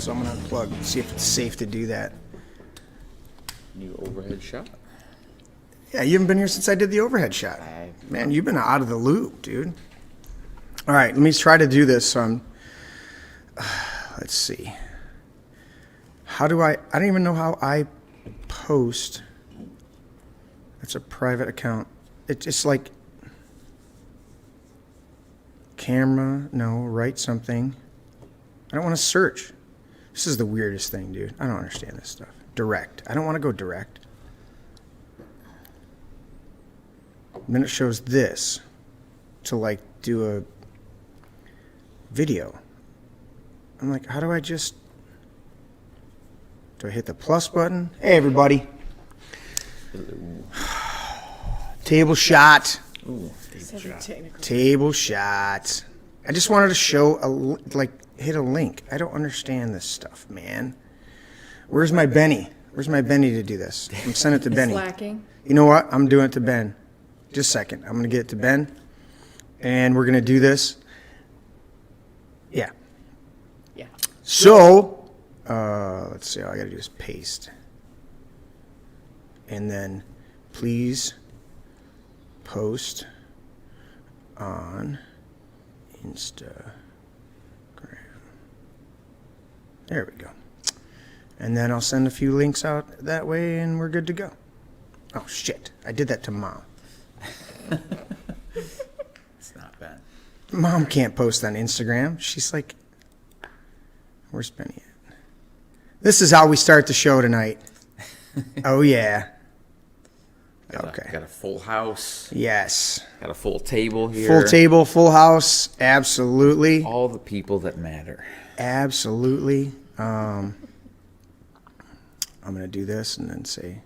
So I'm going to unplug, see if it's safe to do that. New overhead shot. Yeah, you haven't been here since I did the overhead shot. Man, you've been out of the loop, dude. All right, let me try to do this. Let's see. How do I don't even know how I post. It's a private account. It's just like camera, no, write something. I don't want to search. This is the weirdest thing, dude. I don't understand this stuff. Direct. I don't want to go direct. And then it shows this to like do a video. I'm like, how do I do I hit the plus button? Hey, everybody. Table shot. Ooh, table shot. Table shot. I just wanted to show hit a link. I don't understand this stuff, man. Where's my Benny? Where's my Benny to do this? I'm sending it to Benny. Slacking. You know what? I'm doing it to Ben. Just a second. I'm going to get it to Ben, and we're going to do this. Yeah. Yeah. So, let's see. All I got to do is paste. And then, please post on Instagram. There we go. And then I'll send a few links out that way, and we're good to go. Oh, shit. I did that to Mom. It's not bad. Mom can't post on Instagram. She's like, where's Benny at? This is how we start the show tonight. Oh, yeah. Okay. Got a full house. Yes. Got a full table here. Full table, full house. Absolutely. All the people that matter. Absolutely. I'm going to do this and then say,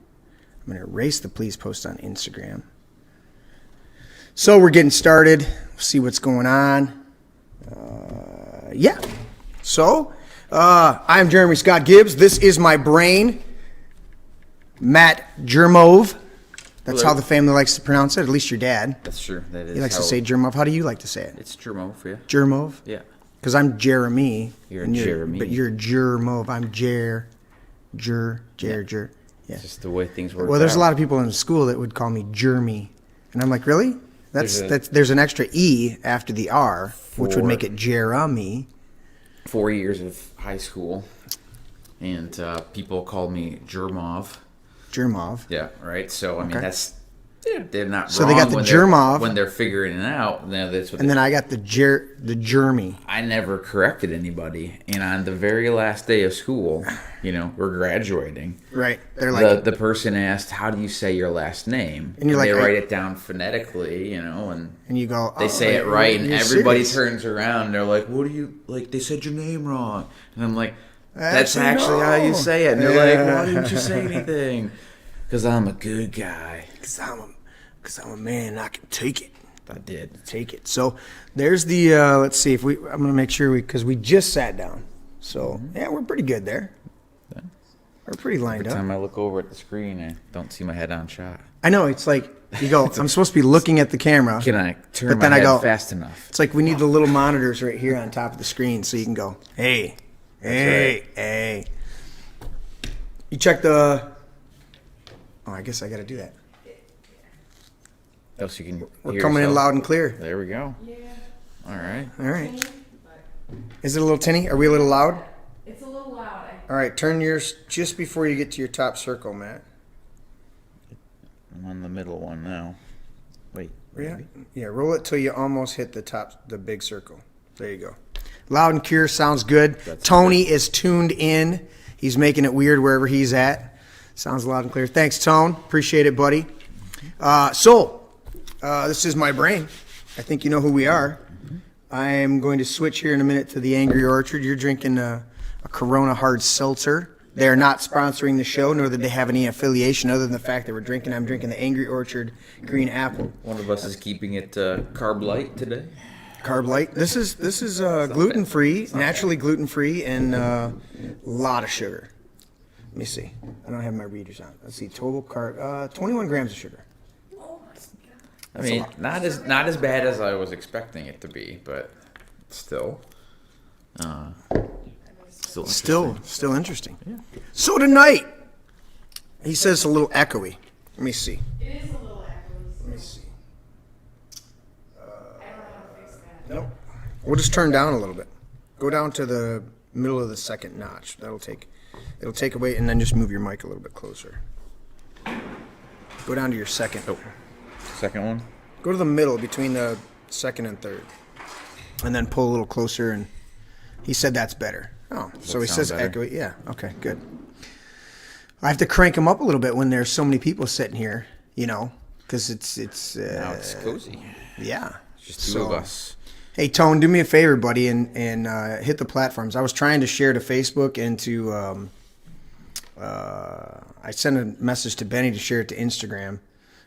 I'm going to erase the please post on Instagram. So we're getting started. We'll see what's going on. Yeah. So, I'm Jeremy Scott Gibbs. This is my brain, Matt Jermov. That's how the family likes to pronounce it, at least your dad. That's true. That is. He likes to say Jermov. How do you like to say it? It's Jermov, yeah. Jermov? Yeah. Because I'm Jeremy. You're Jeremy. But you're Jermov. I'm Jer. Yeah. It's just the way things work. Well, there's a lot of people in school that would call me Jeremy. And I'm like, really? There's an extra E after the R, which would make it Jeremy. 4 years of high school. And people called me Jermov. Jermov. Yeah, right. So, I mean, that's... They're not so wrong. They got the Jermov when they're figuring it out. That's what and then I got the Jeremy. I never corrected anybody. And on the very last day of school, we're graduating. Right. They're like the person asked, "How do you say your last name?" And you're like, they write it down phonetically, and you go. They say it right, and everybody turns around. And they're like, "What do you like?" They said your name wrong, and I'm like, "That's actually how you say it." And they're like, "Why didn't you say anything?" Because I'm a good guy. Because I'm a man, I can take it. I did. Take it. So there's the, let's see, I'm going to make sure because we just sat down. So, yeah, we're pretty good there. Yeah. We're pretty lined Every up. time I look over at the screen, I don't see my head-on shot. I know, it's like, you go, I'm supposed to be looking at the camera. Can I turn my head fast enough? It's like we need the little monitors right here on top of the screen so you can go, hey. You check the, I guess I got to do that. Oh, so you can We're coming in loud and clear. There we go. Yeah. All right. Is it a little tinny? Are we a little loud? It's a little loud. All right, turn yours just before you get to your top circle, Matt. I'm on the middle one now. Wait. Yeah, roll it till you almost hit the big circle. There you go. Loud and clear, sounds good. Tony is tuned in. He's making it weird wherever he's at. Sounds loud and clear. Thanks, Tone. Appreciate it, buddy. This is my brain. I think you know who we are. I am going to switch here in a minute to the Angry Orchard. You're drinking a Corona hard seltzer. They are not sponsoring the show, nor did they have any affiliation other than the fact that I'm drinking the Angry Orchard Green Apple. One of us is keeping it carb light today. Carb light. This is gluten free, naturally gluten free, and a lot of sugar. Let me see. I don't have my readers on. Let's see. Total carb. 21 grams of sugar. I mean, not as bad as I was expecting it to be, but still. Still interesting. Yeah. So tonight, he says it's a little echoey. Let me see. It is a little echoey. Let me see. I don't know how to fix that. Nope. We'll just turn down a little bit. Go down to the middle of the second notch. It'll take away, and then just move your mic a little bit closer. Go down to your second. Oh, second one. Go to the middle between the second and third, and then pull a little closer. And he said that's better. Oh, so he says echoey. Yeah. Okay. Good. I have to crank him up a little bit when there's so many people sitting here, because it's now it's cozy. Yeah. Just two of us. Hey, Tone, do me a favor, buddy, and hit the platforms. I was trying to share to Facebook and to I sent a message to Benny to share it to Instagram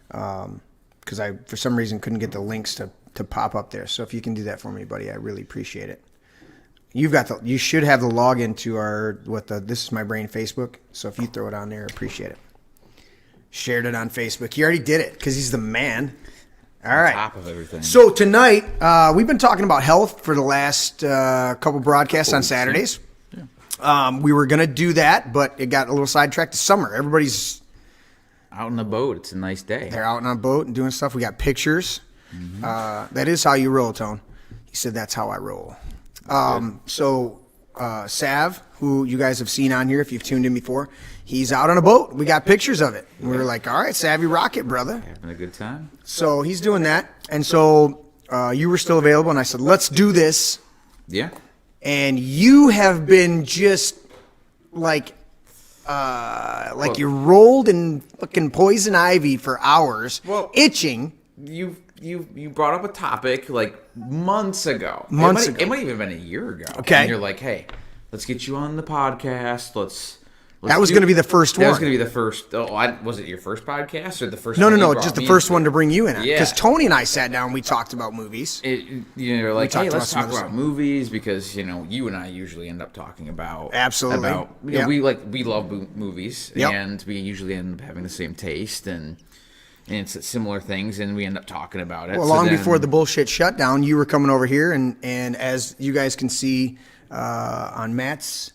because I, for some reason, couldn't get the links to pop up there. So if you can do that for me, buddy, I really appreciate it. You should have the login to This Is My Brain Facebook. So if you throw it on there, I appreciate it. Shared it on Facebook. He already did it because he's the man. All right. Top of everything. So tonight, we've been talking about health for the last couple broadcasts on Saturdays. Yeah. We were going to do that, but it got a little sidetracked to summer. Everybody's out on the boat. It's a nice day. They're out on a boat and doing stuff. We got pictures. Mm-hmm. That is how you roll, Tone. He said that's how I roll. So Sav, who you guys have seen on here if you've tuned in before, he's out on a boat. We got pictures of it. We were like, all right, Sav, you rock it, brother. Having a good time. So he's doing that. And so you were still available, and I said, let's do this. Yeah. And you have been just like you rolled in fucking poison ivy for hours, itching. You brought up a topic like months ago. It might even have been a year ago. Okay. And you're like, hey, let's get you on the podcast. That was going to be the first one. That was going to be the first. Was it your first podcast or the first? No, just the first one to bring you in on. Yeah. Because Tony and I sat down and we talked about movies. You're like, hey, let's talk about movies because you and I usually end up talking about we love movies and we usually end up having the same taste and it's similar things, and we end up talking about it. Well, before the bullshit shutdown, you were coming over here, and as you guys can see on Matt's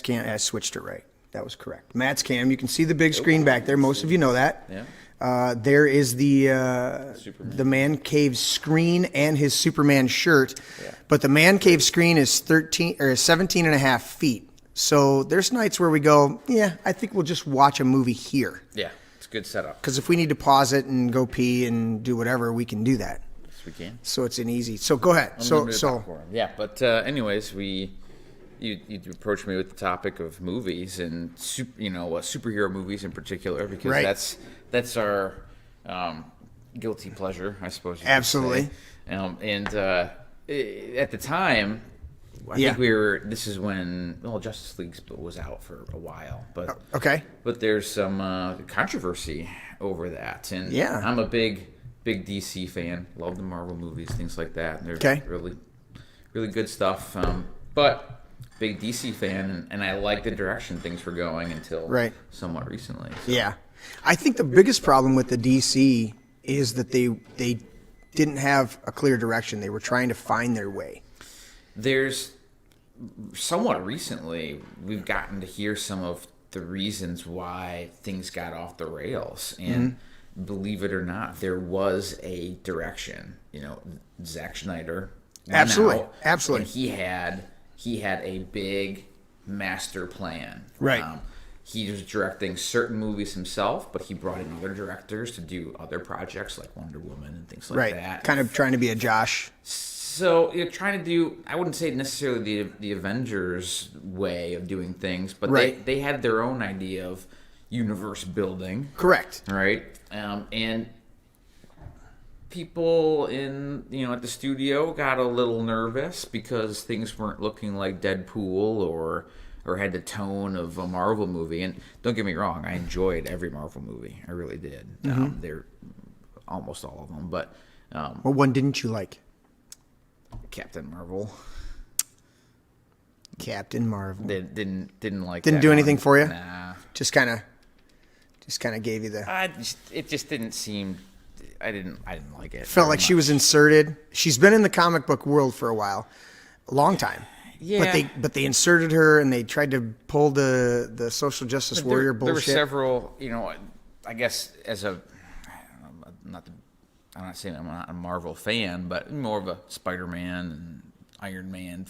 cam, I switched it right. That was correct. Matt's cam, you can see the big screen back there. Most of you know that. Yeah. There is the Man Cave screen and his Superman shirt, but the Man Cave screen is 17 and a half feet. So there's nights where we go, I think we'll just watch a movie here. Yeah. Good setup. Because if we need to pause it and go pee and do whatever, we can do that. Yes, we can. So it's an easy. So go ahead. But anyways, you approached me with the topic of movies and superhero movies in particular because that's our guilty pleasure, I suppose. Absolutely. At the time, I think this is when Justice League was out for a while, but but there's some controversy over that, and I'm a big DC fan. Love the Marvel movies, things like that. And they're really, really good stuff. But big DC fan, and I like the direction things were going until somewhat recently. So. Yeah, I think the biggest problem with the DC is that they didn't have a clear direction. They were trying to find their way. There's somewhat recently we've gotten to hear some of the reasons why things got off the rails, and believe it or not, there was a direction. Zack Snyder absolutely and he had a big master plan. Right. He was directing certain movies himself, but he brought in other directors to do other projects like Wonder Woman and things like that. Kind of trying to be a Josh. So you're trying to do, I wouldn't say necessarily the Avengers way of doing things, but they had their own idea of universe building. Correct. Right? And people at the studio got a little nervous because things weren't looking like Deadpool or had the tone of a Marvel movie. And don't get me wrong, I enjoyed every Marvel movie. I really did. They're almost all of them, but what one didn't you like? Captain Marvel. Captain Marvel. Didn't like. Didn't that do anything one. for you. Nah. Just kind of gave you the. It just didn't seem. I didn't like it. Felt like she was inserted. She's been in the comic book world for a long time. Yeah. But they inserted her and they tried to pull the social justice warrior bullshit. There were several. I guess I'm not saying I'm not a Marvel fan, but more of a Spider-Man and Iron Man.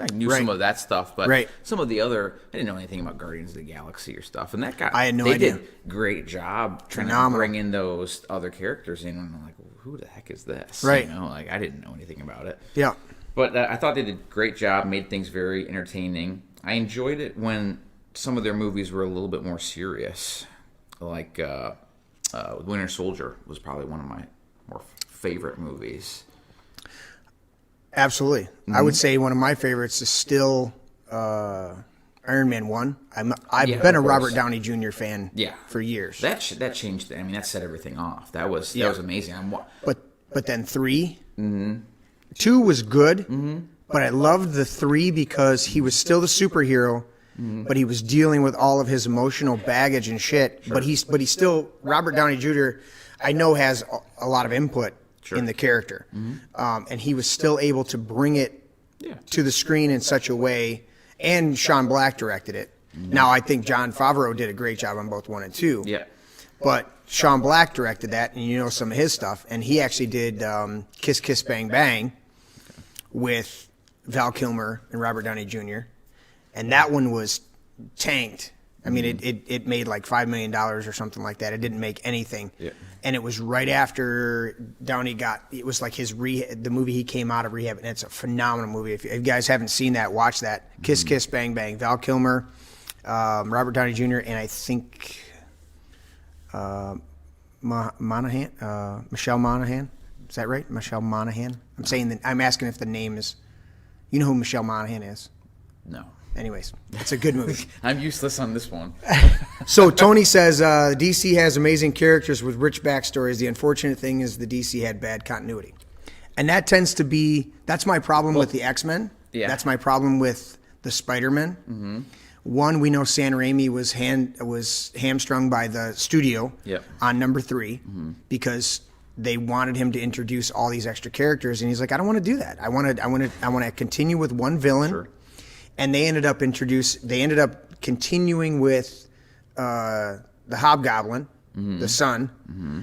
I knew some of that stuff, but some of the other, I didn't know anything about Guardians of the Galaxy or stuff. And I had no idea. They did a great job trying to bring in those other characters in. And I'm like, well, who the heck is this? Right. I didn't know anything about it. Yeah. But I thought they did a great job, made things very entertaining. I enjoyed it when some of their movies were a little bit more serious. Like Winter Soldier was probably one of my more favorite movies. Absolutely. Mm-hmm. I would say one of my favorites is still Iron Man 1. I've been a Robert Downey Jr. fan for years. That changed it. I mean, that set everything off. That was amazing. But then 3, 2 was good, but I loved the 3 because he was still the superhero, but he was dealing with all of his emotional baggage and shit. Sure. But he's still Robert Downey Jr. I know has a lot of input in the character, and he was still able to bring it to the screen in such a way. And Sean Black directed it. Now I think Jon Favreau did a great job on both 1 and 2. Yeah, but Sean Black directed that, and some of his stuff, and he actually did Kiss Kiss Bang Bang with Val Kilmer and Robert Downey Jr. And that one was tanked. I mean, it made like $5 million or something like that. It didn't make anything. Yeah. And it was right after Downey it was like the movie he came out of rehab, and it's a phenomenal movie. If you guys haven't seen that, watch that. Kiss Kiss Bang Bang. Val Kilmer, Robert Downey Jr., and I think Michelle Monaghan. Is that right? Michelle Monaghan? I'm asking if the name is... You know who Michelle Monaghan is? No. Anyways, it's a good movie. I'm useless on this one. So Tony says DC has amazing characters with rich backstories. The unfortunate thing is the DC had bad continuity. And that tends to be... That's my problem with the X-Men. Yeah. That's my problem with the Spider-Man. Mm-hmm. One, we know Sam Raimi was hamstrung by the studio on number 3 because they wanted him to introduce all these extra characters, and he's like, I don't want to do that. I want to continue with one villain. Sure. And they ended up continuing with the Hobgoblin, the Son. Mm-hmm.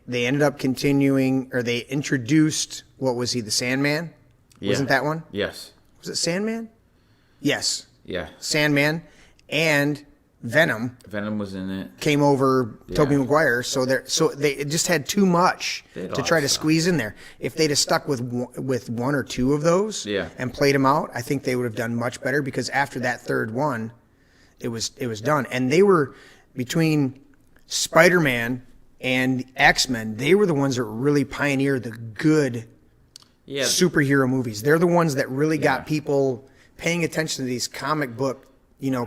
They ended up continuing, or they introduced, what was he, the Sandman? Yeah. Wasn't that one? Yes. Was it Sandman? Yes. Yeah. Sandman and Venom. Venom was in it. Came over Tobey Maguire, so they just had too much to try to squeeze in there. If they'd have stuck with 1 or 2 of those and played them out, I think they would have done much better, because after that third one, it was done. And they were between Spider-Man and X-Men, they were the ones that really pioneered the good superhero movies. They're the ones that really got people paying attention to these comic book,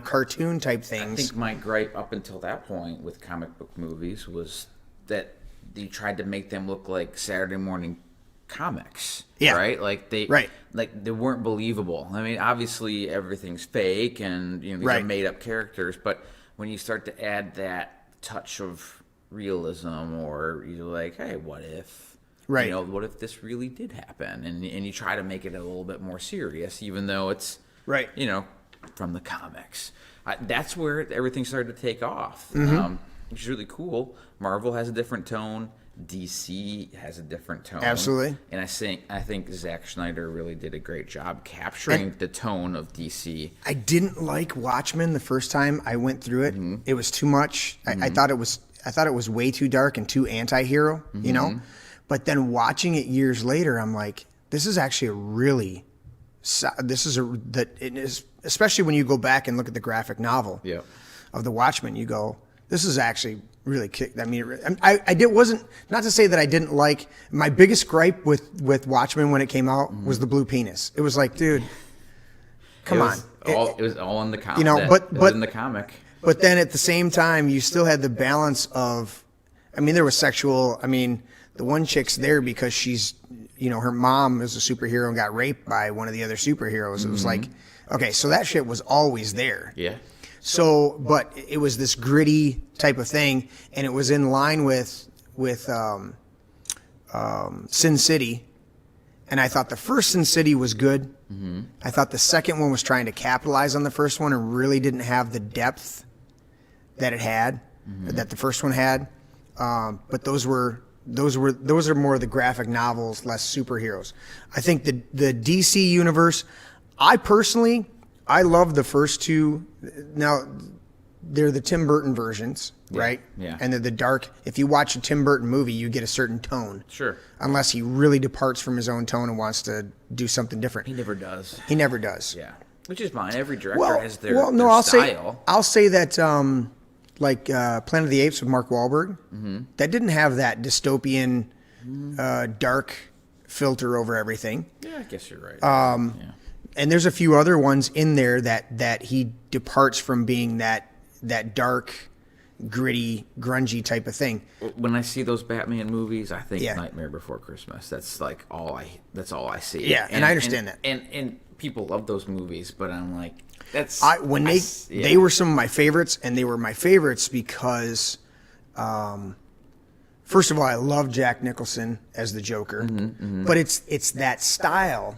cartoon type things. I think my gripe up until that point with comic book movies was that you tried to make them look like Saturday morning comics. Yeah. Right? Like they weren't believable. I mean, obviously everything's fake and these are made up characters, but when you start to add that touch of realism, or you're like, hey, what if what if this really did happen? And you try to make it a little bit more serious, even though it's from the comics. That's where everything started to take off, which is really cool. Marvel has a different tone. DC has a different tone. Absolutely. And I think Zack Snyder really did a great job capturing the tone of DC. I didn't like Watchmen the first time I went through it. Mm-hmm. It was too much. Mm-hmm. I thought it was way too dark and too anti-hero, But then watching it years later, I'm like, this is actually especially when you go back and look at the graphic novel of the Watchmen, you go, this is actually really kicked. I mean, I did wasn't not to say that I didn't like. My biggest gripe with Watchmen when it came out was the blue penis. It was like, dude, come on. It was all in the comic. You know, but in the comic. But then at the same time, you still had the balance of, I mean, there was sexual. I mean, the one chick's there because she's, you know, her mom is a superhero and got raped by one of the other superheroes. It was like, okay, so that shit was always there. Yeah. So, but it was this gritty type of thing, and it was in line with Sin City. And I thought the first Sin City was good. I thought the second one was trying to capitalize on the first one and really didn't have the depth that it had, that the first one had. But those are more of the graphic novels, less superheroes. I think the DC universe, I love the first two. Now, they're the Tim Burton versions, right? Yeah. And they're the dark. If you watch a Tim Burton movie, you get a certain tone. Sure. Unless he really departs from his own tone and wants to do something different. He never does. He never does. Yeah. Which is fine. Every director has their I'll style. I'll say that Planet of the Apes with Mark Wahlberg, that didn't have that dystopian, dark filter over everything. Yeah, I guess you're right. And there's a few other ones in there that he departs from being that dark, gritty, grungy type of thing. When I see those Batman movies, I think Yeah. Nightmare Before Christmas. That's like all I see. Yeah, and I understand that. And people love those movies, but I'm like, They were some of my favorites, and they were my favorites because, first of all, I love Jack Nicholson as the Joker, but it's that style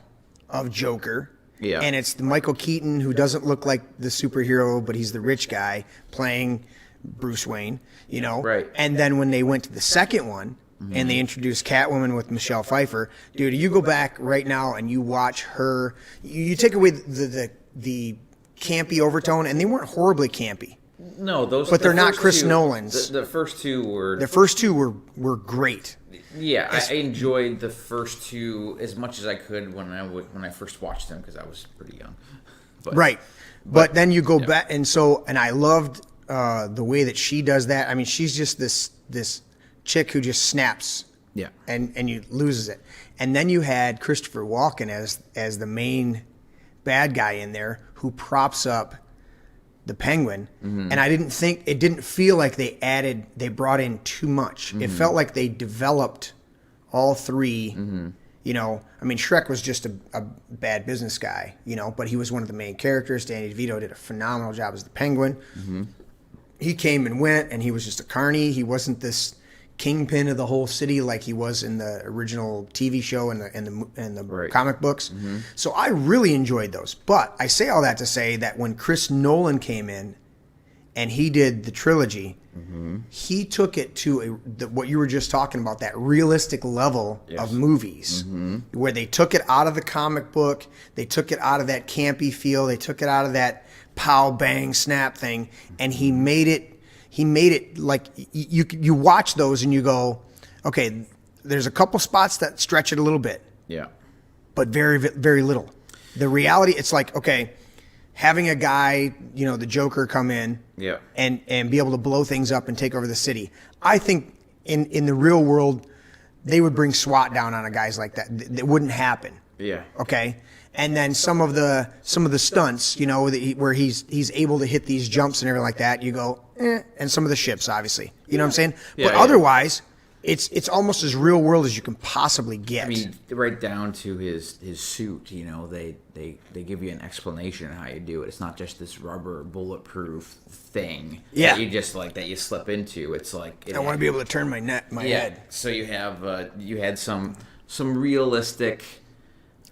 of Joker. Yeah. And it's the Michael Keaton who doesn't look like the superhero, but he's the rich guy playing Bruce Wayne, you know? Right. And then when they went to the second one and they introduced Catwoman with Michelle Pfeiffer, dude, you go back right now and you watch her, you take away the campy overtone, and they weren't horribly campy. No, those. But they're not Chris two, Nolan's. The first two were. The first two were great. Yeah, I enjoyed the first two as much as I could when I first watched them because I was pretty young. But, Right. But then you go back, and I loved the way that she does that. I mean, she's just this chick who just snaps. Yeah. And you loses it. And then you had Christopher Walken as the main bad guy in there who props up the Penguin. And I didn't feel like they brought in too much. It felt like they developed all three. You know, I mean, Shrek was just a bad business guy, you know, but he was one of the main characters. Danny DeVito did a phenomenal job as the Penguin. He came and went, and he was just a carny. He wasn't this kingpin of the whole city like he was in the original TV show and the Right. comic books. So I really enjoyed those. But I say all that to say that when Chris Nolan came in and he did the trilogy, he took it to what you were just talking about, that realistic level of movies, where they took it out of the comic book, they took it out of that campy feel, they took it out of that pow bang snap thing, and he made it like you watch those and you go, okay, there's a couple spots that stretch it a little bit, but very, very little. The reality, it's like, okay, having a guy, you know, the Joker come in and be able to blow things up and take over the city. I think in the real world, they would bring SWAT down on a guys like that. That wouldn't happen. Yeah. Okay. And then some of the stunts, you know, where he's able to hit these jumps and everything like that, you go, and some of the ships, obviously, you know what I'm saying? But otherwise, it's almost as real world as you can possibly get. I mean, right down to his suit, you know, they give you an explanation of how you do it. It's not just this rubber bulletproof thing that you just that you slip into. It's like I want to be able to turn my head. So you had some realistic,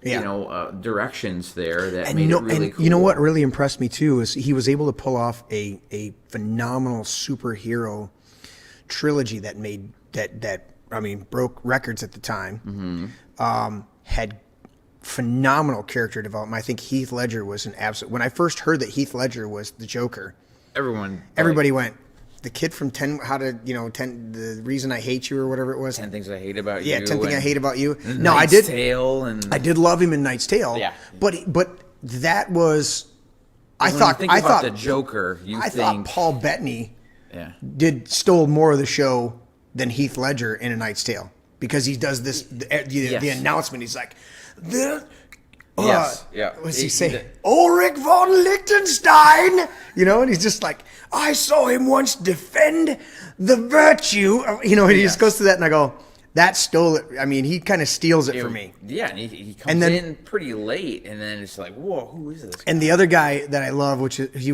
you know, directions there that made it really cool. You know what really impressed me too is he was able to pull off a phenomenal superhero trilogy that made that I mean broke records at the time. Had phenomenal character development. I think Heath Ledger was an absolute. When I first heard that Heath Ledger was the Joker, everybody went, the kid from 10, the reason I hate you or whatever it was. 10 Things I Hate About You. Yeah, 10 Things I Hate About You. No, Knight's I did. Tale and I did love him in Knight's Tale. Yeah. But that was. I when thought you think about the Joker. I thought Paul Bettany stole more of the show than Heath Ledger in A Knight's Tale, because he does the announcement. He's like, what's he say? Ulrich von Liechtenstein, and he's just like, I saw him once defend the virtue, and he just goes through that, and I go, that stole it. I mean, he kind of steals it for me. Yeah, and he comes in pretty late, and then it's like, whoa, who is this guy? And the other guy that I love, he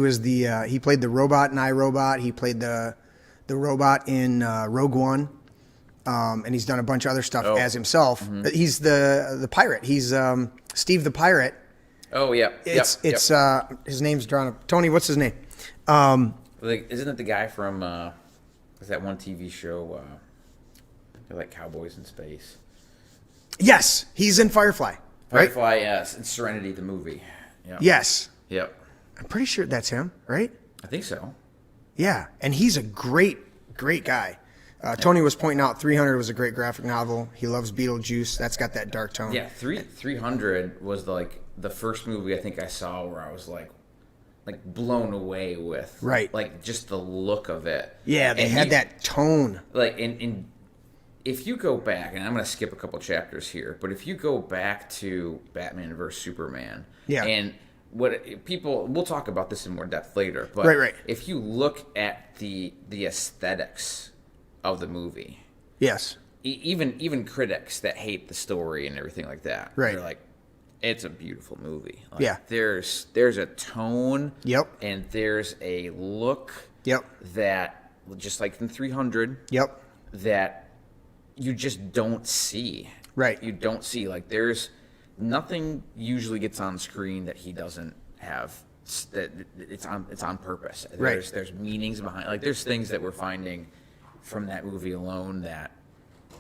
played the robot in iRobot. He played the robot in Rogue One, and he's done a bunch of other stuff as himself. Mm-hmm. He's the pirate. He's Steve the Pirate. Oh yeah, it's his name's drawn up. Tony, what's his name? Isn't it the guy from that one TV show? They're like cowboys in space. Yes, he's in Firefly. Firefly, right? Yes, and Serenity, the movie. Yep. Yes. Yep. I'm pretty sure that's him, right? I think so. Yeah, and he's a great guy. Tony was pointing out 300 was a great graphic novel. He loves Beetlejuice. That's got that dark tone. Yeah, 300 was the first movie I think I saw where I was like blown away with. Right. Like just the look of it. Yeah, they had that tone. Like in if you go back, and I'm going to skip a couple chapters here, but if you go back to Batman vs Superman, and we'll talk about this in more depth later, but right. If you look at the aesthetics of the movie, yes, even critics that hate the story and everything like that, right, they're like, it's a beautiful movie. Like, yeah, there's a tone, and there's a look, that just like in 300, that you just don't see. Right. You don't see. Like, there's nothing usually gets on screen that he doesn't have. That it's on purpose. Right. There's meanings behind. Like, there's things that we're finding from that movie alone that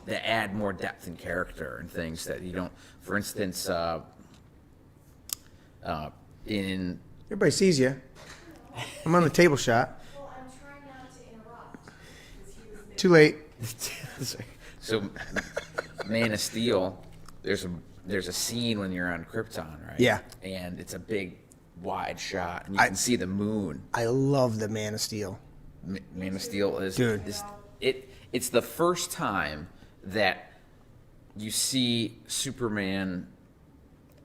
add more depth and character and things that you don't. For instance, in everybody sees you. I'm on the table shot. Well, I'm trying not to interrupt. 'Cause he was there. Too late. So, Man of Steel, there's a scene when you're on Krypton, right? Yeah. And it's a big, wide shot, and you can see the moon. I love the Man of Steel. Man of Steel is... Dude. It's the first time that you see Superman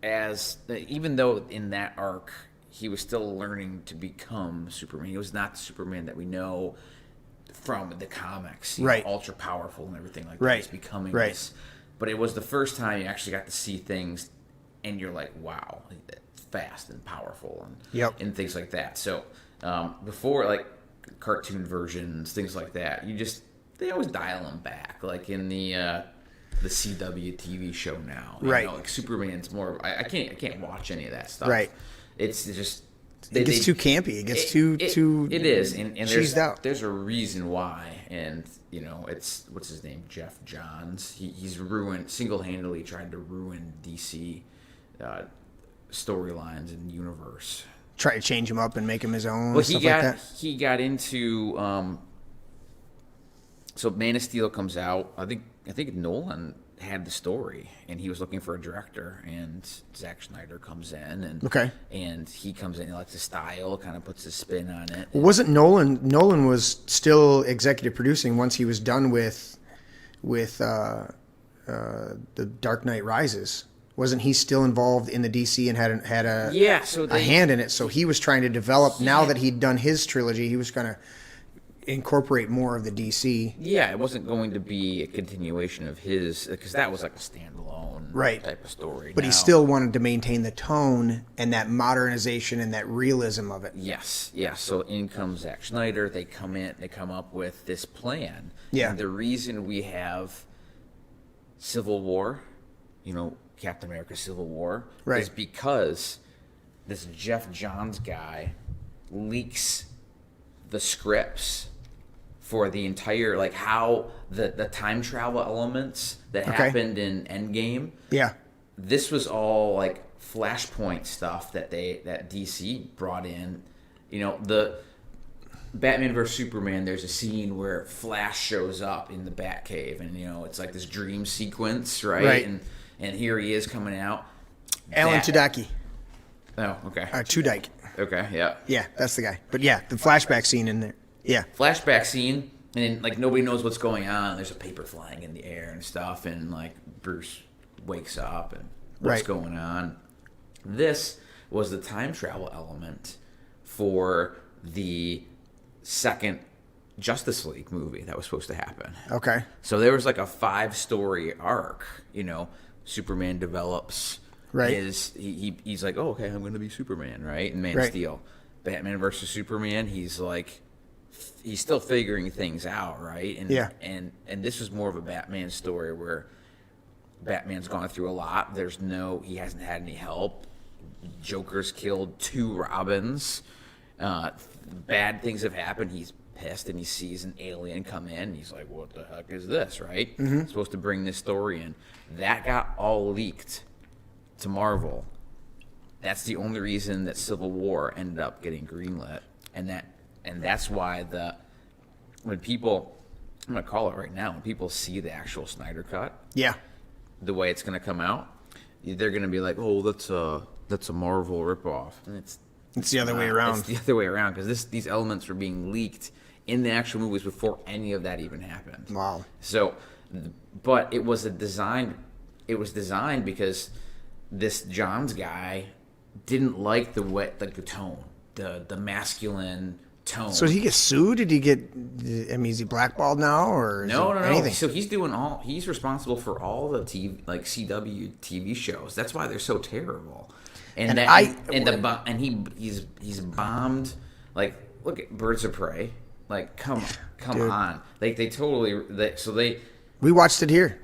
as... Even though in that arc, he was still learning to become Superman. He was not the Superman that we know from the comics, right? Ultra powerful and everything like that. Right. He's becoming right. this, but it was the first time you actually got to see things, and you're like, "Wow, fast and powerful," and things like that. So before, like cartoon versions, things like that, they always dial them back. Like in the CW TV show now, right? Like Superman's more. I can't watch any of that stuff. Right. It's just. It gets too campy. It gets too. It is, and there's a reason why, and it's what's his name, Jeff Johns. He's single-handedly tried to ruin DC storylines and universe. Try to change him up and make him his own. Well, he got into. So Man of Steel comes out. I think Nolan had the story, and he was looking for a director, and Zack Snyder comes in, and he comes in, he likes the style, kind of puts his spin on it. Well, wasn't Nolan was still executive producing once he was done with the Dark Knight Rises? Wasn't he still involved in the DC and had a hand in it? So he was trying to develop. Now that he'd done his trilogy, he was going to incorporate more of the DC. Yeah, it wasn't going to be a continuation of his, because that was like a standalone type of story. But he still wanted to maintain the tone and that modernization and that realism of it. Yes, yeah. So in comes Zack Snyder. They come up with this plan. Yeah. And the reason we have Civil War, Captain America Civil War, is because this Jeff Johns guy leaks the scripts for the entire, like, how the time travel elements that happened in Endgame. Yeah. This was all like Flashpoint stuff that DC brought in. The Batman vs Superman, there's a scene where Flash shows up in the Batcave, and it's like this dream sequence, right? And here he is coming out. Alan Tudyk. Oh, okay. Tudyk. Okay, yeah. Yeah, that's the guy. But yeah, the flashback scene in there. Yeah. flashback scene, and then, like, nobody knows what's going on. There's a paper flying in the air and stuff, and, like, Bruce wakes up and what's going on. This was the time travel element for the second Justice League movie that was supposed to happen. Okay. So there was like a 5-story arc, you know. Superman develops he's like, oh, okay, I'm going to be Superman, right? And Man of Steel. Batman versus Superman, he's still figuring things out, right? And and this was more of a Batman story where Batman's gone through a lot. He hasn't had any help. Joker's killed 2 Robins. Bad things have happened. He's pissed, and he sees an alien come in. And he's like, what the heck is this, right? Supposed to bring this story in. That got all leaked to Marvel. That's the only reason that Civil War ended up getting greenlit. And that's why when people, I'm going to call it right now, when people see the actual Snyder Cut, the way it's going to come out, they're going to be like, oh, that's a Marvel ripoff. And it's the other way around. It's the other way around, because these elements were being leaked in the actual movies before any of that even happened. Wow. So, but it was designed because this Johns guy didn't like the tone, the masculine tone. So did he get sued? Did he get? I mean, is he blackballed now, or no? Anything? So he's responsible for all the CW TV shows. That's why they're so terrible. He's bombed. Like, look at Birds of Prey. Like, come on. Like, we watched it here.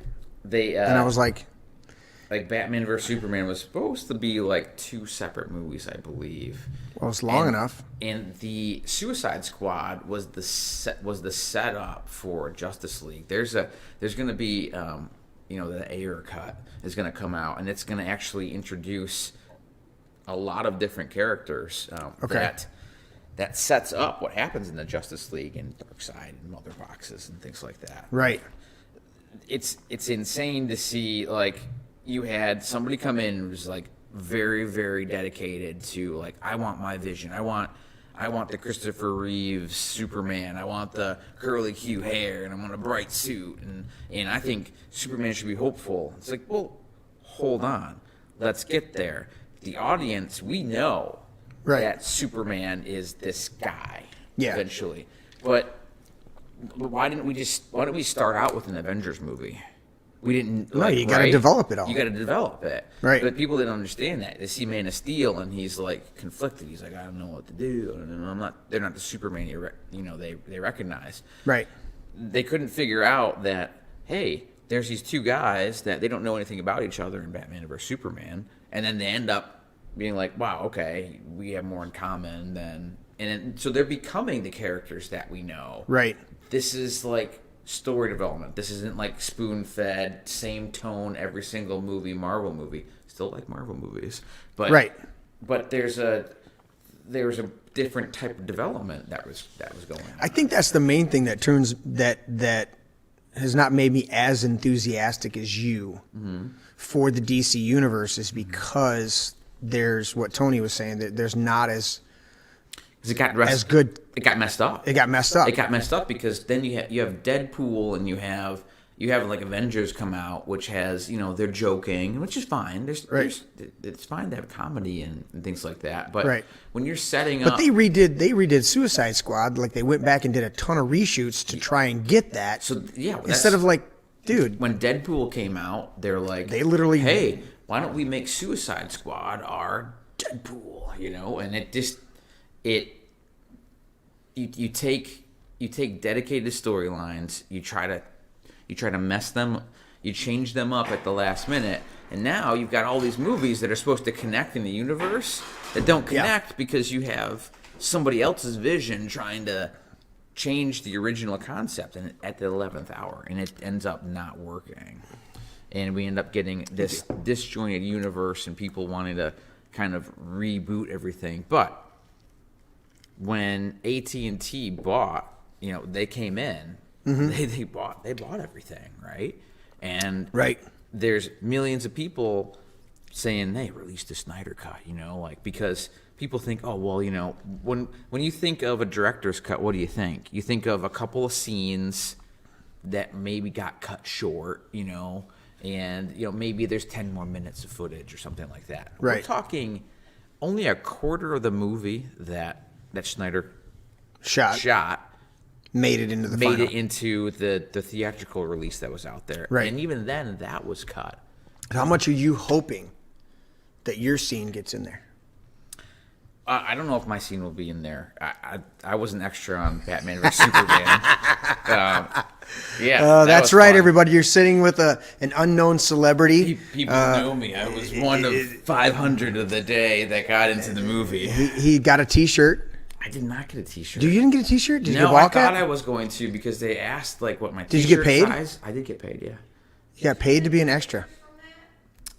And I was like Batman vs Superman was supposed to be like 2 separate movies, I believe. Well, it's long enough. And the Suicide Squad was the setup for Justice League. There's going to be the Ayer cut is going to come out, and it's going to actually introduce a lot of different characters that sets up what happens in the Justice League and Darkseid and Mother Boxes and things like that. Right. It's insane to see, like, you had somebody come in who was like very, very dedicated to, like, I want my vision. I want the Christopher Reeves Superman. I want the curly Q hair, and I want a bright suit, and I think Superman should be hopeful. It's like, well, hold on. Let's get there. The audience, we know that Superman is this guy eventually. But why didn't we start out with an Avengers movie? We didn't. No, you got to develop it all. You got to develop it, right? But people didn't understand that. They see Man of Steel, and he's like conflicted. He's like, I don't know what to do. And I'm not. They're not the Superman they recognize. Right. They couldn't figure out that, hey, there's these 2 guys that they don't know anything about each other in Batman vs Superman, and then they end up being like, wow, okay, we have more in common than, so they're becoming the characters that we know. Right. This is like story development. This isn't like spoon-fed, same tone every single movie, Marvel movie. Still like Marvel movies, but But there's a different type of development that was going on. I think that's the main thing that has not made me as enthusiastic as you for the DC universe, is because there's what Tony was saying, that there's not as good. It got messed up. It got messed up because then you have Deadpool, and you have like Avengers come out, which has, they're joking, which is fine. It's fine to have comedy and things like that. But when you're setting up, but they redid Suicide Squad. Like, they went back and did a ton of reshoots to try and get that. So instead of like, dude, when Deadpool came out, they're like, hey, why don't we make Suicide Squad our Deadpool? And you take dedicated storylines, you try to mess them, you change them up at the last minute, and now you've got all these movies that are supposed to connect in the universe that don't connect because you have somebody else's vision trying to change the original concept and at the 11th hour, and it ends up not working. And we end up getting this disjointed universe and people wanting to kind of reboot everything. But when AT&T bought, they came in, they bought everything, right? And there's millions of people saying, hey, release the Snyder Cut, because people think, oh well, when you think of a director's cut, what do you think? You think of a couple of scenes that maybe got cut short, and maybe there's 10 more minutes of footage or something like that. Right. We're talking only a quarter of the movie that Snyder shot made it into the theatrical release that was out there. Right. And even then, that was cut. How much are you hoping that your scene gets in there? I don't know if my scene will be in there. I was an extra on Batman vs Superman. That's right, fun. everybody. You're sitting with an unknown celebrity. People know me. I was one of 500 of the day that got into the movie. He got a T-shirt. I did not get a T-shirt. You didn't get a T-shirt? Did you get a No, ball I thought cap? I was going to because they asked what my Did T-shirt you get paid? size. I did get paid, yeah. You got paid to be an extra.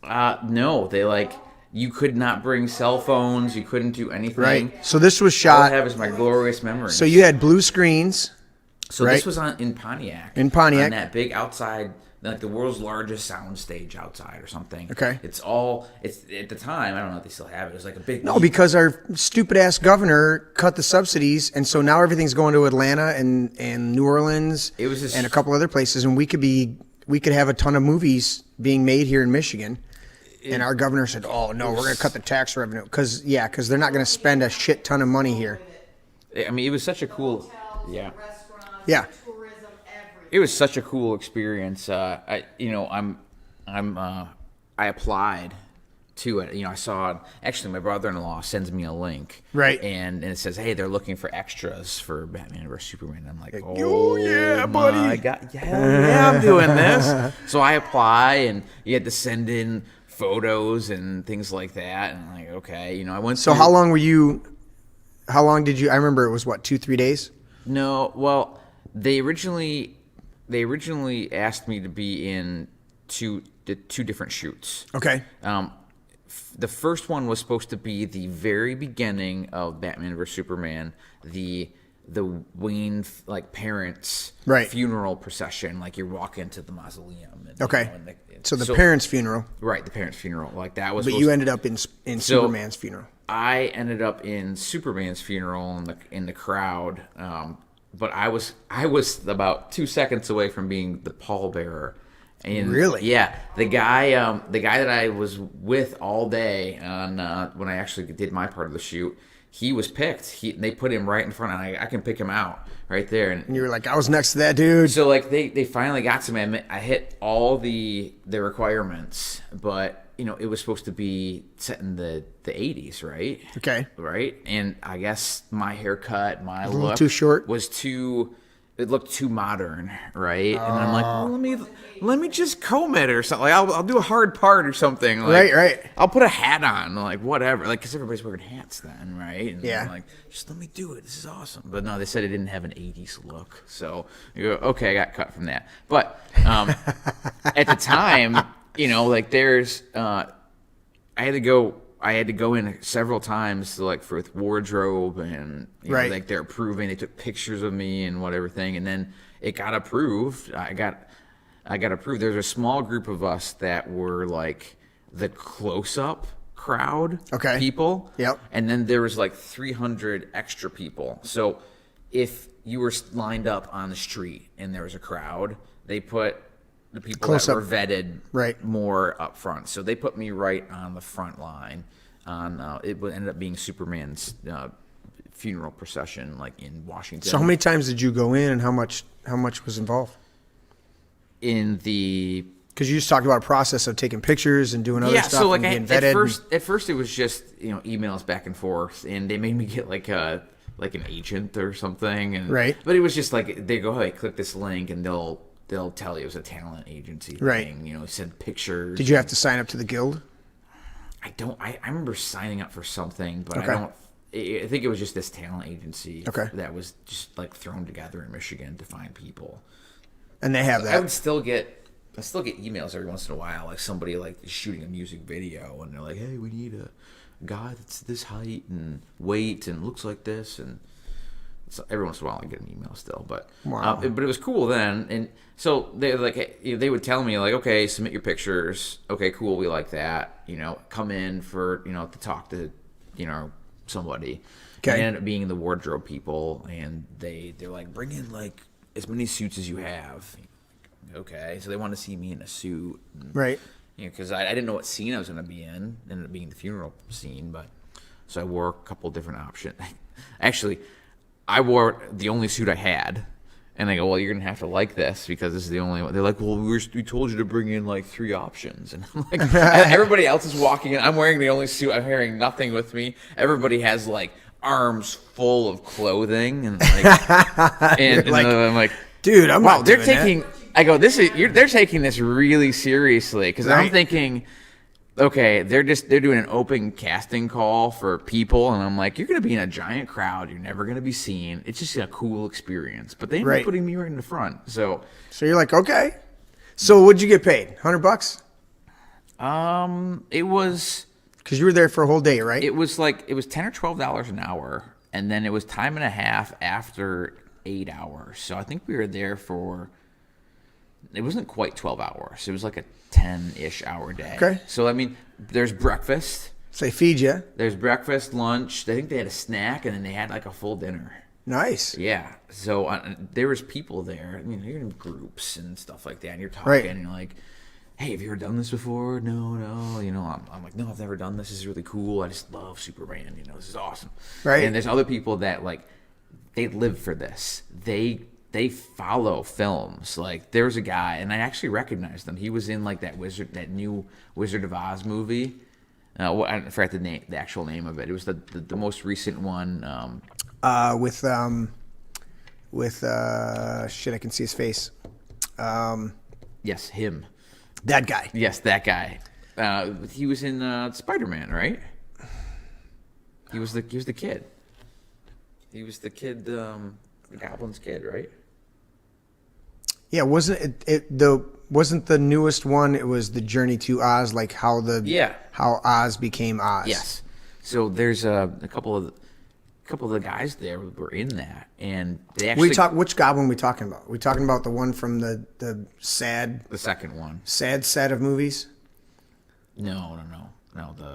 No, they you could not bring cell phones. You couldn't do anything. Right. So this was All shot. I have is my glorious memory. So you had blue screens. So right? this was in Pontiac. In Pontiac. On that big outside, the world's largest sound stage outside or something. Okay. It's at the time, I don't know if they still have it. It was like a big. No, because our stupid ass governor cut the subsidies, and so now everything's going to Atlanta and New Orleans It was just, and a couple other places, and we could have a ton of movies being made here in Michigan. And our governor said, "Oh no, we're going to cut the tax revenue because they're not going to spend a shit ton of money here." I mean, it was such a cool, yeah. Yeah. Tourism, everything. It was such a cool experience. I applied to it. I saw actually my brother-in-law sends me a link, right? And it says, "Hey, they're looking for extras for Batman vs Superman." I'm like, "Oh yeah, buddy! My God, yeah, I'm doing this." So I apply, and you had to send in photos and things like that, and I'm like, okay, I went. So how long did you? I remember it was 2-3 days. No, well, they originally asked me to be in two different shoots. Okay. The first one was supposed to be the very beginning of Batman vs Superman, the Wayne parents' funeral procession, you walk into the mausoleum. And, okay. So the parents' funeral. Right, the parents' funeral. That was. But you ended up in Superman's funeral. I ended up in Superman's funeral in the crowd. But I was about 2 seconds away from being the pallbearer. And really? Yeah. The guy that I was with all day on when I actually did my part of the shoot, he was picked. They put him right in front, and I can pick him out right there. And you were like, I was next to that dude. So they finally got to me. I hit all the requirements, but it was supposed to be set in the 80s, right? Okay. Right? And I guess my haircut, my look, a little too short. It looked too modern, right? And I'm like, well, let me just comb it or something. I'll do a hard part or something. Right. I'll put a hat on, whatever. Because everybody's wearing hats then, right? And yeah. I'm like, just let me do it. This is awesome. But no, they said it didn't have an 80s look. So, okay, I got cut from that. But at the time, there's, I had to go in several times to for wardrobe and right. they're approving. They took pictures of me and whatever thing, and then it got approved. I got approved. There's a small group of us that were the close-up crowd people. Yep. And then there was 300 extra people. So if you were lined up on the street and there was a crowd, they put the people close that up. were vetted right. more up front. So they put me right on the front line. It ended up being Superman's funeral procession, in Washington. So how many times did you go in, and how much was involved? Because you just talked about a process of taking pictures and doing other stuff. So and being vetted. at first it was just emails back and forth, and they made me get an agent or something, and right. But it was just they go, hey, click this link, and they'll tell you it was a talent agency right. thing. Send pictures. Did you have to sign up to the guild? I remember signing up for something, but okay. I think it was just this talent agency that was just thrown together in Michigan to find people. And they have that. I still get emails every once in a while, somebody shooting a music video, and they're like, hey, we need a guy that's this height and weight and looks like this, and so every once in a while I get an email still, but wow. But it was cool then, and so they they would tell me okay, submit your pictures, okay, cool, we like that, come in for to talk to somebody. Okay. And they ended up being the wardrobe people, and they're like, bring in like as many suits as you have. Okay, so they want to see me in a suit, and, Right. You know, because I didn't know what scene I was going to be in. It ended up being the funeral scene, but so I wore a couple different options. Actually, I wore the only suit I had, and they go, "Well, you're going to have to like this because this is the only one." They're like, "Well, we told you to bring in like 3 options," and I'm like, everybody else is walking in. I'm wearing the only suit. I'm carrying nothing with me. Everybody has like arms full of clothing, and like, and like, I'm like, dude, I'm wow, not they're doing taking. that. I go, they're taking this really seriously because I'm Right. thinking, okay, they're doing an open casting call for people, and I'm like, you're gonna be in a giant crowd, you're never gonna be seen. It's just a cool experience, but they ended Right. up putting me right in the front. So you're like, okay. So what'd you get paid? $100? it was Because you were there for a whole day, right? it was $10 or $12 an hour, and then it was time and a half after 8 hours. So I think we were there for. It wasn't quite 12 hours. It was like a 10-ish hour day. Okay. So, I mean, there's breakfast. So they feed you. There's breakfast, lunch. I think they had a snack, and then they had like a full dinner. Nice. Yeah. So there was people there. You know, you're in groups and stuff like that, and you're talking, Right. and you're like, hey, have you ever done this before? No. You know, I'm like, no, I've never done this. This is really cool. I just love Superman. You know, this is awesome. Right. And there's other people that, like, they live for this. They follow films. Like, there was a guy, and I actually recognized him. He was in like that new Wizard of Oz movie. I forgot the actual name of it. It was the most recent one. With shit, I can see his face. Yes, him. That guy. Yes, that guy. He was in Spider-Man, right? He was the kid. He was the kid, the Goblin's kid, right? Yeah, wasn't the newest one? It was the Journey to Oz, like how Oz became Oz. Yes. So there's a couple of the guys there were in that, and they actually. Which Goblin are we talking about? We talking about the one from the sad The second one. sad set of movies? No.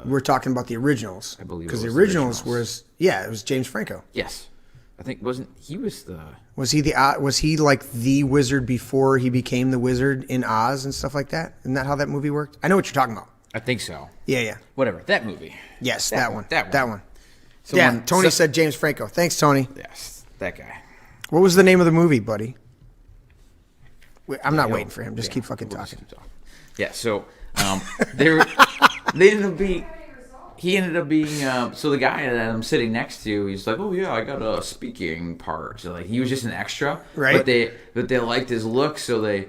We're talking about the originals. I believe it because the was the originals originals. it was James Franco. Yes. I think was he like the wizard before he became the wizard in Oz and stuff like that? Isn't that how that movie worked? I know what you're talking about. I think so. Yeah. Whatever. That movie. Yes, that one. That one. Tony said James Franco. Thanks, Tony. Yes, that guy. What was the name of the movie, buddy? I'm not waiting for him. Just keep fucking We'll just talking. keep talking. Yeah. So they ended up being. He ended up being so the guy that I'm sitting next to, he's like, oh yeah, I got a speaking part. So like he was just an extra, right? But they liked his look, so they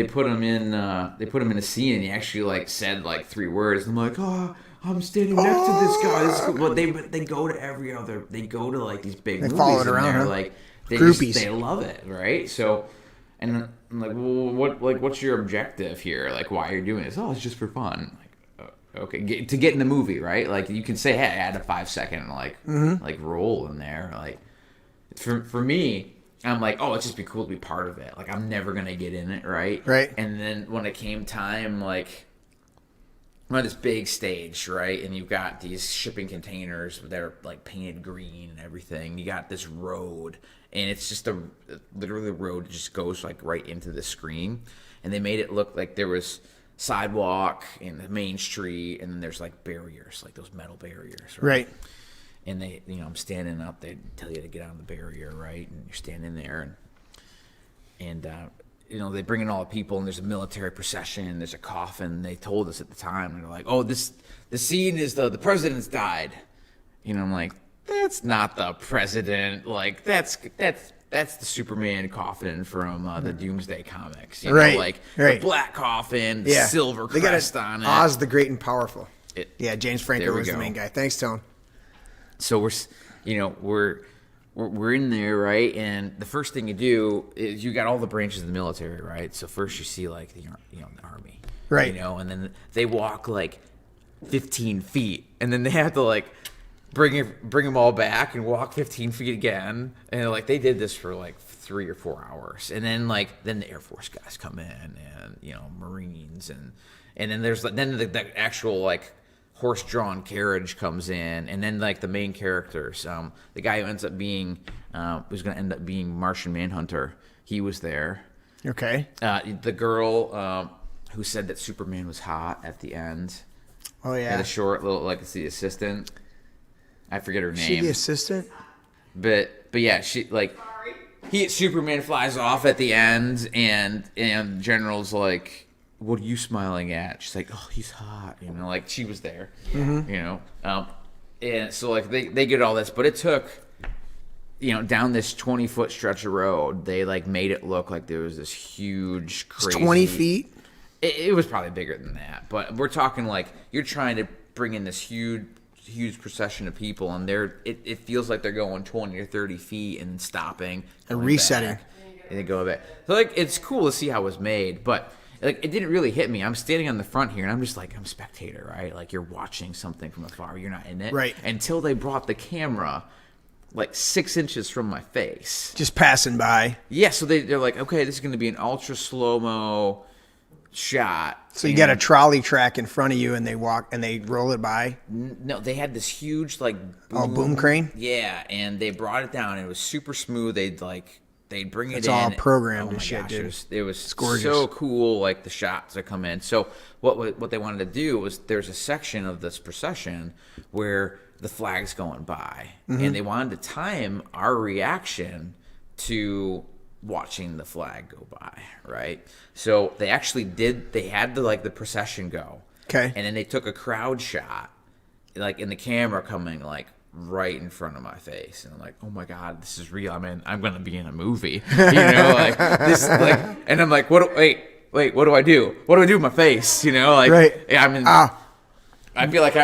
put him in a scene, and he actually like said like 3 words. And I'm like, oh, I'm standing next to this guy. This is cool. But they go to every other. They go to like these big movies. Follow it and around, they're huh? like Groupies. they love it, right? So. And I'm like, well, what's your objective here? Like, why are you doing this? Oh, it's just for fun. Like, okay, to get in the movie, right? Like, you can say, hey, add a 5-second like roll in there. Like, for me, I'm like, oh, it's just be cool to be part of it. Like, I'm never gonna get in it, right? Right. And then when it came time, like, we're on this big stage, right? And you've got these shipping containers that are like painted green and everything. You got this road, and it's just literally the road just goes like right into the screen. And they made it look like there was sidewalk and the main street, and then there's like barriers, like those metal barriers, Right. And they, I'm standing up. They tell you to get on the barrier, right? And you're standing there, and they bring in all the people, and there's a military procession, there's a coffin. They told us at the time, and they're like, oh, the scene is the president's died. I'm like, that's not the president. Like, that's the Superman coffin from the Doomsday comics. Right. Like right. the black coffin, the Yeah. silver They got crest on it. Oz the Great and Powerful. James There Franco we was the go. main guy. Thanks, Tone. So we're in there, right? And the first thing you do is you got all the branches of the military, right? So first you see like the army, right? And then they walk like 15 feet, and then they have to like bring them all back and walk 15 feet again, and like they did this for like 3 or 4 hours, and then the Air Force guys come in, and Marines, and then there's the actual like horse-drawn carriage comes in, and then like the main characters, the guy who ends up being who's going to end up being Martian Manhunter, he was there. Okay. The girl who said that Superman was hot at the end. Oh yeah. The short little, like, it's the assistant. I forget her name. She the assistant? But yeah, she like Superman flies off at the end, and General's like, "What are you smiling at?" She's like, "Oh, he's hot," like she was there, and so like they get all this, but it took, down this 20-foot stretch of road, they like made it look like there was this huge, crazy. 20 feet. It was probably bigger than that, but we're talking like you're trying to bring in this huge procession of people, and it feels like they're going 20 or 30 feet and stopping and resetting back, and then going back. So like it's cool to see how it was made, but like it didn't really hit me. I'm standing on the front here, and I'm just like, I'm a spectator, right? Like you're watching something from afar, you're not in it, right? Until they brought the camera like 6 inches from my face, just passing by. Yeah, so they're like, okay, this is going to be an ultra slow-mo shot. So you got a trolley track in front of you, and they roll it by. No, they had this huge like boom crane. Yeah, and they brought it down, and it was super smooth. They'd bring it in. It's all programmed and shit, dude. It was gorgeous. So cool, like the shots that come in. So what they wanted to do was, there's a section of this procession where the flag's going by, and they wanted to time our reaction to watching the flag go by, right? So they actually they had the procession go. Okay. And then they took a crowd shot, like in the camera coming like right in front of my face. And I'm like, oh my God, this is real. I'm going to be in a movie, like this, like, and I'm like, wait, what do I do? What do I do with my face? Like, right. Yeah, I feel like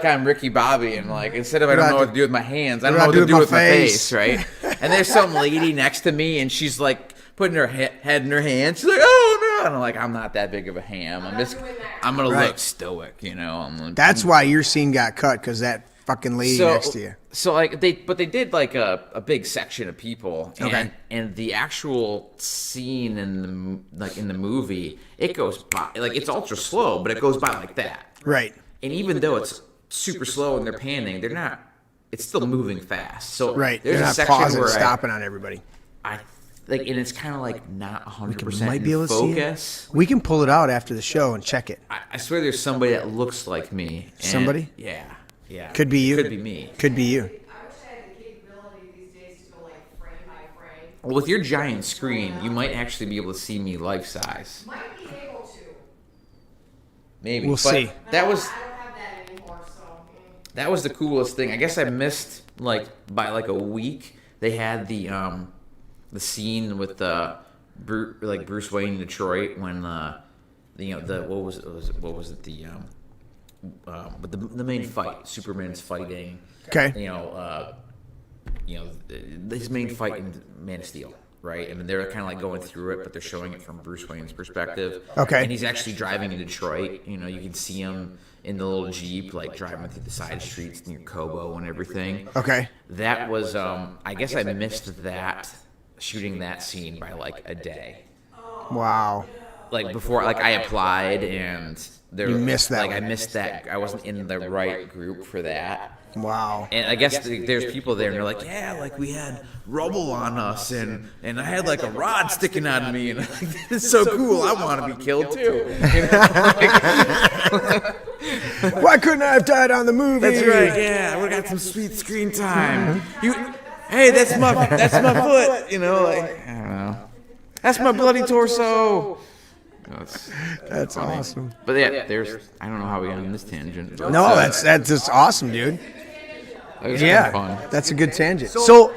I'm Ricky Bobby, and like instead of I don't know what to do with my hands, I don't know what to do with my face, right? And there's some lady next to me, and she's like putting her head in her hand. She's like, "Oh no!" And I'm like, "I'm not that big of a ham. I'm gonna look stoic, That's why your scene got cut, because that fucking lady next to you. So like they did like a big section of people, and the actual scene in the movie, it goes by like it's ultra slow, but it goes by like that, right? And even though it's super slow and they're panning, they're not. It's still moving fast. So right, there's they're a not section pausing, where stopping on everybody. And it's kind of like not 100% might be able to focus. See it. We can pull it out after the show and check it. I swear, there's somebody that looks like me. Somebody? Yeah. Could be you. Could be me. Could be you. I wish I had the capability these days to go like frame by frame. Well, with your giant screen, you might actually be able to see me life size. Might be able to. Maybe. We'll see. That was. I don't have that anymore, so. That was the coolest thing. I guess I missed by a week. They had the scene with Bruce Wayne in Detroit when what was it but the main fight, Superman's fighting. Okay. His main fight in Man of Steel, right? And they're kind of like going through it, but they're showing it from Bruce Wayne's perspective. Okay. And he's actually driving in Detroit. You can see him in the little Jeep, like driving through the side streets near Kobo and everything. Okay. That was, I guess I missed shooting that scene by like a day. Wow. Like before, like I applied and you missed that. I missed that. I wasn't in the right group for that. Wow. And I guess there's people there, and they're like, yeah, like we had rubble on us, and I had like a rod sticking out of me, and like, it's so cool. I want to be killed too. Why couldn't I have died on the movie? That's right. Yeah, we got some sweet screen time. Hey, that's my foot. I don't know. That's my bloody torso. That's awesome. But yeah, I don't know how we got on this tangent. But, no, that's just awesome, dude. It was kind of fun. That's a good tangent. So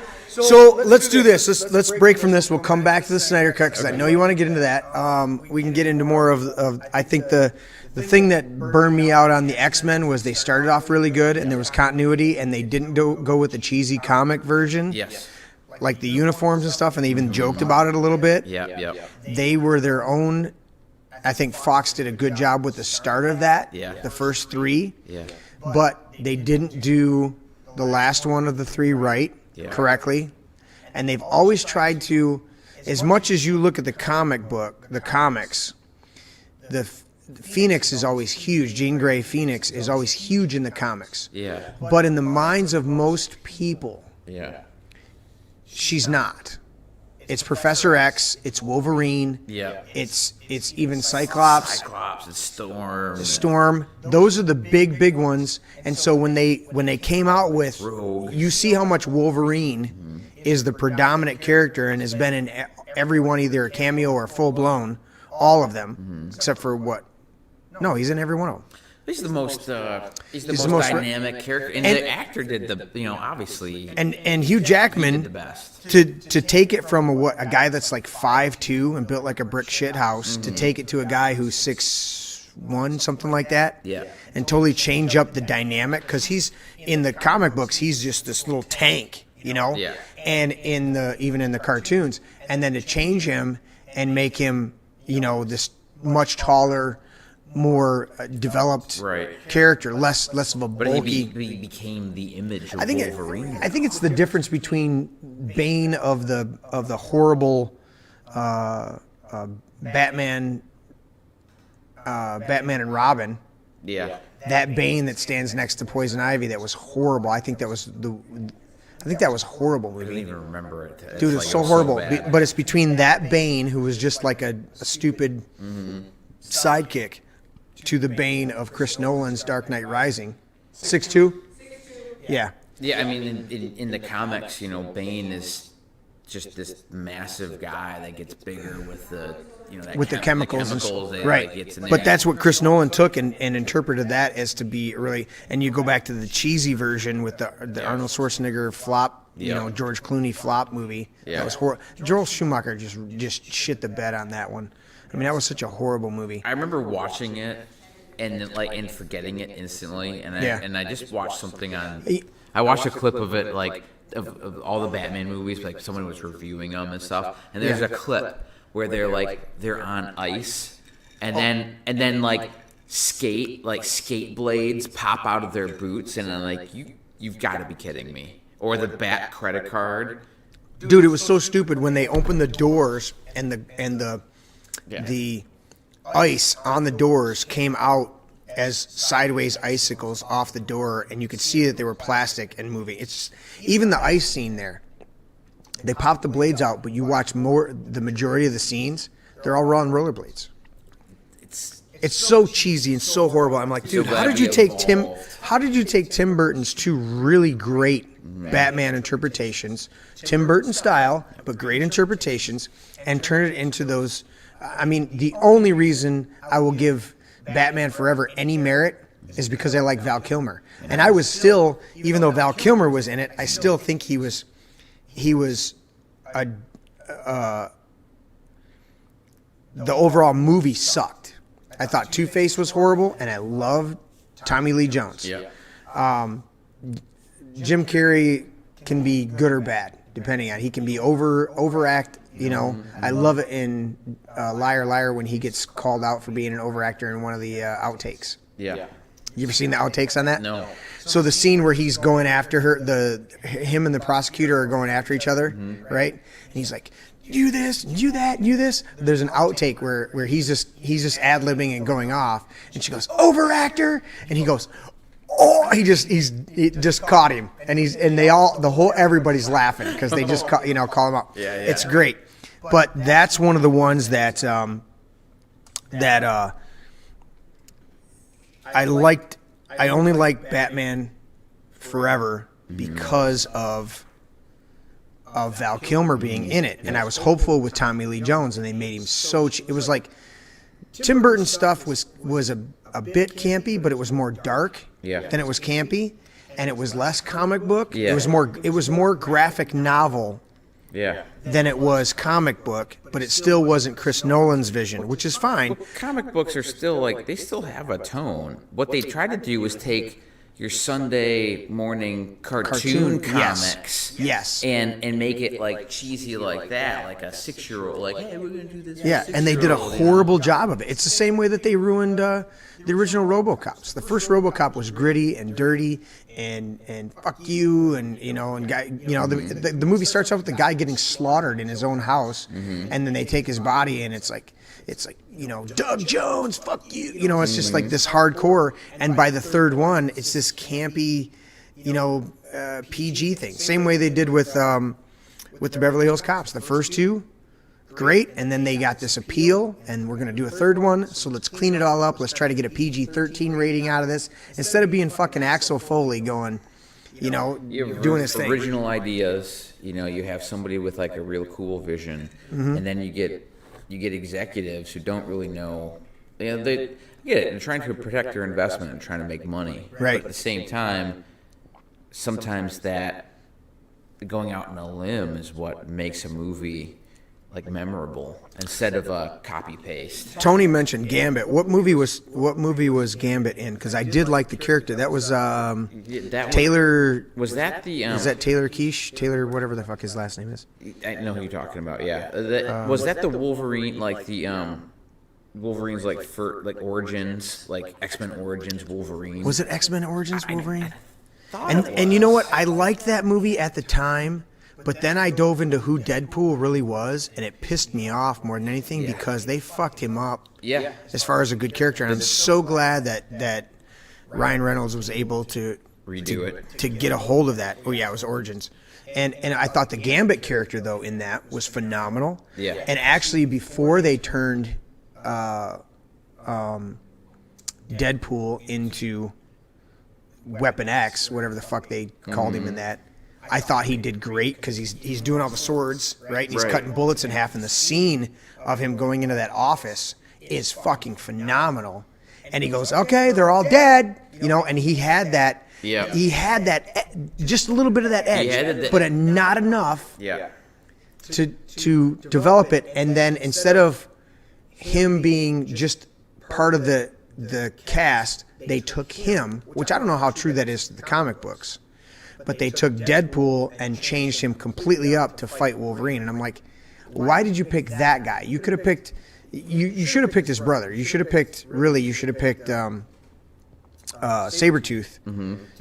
let's do this. Let's break from this. We'll come back to the Snyder Cut, because I know you want to get into that. We can get into more of I think the thing that burned me out on the X-Men was they started off really good and there was continuity, and they didn't go with the cheesy comic version. Yes. Like the uniforms and stuff, and they even joked about it a little bit. Yeah. They were their own. I think Fox did a good job with the start of that. Yeah. The first three. Yeah. But they didn't do the last one of the three right correctly. And they've always tried to, as much as you look at the comics, Phoenix is always huge. Jean Grey Phoenix is always huge in the comics. Yeah. But in the minds of most people, Yeah. she's not. It's Professor X. It's Wolverine. Yeah. It's even Cyclops. It's Storm. Storm. Those are the big ones. And so when they came out with, Rogue. you see how much Wolverine is the predominant character and has been in every one, either a cameo or full blown, all of them, except for what? No, he's in every one of them. He's the most dynamic character, and the actor did obviously. And Hugh Jackman did the best. to take it from a guy that's like 5'2" and built like a brick shit house to take it to a guy who's 6'1", something like that. Yeah. And totally change up the dynamic, because he's in the comic books, he's just this little tank, Yeah. And even in the cartoons, and then to change him and make him this much taller, more developed character, less of a bulky. But he became the image of I think Wolverine. I think it's the difference between Bane of the horrible Batman and Robin. Yeah. That Bane that stands next to Poison Ivy, that was horrible. I think that was a horrible movie. I don't even remember it. Dude, it's so horrible. bad. But it's between that Bane, who was just like a stupid sidekick, to the Bane of Chris Nolan's Dark Knight Rising. 6'2"? Yeah. Yeah, I mean, in the comics, Bane is just this massive guy that gets bigger with the With the chemicals and that, right. gets in But there. that's what Chris Nolan took and interpreted that as to be really. And you go back to the cheesy version with the Arnold Schwarzenegger flop, George Clooney flop movie. Yeah. That was horrible. Joel Schumacher just shit the bed on that one. I mean, that was such a horrible movie. I remember watching it and forgetting it instantly, and I just watched something on. I watched a clip of it of all the Batman movies, like someone was reviewing them and stuff, and there's a clip where they're on ice, and then skate blades pop out of their boots, and I'm like, you've got to be kidding me, or the Bat credit card. Dude, it was so stupid when they opened the doors and the ice on the doors came out as sideways icicles off the door, and you could see that they were plastic and moving. It's even the ice scene there. They popped the blades out, but you watch the majority of the scenes, they're all on rollerblades. It's so cheesy and so horrible. I'm like, dude, how did you take Tim Burton's two really great Batman interpretations, Tim Burton style, but great interpretations, and turn it into those? I mean, the only reason I will give Batman Forever any merit is because I like Val Kilmer. And I was still, even though Val Kilmer was in it, I still think he was the overall movie sucked. I thought Two-Face was horrible, and I loved Tommy Lee Jones. Yeah. Jim Carrey can be good or bad, depending on. He can be overact. I love it in Liar Liar when he gets called out for being an overactor in one of the outtakes. Yeah. You ever seen the outtakes on that? No. So the scene where he's going after her, him and the prosecutor are going after each other, right? And he's like, "You this, you that, you this." There's an outtake where he's just ad-libbing and going off, and she goes, "Overactor," and he goes, "Oh!" He just caught him, and everybody's laughing because they just call him out. Yeah. It's great, but that's one of the ones that I liked. I only liked Batman Forever because of Val Kilmer being in it, and I was hopeful with Tommy Lee Jones, and they made him so. It was like Tim Burton stuff was a bit campy, but it was more dark than it was campy, and it was less comic book. Yeah. It was more graphic novel. Yeah. Than it was comic book, but it still wasn't Chris Nolan's vision, which is fine. Well, comic books are still they still have a tone. What they tried to do was take your Sunday morning cartoon comics Yes. And make it like cheesy like that, like a 6-year-old, like, hey, we're gonna do this. Yeah, and they did a horrible job of it. It's the same way that they ruined the original RoboCops. The first RoboCop was gritty and dirty and fuck you and guy, the movie starts off with the guy getting slaughtered in his own house, and then they take his body and it's like Doug Jones, fuck you. It's just like this hardcore, and by the third one, it's this campy, PG thing. Same way they did with the Beverly Hills Cops. The first two, great, and then they got this appeal, and we're going to do a third one, so let's clean it all up. Let's try to get a PG-13 rating out of this, instead of being fucking Axel Foley going, doing his thing. Original ideas, you have somebody with like a real cool vision, and then you get executives who don't really know, they get it, and trying to protect their investment and trying to make money. Right. But at the same time, sometimes that going out on a limb is what makes a movie like memorable instead of a copy paste. Tony mentioned Gambit. What movie was Gambit in? Because I did like the character. That was Taylor. Was that the? Is that Taylor Quiche? Taylor, whatever the fuck his last name is. I know who you're talking about. Yeah. Was that the Wolverine? Like the Wolverine's like origins, like X-Men Origins Wolverine. Was it X-Men Origins Wolverine? And you know what? I liked that movie at the time, but then I dove into who Deadpool really was, and it pissed me off more than anything because they fucked him up. Yeah. As far as a good character, and I'm so glad that Ryan Reynolds was able to redo it to get a hold of that. Oh yeah, it was Origins. And I thought the Gambit character though in that was phenomenal. Yeah. And actually before they turned Deadpool into Weapon X, whatever the fuck they called him in that, I thought he did great because he's doing all the swords, right? And he's cutting bullets in half, and the scene of him going into that office is fucking phenomenal. And he goes, "Okay, they're all dead," and he had that. Yeah. He had that, just a little bit of that edge, but not enough. Yeah. To develop it, and then instead of him being just part of the cast, they took him, which I don't know how true that is to the comic books, but they took Deadpool and changed him completely up to fight Wolverine. And I'm like, why did you pick that guy? You could have picked, you should have picked his brother. You should have picked Sabretooth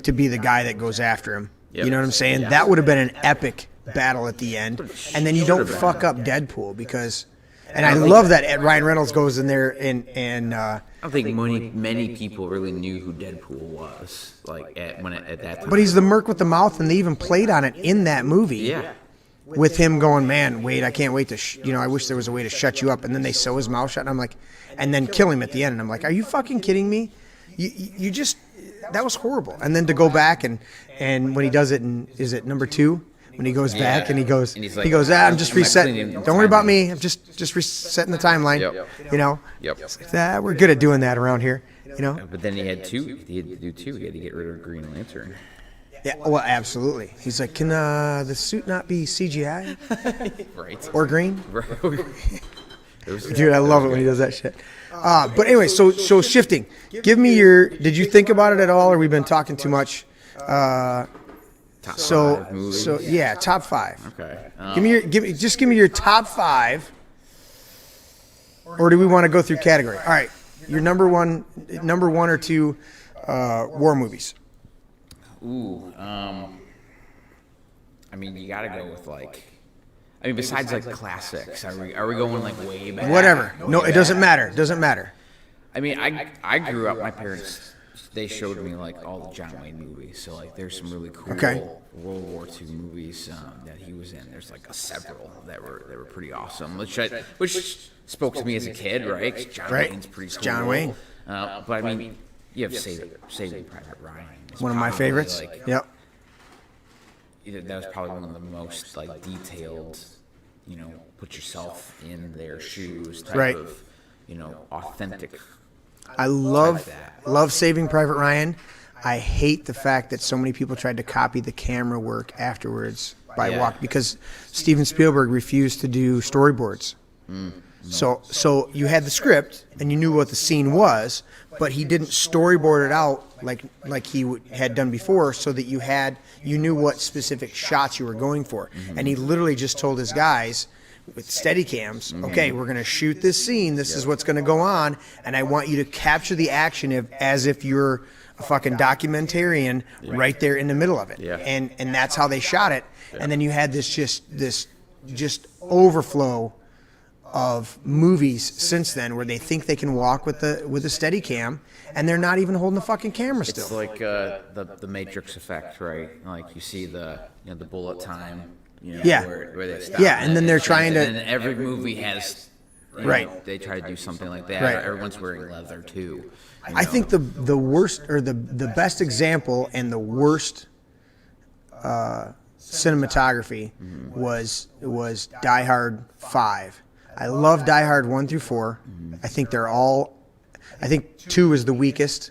to be the guy that goes after him. Yep. You know what I'm saying? Yeah. That would have been an epic battle at the end. And then you don't fuck up Deadpool because... And I love that Ryan Reynolds goes in there and I don't think many people really knew who Deadpool was at that time. But he's the merc with the mouth, and they even played on it in that movie. Yeah. With him going, man, wait, I can't wait to, I wish there was a way to shut you up. And then they sew his mouth shut, and I'm like, and then kill him at the end. And I'm like, are you fucking kidding me? You just, that was horrible. And then to go back and when he does it, is it number 2? When he goes back and he goes, I'm just resetting. Don't worry about me. I'm just resetting the timeline. Yep. It's like, we're good at doing that around here. But then he had to do two. He had to get rid of Green Lantern. Yeah, well, absolutely. He's like, can the suit not be CGI? Right. Or green? Dude, I love it when he does that shit. But anyway, so shifting. Give me did you think about it at all, or we've been talking too much? Top 5 movies. Top 5. Okay. Give me your top 5. Or do we want to go through category? All right, your number one or 2 war movies. Ooh, you got to go with besides classics. Are we going way back? Whatever. No, it doesn't matter. Doesn't matter. I grew up. My parents, they showed me all the John Wayne movies. So there's some really cool World War II movies that he was in. There's several that were pretty awesome, which spoke to me as a kid, right? John Wayne's pretty cool. John Wayne. But you have Saving Private Ryan. One of my favorites. Yep. That was probably one of the most detailed, put yourself in their shoes type of, authentic. I love Saving Private Ryan. I hate the fact that so many people tried to copy the camera work afterwards because Steven Spielberg refused to do storyboards. So you had the script and you knew what the scene was, but he didn't storyboard it out like he had done before, so that you knew what specific shots you were going for. And he literally just told his guys with Steadicams, okay, we're going to shoot this scene. This is what's going to go on, and I want you to capture the action as if you're a fucking documentarian right there in the middle of it. Yeah. And that's how they shot it. And then you had this just overflow of movies since then where they think they can walk with a Steadicam, and they're not even holding the fucking camera still. It's like the Matrix effect, right? Like you see the bullet time, where they stop. Yeah, and then they're trying to. And every movie has, they try to do something like that. Right. Everyone's wearing leather too. I think the worst, or the best example and the worst cinematography was Die Hard 5. I love Die Hard 1 through 4. I think I think 2 is the weakest,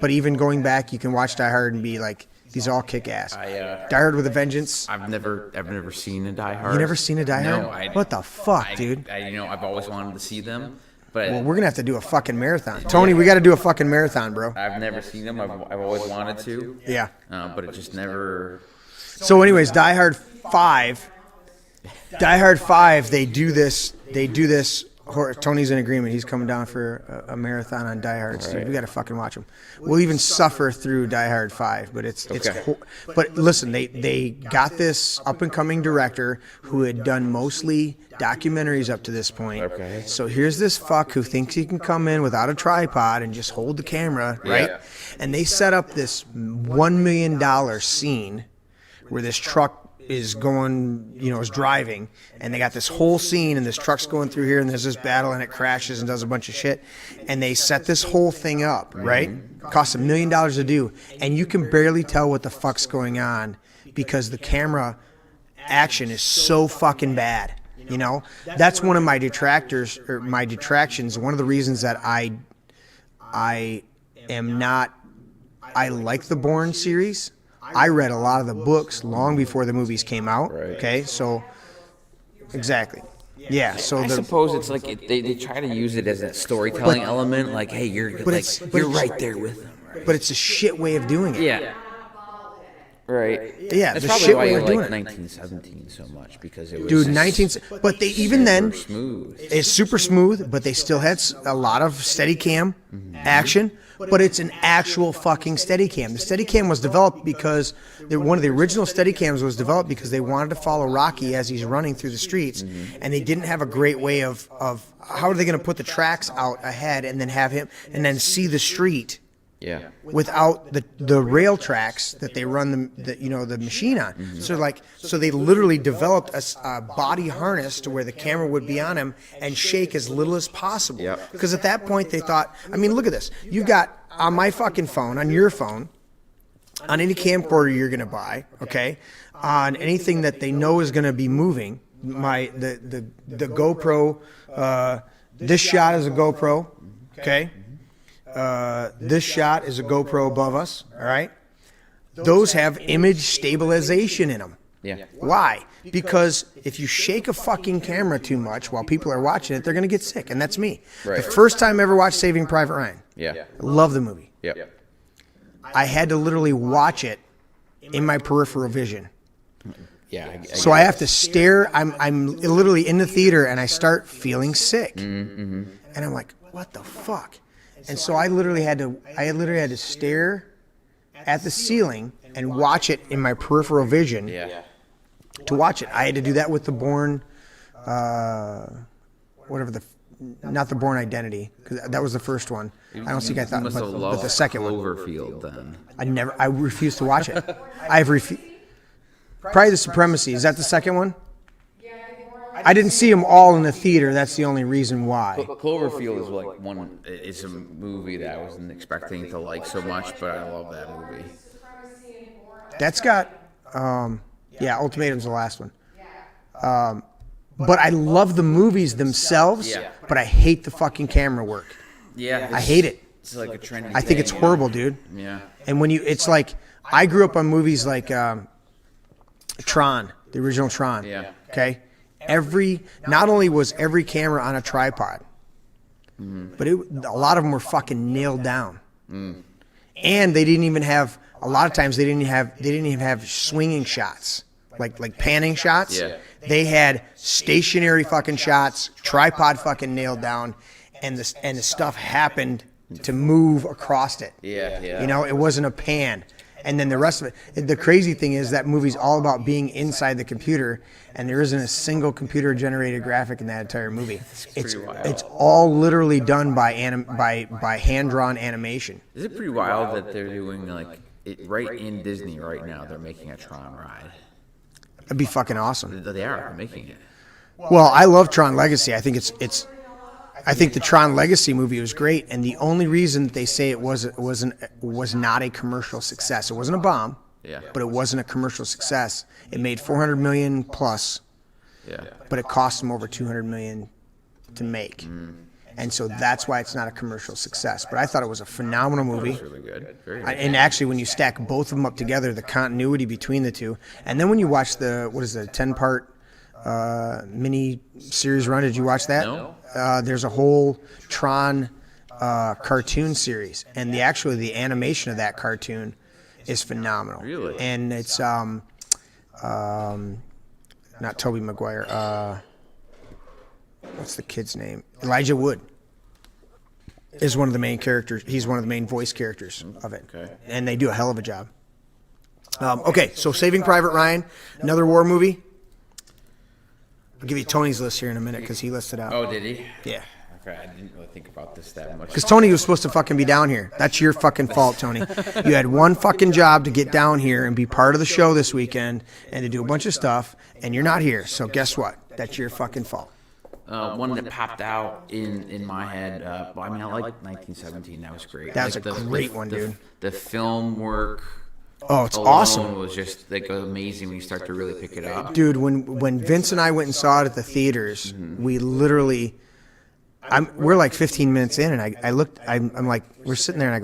but even going back, you can watch Die Hard and be like, these are all kick ass. Die Hard with a Vengeance. I've never seen a Die Hard. You never seen a Die Hard? No, what the fuck, dude? I've always wanted to see them. But well, we're gonna have to do a fucking marathon. Tony, we got to do a fucking marathon, bro. I've never seen them. I've always wanted to. Yeah. But it just never. So, anyways, Die Hard 5. Die Hard 5. They do this. Tony's in agreement. He's coming down for a marathon on Die Hard. So we got to fucking watch him. We'll even suffer through Die Hard 5, but but listen, they got this up and coming director who had done mostly documentaries up to this point. Okay. So here's this fuck who thinks he can come in without a tripod and just hold the camera, right? Yeah. And they set up this $1 million scene where this truck is going, is driving, and they got this whole scene, and this truck's going through here, and there's this battle, and it crashes and does a bunch of shit, and they set this whole thing up, right? Costs $1 million to do, and you can barely tell what the fuck's going on because the camera action is so fucking bad. That's one of my detractors, or my detractions. One of the reasons that I like the Bourne series. I read a lot of the books long before the movies came out. Right. Okay, so exactly. Yeah, so I suppose it's like they try to use it as a storytelling element. Like, hey, you're right there with them. Right? But it's a shit way of doing it. Yeah. Right. Yeah, that's the probably shit why way you of doing like it. 1917 so much, because it was But they even then smooth. It's super smooth, but they still had a lot of Steadicam action. But it's an actual fucking Steadicam. The Steadicam was developed because one of the original Steadicams was developed because they wanted to follow Rocky as he's running through the streets, and they didn't have a great way of how are they going to put the tracks out ahead and then have him and then see the street. Yeah. Without the rail tracks that they run the machine on. So they literally developed a body harness to where the camera would be on him and shake as little as possible. Yep. Because at that point they thought, look at this. You've got on my fucking phone, on your phone, on any camcorder you're gonna buy, okay, on anything that they know is gonna be moving, the GoPro, this shot is a GoPro, okay? This shot is a GoPro above us, all right? Those have image stabilization in them. Yeah. Why? Because if you shake a fucking camera too much while people are watching it, they're going to get sick, and that's me. Right. The first time I ever watched Saving Private Ryan, Yeah. I love the movie. Yeah. I had to literally watch it in my peripheral vision. Yeah. So I have to stare. I'm literally in the theater, and I start feeling sick. And I'm like, what the fuck? And so I literally had to stare at the ceiling and watch it in my peripheral vision. Yeah. To watch it. I had to do that with the Bourne, not the Bourne Identity, because that was the first one. I don't think I thought, but the second one. Cloverfield, then. I refused to watch it. Probably The Supremacy. Is that the second one? I didn't see them all in the theater. That's the only reason why. Cloverfield is like it's a movie that I wasn't expecting to like so much, but I love that movie. That's got, Ultimatum's the last one. But I love the movies themselves, but I hate the fucking camera work. Yeah. I hate it. It's like a trendy I think it's horrible, dude. Yeah. And it's like, I grew up on movies like Tron, the original Tron. Yeah. Okay? not only was every camera on a tripod, but a lot of them were fucking nailed down. And they didn't even have, a lot of times they didn't even have swinging shots, like panning shots. Yeah. They had stationary fucking shots, tripod fucking nailed down, and the stuff happened to move across it. Yeah. You know, it wasn't a pan. And then the rest of it, the crazy thing is that movie's all about being inside the computer, and there isn't a single computer-generated graphic in that entire movie. It's all literally done by hand-drawn animation. Is it pretty wild that they're doing like it right in Disney right now? They're making a Tron ride. That'd be fucking awesome. They are making it. Well, I love Tron Legacy. I think I think the Tron Legacy movie was great, and the only reason that they say it was not a commercial success. It wasn't a bomb, but it wasn't a commercial success. It made $400 million plus, but it cost them over $200 million to make, and so that's why it's not a commercial success. But I thought it was a phenomenal movie. It's really good. Very good. And actually, when you stack both of them up together, the continuity between the two, and then when you watch the 10-part mini series run, did you watch that? No. There's a whole Tron cartoon series, and the animation of that cartoon is phenomenal. Really? And it's not Tobey Maguire. What's the kid's name? Elijah Wood is one of the main characters. He's one of the main voice characters of it. Okay. And they do a hell of a job. Okay, so Saving Private Ryan, another war movie. I'll give you Tony's list here in a minute because he listed out. Oh, did he? Yeah. Okay, I didn't really think about this that much. Because Tony was supposed to fucking be down here. That's your fucking fault, Tony. You had one fucking job to get down here and be part of the show this weekend and to do a bunch of stuff, and you're not here. So guess what? That's your fucking fault. One that popped out in my head. I mean, I like 1917. That was great. That was like a great one, dude. The film work. Oh, it's alone awesome. Was just like amazing when you start to really pick it up. Dude, when Vince and I went and saw it at the theaters, we literally, we're like 15 minutes in, and I looked, I'm like, we're sitting there, and I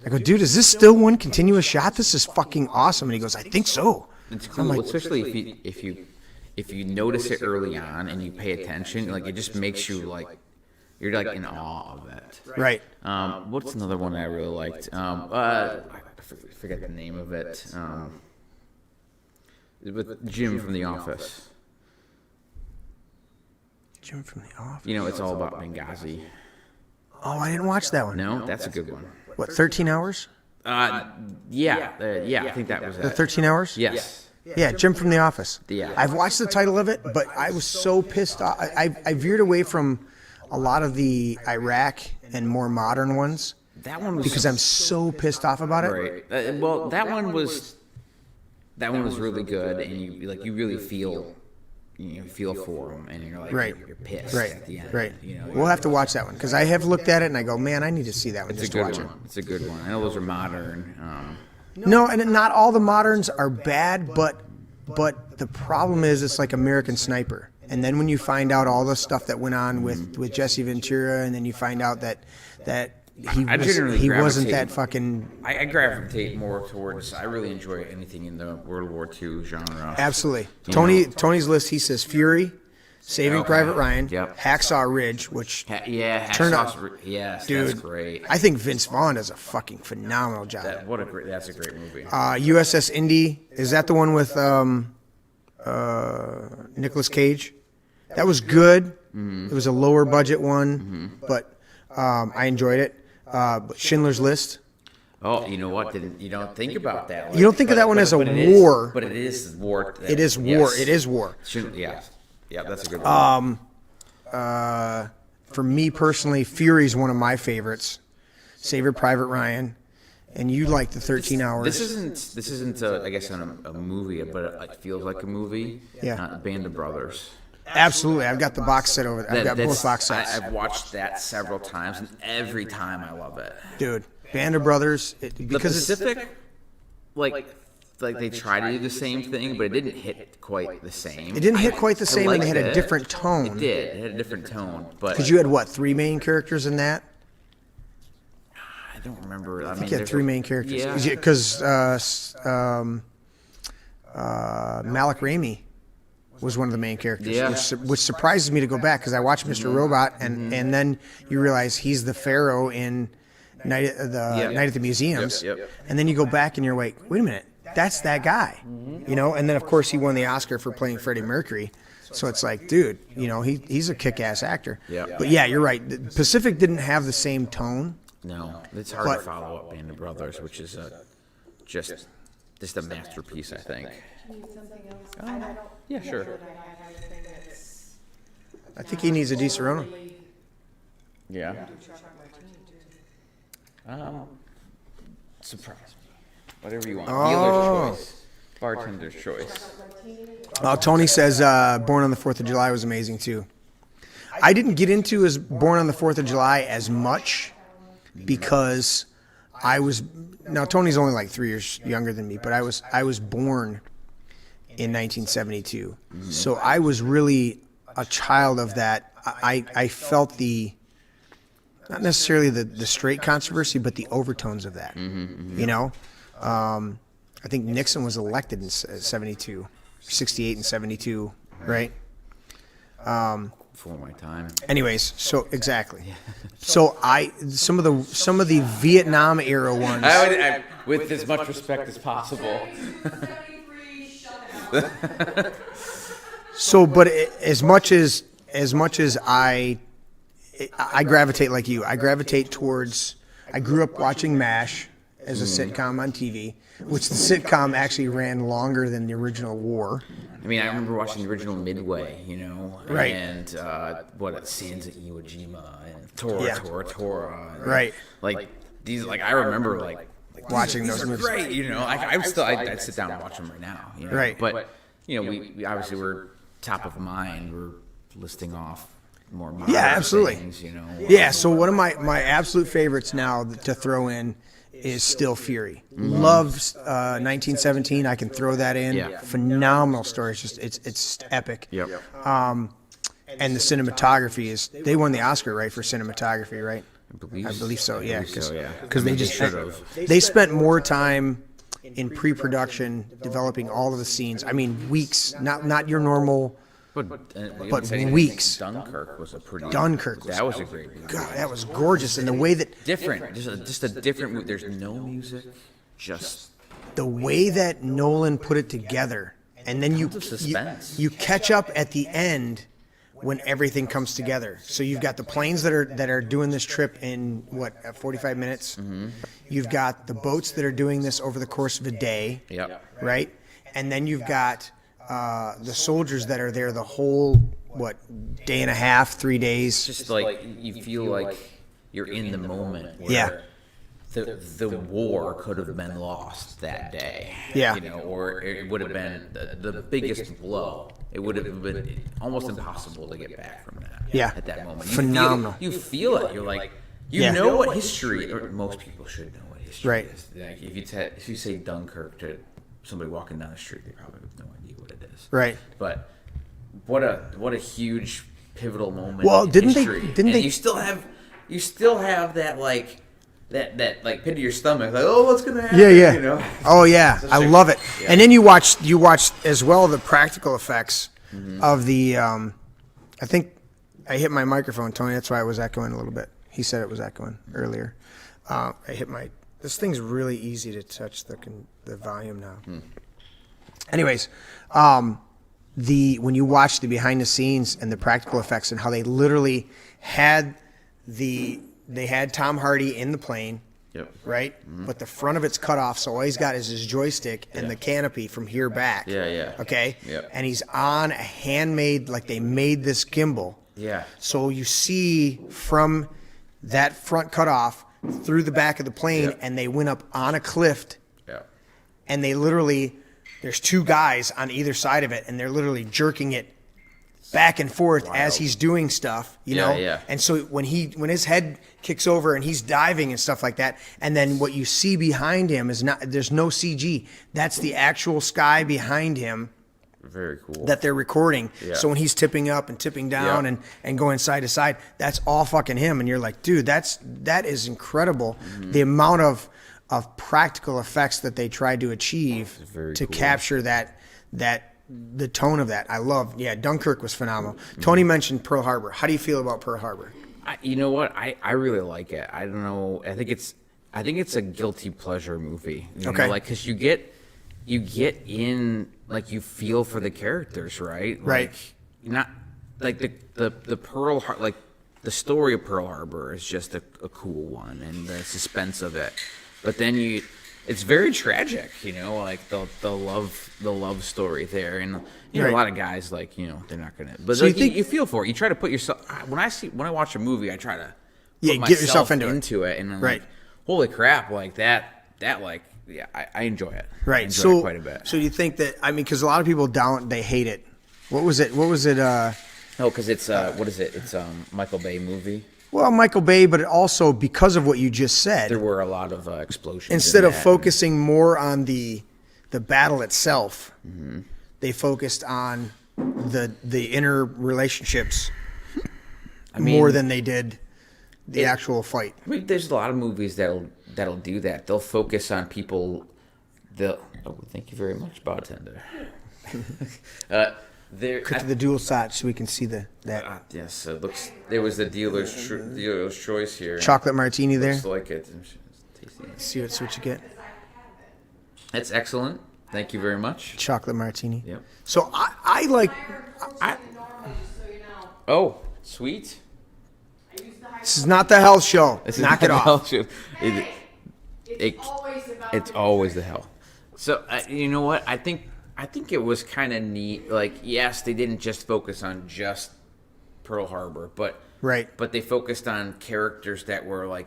go, dude, is this still one continuous shot? This is fucking awesome. And he goes, I think so. It's cool, like, especially if you notice it early on and you pay attention. Like, it just makes you like, you're like in awe of it. Right. What's another one I really liked? I forget the name of it. With Jim from The Office. Jim from The Office. You know, it's all about Benghazi. Oh, I didn't watch that one. No, that's a good one. What, 13 hours? Yeah, I think that was it. The 13 hours? Yes. Yeah, Jim from The Office. Yeah. I've watched the title of it, but I was so pissed off. I veered away from a lot of the Iraq and more modern ones. That one was because I'm so pissed off about it. Right. Well, that one was really good, and you really feel for him, and you're like you're pissed at the end. Right. You know, we'll have to watch that one because I have looked at it and I go, man, I need to see that one. It's just a good to watch one. It's a good one. I know those are modern. No, and not all the moderns are bad, but the problem is it's like American Sniper. And then when you find out all the stuff that went on with Jesse Ventura, and then you find out that he wasn't that fucking. I gravitate more towards. I really enjoy anything in the World War II genre. Absolutely. Tony's list. He says Fury, Saving Private Ryan, Hacksaw Ridge, which turned out. Yes, dude, that's great. I think Vince Vaughn does a fucking phenomenal job. That's a great movie. USS Indy, is that the one with Nicolas Cage? That was good. It was a lower budget one, but I enjoyed it. Schindler's List. Oh, you know what? You don't think about that. You don't think of that one as a war. But it is war. It is war. It is war. Yeah, that's a good one. For me personally, Fury's one of my favorites. Saving Private Ryan. And you like the 13 hours. This isn't I guess a movie, but it feels like a movie. Yeah. Band of Brothers. Absolutely. I've got the box set over there. I've got both box sets. I've watched that several times, and every time I love it. Dude, Band of Brothers. Because the Pacific, like they try to do the same thing, but it didn't hit quite the same. It didn't hit quite the same, and they had a different tone. It did. It had a different tone. Because you had, what, 3 main characters in that? I don't remember. I think you had 3 main characters. Yeah. Because Malik Ramey was one of the main characters, Yeah. which surprises me to go back because I watched Mr. Robot, and then you realize he's the Pharaoh in Night at the Museums, Yep. and then you go back and you're like, wait a minute, that's that guy, you know. And then of course he won the Oscar for playing Freddie Mercury, so it's like, dude, you know, he's a kick-ass actor. Yeah. But yeah, you're right. The Pacific didn't have the same tone. No, it's hard to follow up Band of Brothers, which is just a masterpiece, I think. Need something else? I don't. Yeah, sure. That I have anything that's I think he needs a Di Serono. really Yeah. do truck martini too. Surprise me. Whatever you want. Oh. Dealer's choice. Bartender's choice. Tony says Born on the 4th of July was amazing too. I didn't get into as Born on the 4th of July as much because now Tony's only like 3 years younger than me, but I was born in 1972. So I was really a child of that. I felt not necessarily the straight controversy, but the overtones of that. You know, I think Nixon was elected in 72, 68 and 72, right? Before my time. Anyways, so exactly. So some of the Vietnam era ones. I with as much respect as possible. 73, shut it. So, but as much as I gravitate like you. I gravitate towards. I grew up watching MASH as a sitcom on TV, which the sitcom actually ran longer than the original War. I mean, I remember watching the original Midway, you know, Right. And Sands of Iwo Jima and Tora, and, Right. Like these, like I remember like Watching these those are movies. great, you know. I'd sit down and watch them right now, you know? Right. But you know, we obviously were top of mind. We're listing off more modern absolutely. things, you know. Yeah, so one of my absolute favorites now to throw in is Still Fury. Loves 1917. I can throw that in. Yeah. Phenomenal story. It's just it's epic. Yep. And the cinematography they won the Oscar, right, for cinematography, right? I believe so. Yeah, because they spent more time in pre-production developing all of the scenes. I mean, weeks. Not your normal. But weeks. Dunkirk was That was a great movie. God, that was gorgeous, and the way that Different, just a different movie. There's no music, just the way that Nolan put it together, and then you suspense. you catch up at the end when everything comes together. So you've got the planes that are doing this trip in 45 minutes. You've got the boats that are doing this over the course of a day. Yep. Right, and then you've got the soldiers that are there the whole day and a half, 3 days. Just like you feel like you're in the moment. Where Yeah. The war could have been lost that day. Yeah. You know, or it would have been the biggest blow. It would have been almost impossible to get back from that. Yeah. At that moment. Phenomenal. You feel it. You're like, you Yeah. know what history, or most people should know what history Right. is. Like if you say Dunkirk to somebody walking down the street, they probably have no idea what it is. Right. But what a huge pivotal moment. Well, in didn't history. they? And you still have that like that like pit of your stomach, like, oh, what's gonna happen? Yeah. You know? Oh yeah, I love it. Yeah. And then you watched as well the practical effects of the. I think I hit my microphone, Tony. That's why it was echoing a little bit. He said it was echoing earlier. I hit my. This thing's really easy to touch the volume now. Anyways, when you watch the behind the scenes and the practical effects and how they literally had Tom Hardy in the plane. Yep. Right? But the front of it's cut off, so all he's got is his joystick and the canopy from here back. Yeah. Okay? Yep. And he's on a handmade, like they made this gimbal. Yeah. So you see from that front cut off through the back of the plane, Yep. and they went up on a cliff, Yeah. and they literally, there's two guys on either side of it, and they're literally jerking it back and forth as he's doing stuff, you know? Yeah. And so when his head kicks over and he's diving and stuff like that, and then what you see behind him there's no CG. That's the actual sky behind him Very cool. that they're recording. Yeah. So when he's tipping up and tipping down Yeah. and going side to side, that's all fucking him. And you're like, dude, that is incredible. The amount of practical effects that they tried to achieve Very to cool. capture that the tone of that. I love. Yeah, Dunkirk was phenomenal. Tony mentioned Pearl Harbor. How do you feel about Pearl Harbor? You know what? I really like it. I don't know. I think it's a guilty pleasure movie. You know, like because you get in, like, you feel for the characters, right? Right. Like, not like the Pearl like the story of Pearl Harbor is just a cool one, and the suspense of it. But then it's very tragic, you know, like the love story there, and you know, a lot of guys, like, you know, they're not gonna. But so like, you feel for it. You try to put yourself. When I watch a movie, I try to put get yourself into it, and I'm like, holy crap, like that like. Yeah, I enjoy it. Right. I enjoy it quite a bit. So you think that, I mean, because a lot of people they hate it. What was it? No, because it's what is it? It's Michael Bay movie. Well, Michael Bay, but also because of what you just said, there were a lot of explosions. Instead of focusing more on the battle itself, they focused on the inner relationships more than they did the actual fight. I mean, there's a lot of movies that'll do that. They'll focus on people. Thank you very much, bartender. Cut to the dual side so we can see that. Yes, it looks. There was the dealer's choice here. Chocolate martini there. Looks like it. See what you get. That's excellent. Thank you very much. Chocolate martini. Yep. So I like. Oh, sweet. This is not the health show. Knock it off. It's always the hell. So you know what? I think it was kind of neat. Like, yes, they didn't just focus on just Pearl Harbor, but they focused on characters that were like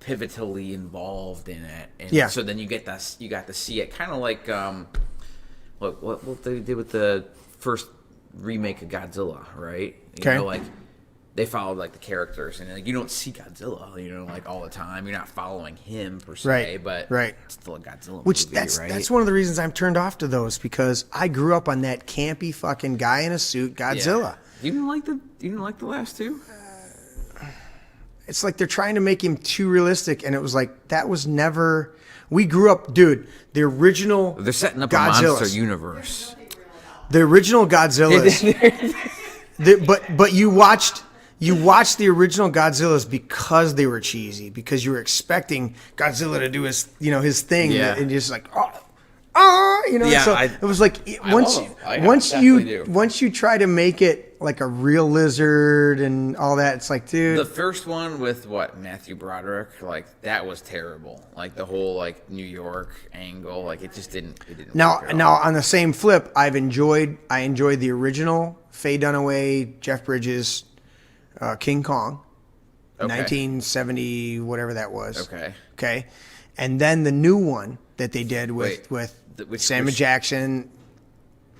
pivotally involved in it. And so then you got to see it, kind of like look what they did with the first remake of Godzilla, right? You know, like, they followed like the characters, and like, you don't see Godzilla, you know, like all the time. You're not following him per se, but it's still a Godzilla movie, that's one of the reasons I'm turned off to those, because I grew up on that campy fucking guy in a suit Godzilla. Yeah. You didn't like the last two? It's like they're trying to make him too realistic, and it was like that was never. We grew up, dude. The original. They're setting up Godzillas. a monster universe. The original Godzillas. but you watched. You watched the original Godzillas because they were cheesy, because you were expecting Godzilla to do his thing, and just like, you know. Yeah, so it was like once you try to make it like a real lizard and all that, it's like, dude. The first one with Matthew Broderick, like, that was terrible. Like, the whole like New York angle, like, it just didn't. Now on the same flip, I enjoyed the original Faye Dunaway, Jeff Bridges. King Kong, 1970, whatever that was. Okay. And then the new one that they did with Sam Jackson.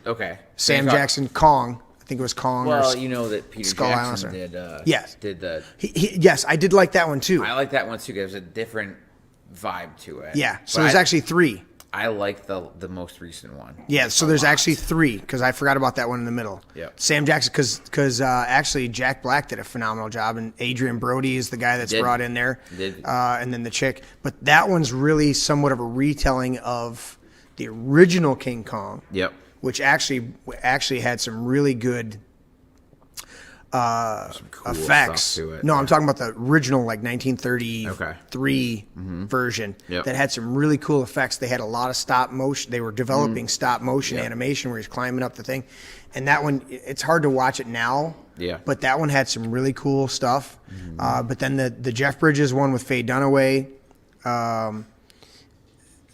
Okay. Sam Jackson, Kong. I think it was Kong. Well, you know that Peter Skull Jackson Island, did the. Yes, I did like that one too. I like that one too. There's a different vibe to it. Yeah. So there's actually three. I like the most recent one. Yeah, so there's actually three, because I forgot about that one in the middle. Yep. Sam Jackson, because actually Jack Black did a phenomenal job, and Adrian Brody is the guy that's brought in there. And then the chick. But that one's really somewhat of a retelling of the original King Kong. Yep. Which actually had some really good cool effects. To it. No, I'm talking about the original, like 1933 version that had some really cool effects. They had a lot of stop motion. They were developing stop motion animation where he's climbing up the thing. And that one, it's hard to watch it now. Yeah. But that one had some really cool stuff. But then the Jeff Bridges one with Faye Dunaway,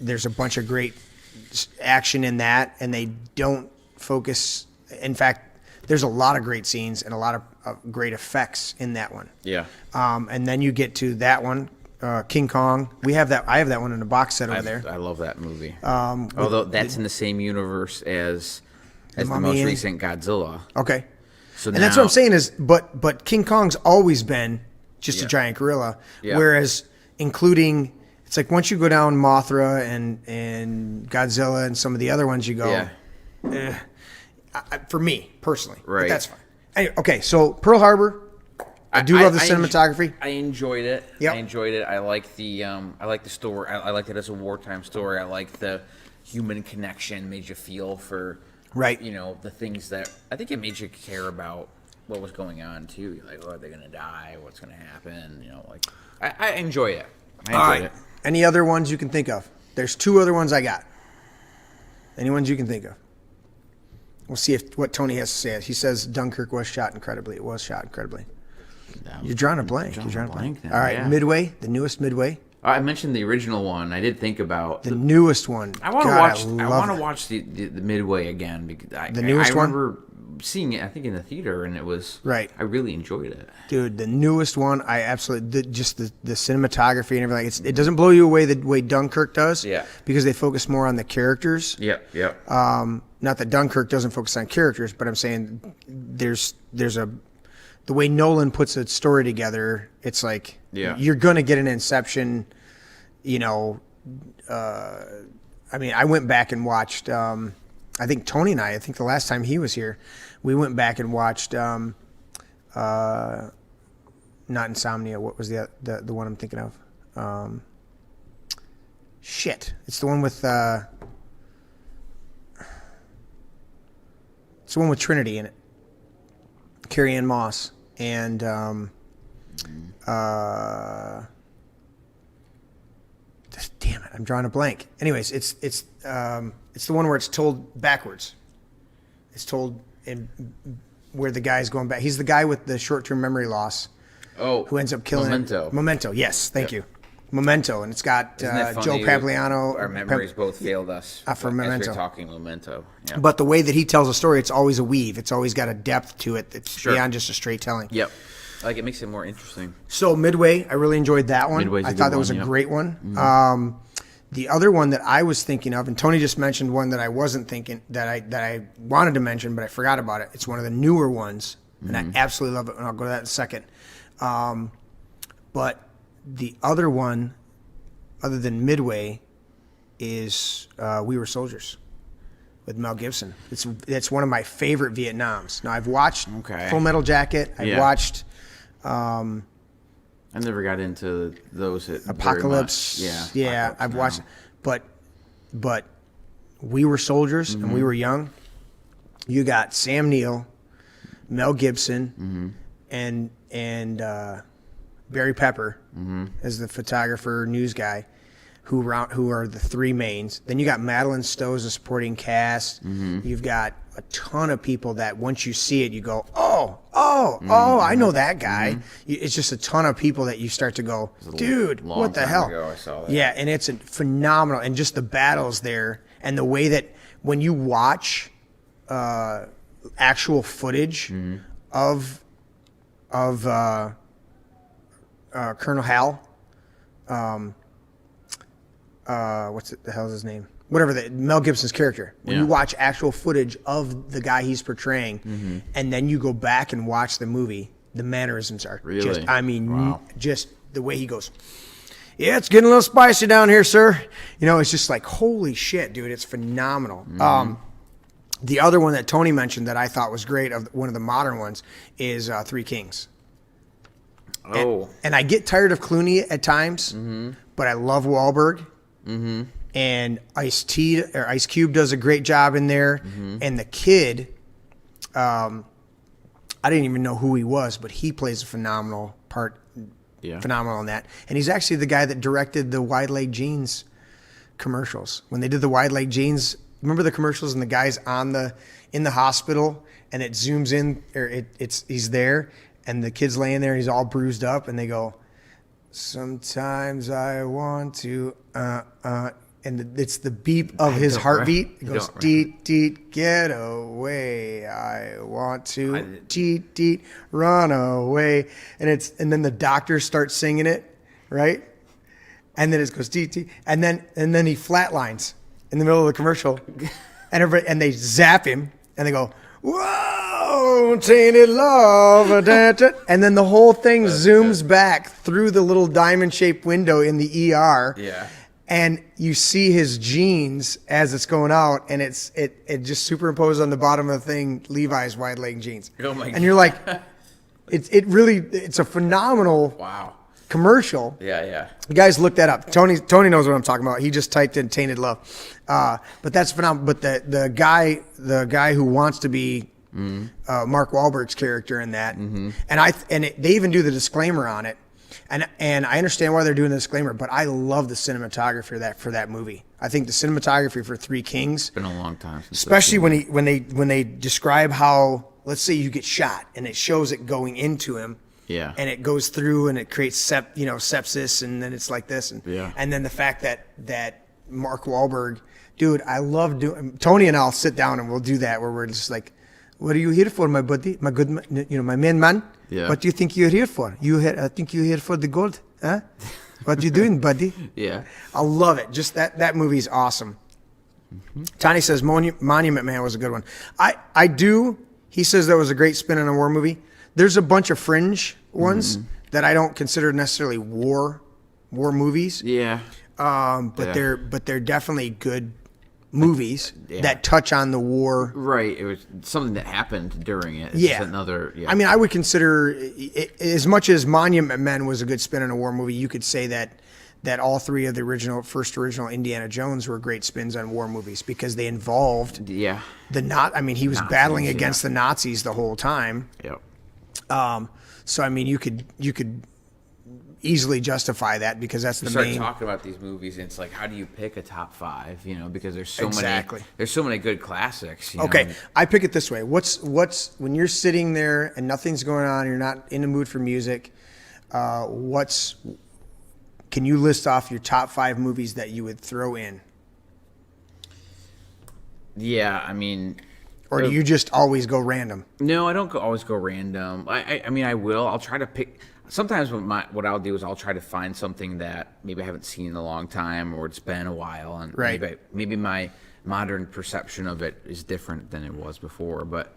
there's a bunch of great action in that, and they don't focus. In fact, there's a lot of great scenes and a lot of great effects in that one. Yeah. And then you get to that one, King Kong. I have that one in a box set over there. I love that movie. Although that's in the same universe as the most recent Godzilla. Okay. So and that's what I'm saying is, but King Kong's always been just a giant gorilla. Yeah. Whereas including, it's like once you go down Mothra and Godzilla and some of the other ones, you go, for me personally, right? But that's fine. Anyway, okay, so Pearl Harbor, I do love the cinematography. I enjoyed it. Yep. I enjoyed it. I like the story. I like it as a wartime story. I like the human connection, made you feel for, Right. you know, the things that I think it made you care about what was going on too. You're like, oh, are they gonna die? What's gonna happen? You know, like I enjoy it. I enjoyed it. Any other ones you can think of? There's 2 other ones I got. Any ones you can think of? We'll see what Tony has to say. He says Dunkirk was shot incredibly. It was shot incredibly. You're drawing a blank. You're drawing a blank then, All right, yeah. Midway, the newest Midway. I mentioned the original one. I did think about The newest one. I want to God, watch. I love want to it. watch the Midway again because The newest I one? remember seeing it. I think in the theater, and it was Right. I really enjoyed it. Dude, the newest one, I absolutely just the cinematography and everything. It doesn't blow you away the way Dunkirk does. Yeah. Because they focus more on the characters. Yep. Not that Dunkirk doesn't focus on characters, but I'm saying there's the way Nolan puts a story together. It's like you're gonna get an Inception. You know, I mean, I went back and watched. I think Tony and I think the last time he was here, we went back and watched. Not Insomnia. What was the one I'm thinking of? Shit, it's the one with. It's the one with Trinity in it. Carrie-Anne Moss and damn it, I'm drawing a blank. Anyways, it's the one where it's told backwards. It's told in where the guy's going back. He's the guy with the short-term memory loss. Oh, who ends up killing Memento. him. Memento. Yes, thank you. Memento, and it's got Isn't that Joe funny? Pampliano. Our memories both failed us for as Memento. we're talking Memento. Yeah. But the way that he tells a story, it's always a weave. It's always got a depth to it that's beyond just a straight telling. Yep. Like it makes it more interesting. So Midway, I really enjoyed that one. Midway's a I good thought that one, was a yep. great one. The other one that I was thinking of, and Tony just mentioned one that I wasn't thinking that I wanted to mention, but I forgot about it. It's one of the newer ones, and I absolutely love it. And I'll go to that in a second. But the other one, other than Midway, is We Were Soldiers with Mel Gibson. It's one of my favorite Vietnams. Now I've watched Full Metal Jacket. I've watched. I never got into those. Apocalypse. Yeah, Apocalypse, I've watched it. But We Were Soldiers and We Were Young. You got Sam Neill, Mel Gibson, and Barry Pepper as the photographer, news guy, who are the 3 mains. Then you got Madeline Stowe as a supporting cast. You've got a ton of people that once you see it, you go, oh, I know that guy. It's just a ton of people that you start to go, dude, what the hell? Ago I saw that. Yeah, and it's phenomenal. And just the battles there and the way that when you watch actual footage of Colonel Hal, what's the hell's his name? Whatever, Mel Gibson's character. When you watch actual footage of the guy he's portraying, and then you go back and watch the movie, the mannerisms are just the way he goes, yeah, it's getting a little spicy down here, sir. You know, it's just like, holy shit, dude, it's phenomenal. The other one that Tony mentioned that I thought was great, of one of the modern ones, is Three Kings. And I get tired of Clooney at times, but I love Wahlberg. And Ice Cube does a great job in there. And the kid, I didn't even know who he was, but he plays a phenomenal part. Phenomenal in that. And he's actually the guy that directed the Wide Leg Jeans commercials. When they did the Wide Leg Jeans, remember the commercials and the guy's in the hospital and it zooms in, or he's there and the kid's laying there and he's all bruised up and they go, sometimes I want to, and it's the beep of his heartbeat. It goes, deet, deet, get away. I want to, deet, deet, run away. And then the doctor starts singing it, right? And then it goes, deet, deet. And then he flatlines in the middle of the commercial. And they zap him and they go, whoa, tainted love. And then the whole thing zooms back through the little diamond-shaped window in the ER. Yeah. And you see his jeans as it's going out, and it just superimposed on the bottom of the thing, Levi's wide leg jeans. Oh my God. And you're like, it's a phenomenal. Wow. commercial. Yeah. You guys look that up. Tony knows what I'm talking about. He just typed in "Tainted Love," but that's phenomenal. But the guy who wants to be Mark Wahlberg's character in that, and they even do the disclaimer on it, and I understand why they're doing the disclaimer, but I love the cinematography for that movie. I think the cinematography for Three Kings. It's been a long time since Especially when they describe how, let's say you get shot and it shows it going into him. Yeah. And it goes through and it creates sepsis, and then it's like this, and then the fact that Mark Wahlberg, dude, I love doing. Tony and I'll sit down and we'll do that where we're just like, what are you here for, my buddy, my good, my main man? Yeah. What do you think you're here for? I think you're here for the gold, huh? What you doing, buddy? Yeah. I love it. Just that movie's awesome. Tony says Monument Man was a good one. I do. He says that was a great spin on a war movie. There's a bunch of fringe ones that I don't consider necessarily war movies. Yeah. But they're definitely good movies that touch on the war. Right. It was something that happened during it. It's Yeah. just another. Yeah. I mean, I would consider it, as much as Monument Men was a good spin on a war movie, you could say that all three of the first original Indiana Jones were great spins on war movies because they involved he was Nazis, battling against the Nazis the whole time. Yep. So I mean, you could easily justify that because that's the start main. talking about these movies, and it's like, how do you pick a top 5? Because there's so Exactly. many. There's so many good classics. Okay, I pick it this way. What's when you're sitting there and nothing's going on, you're not in the mood for music. Can you list off your top 5 movies that you would throw in? Yeah, I mean. Or do you just always go random? No, I don't always go random. I mean, I will. I'll try to pick. Sometimes what I'll do is I'll try to find something that maybe I haven't seen in a long time or it's been a while, and right. maybe my modern perception of it is different than it was before. But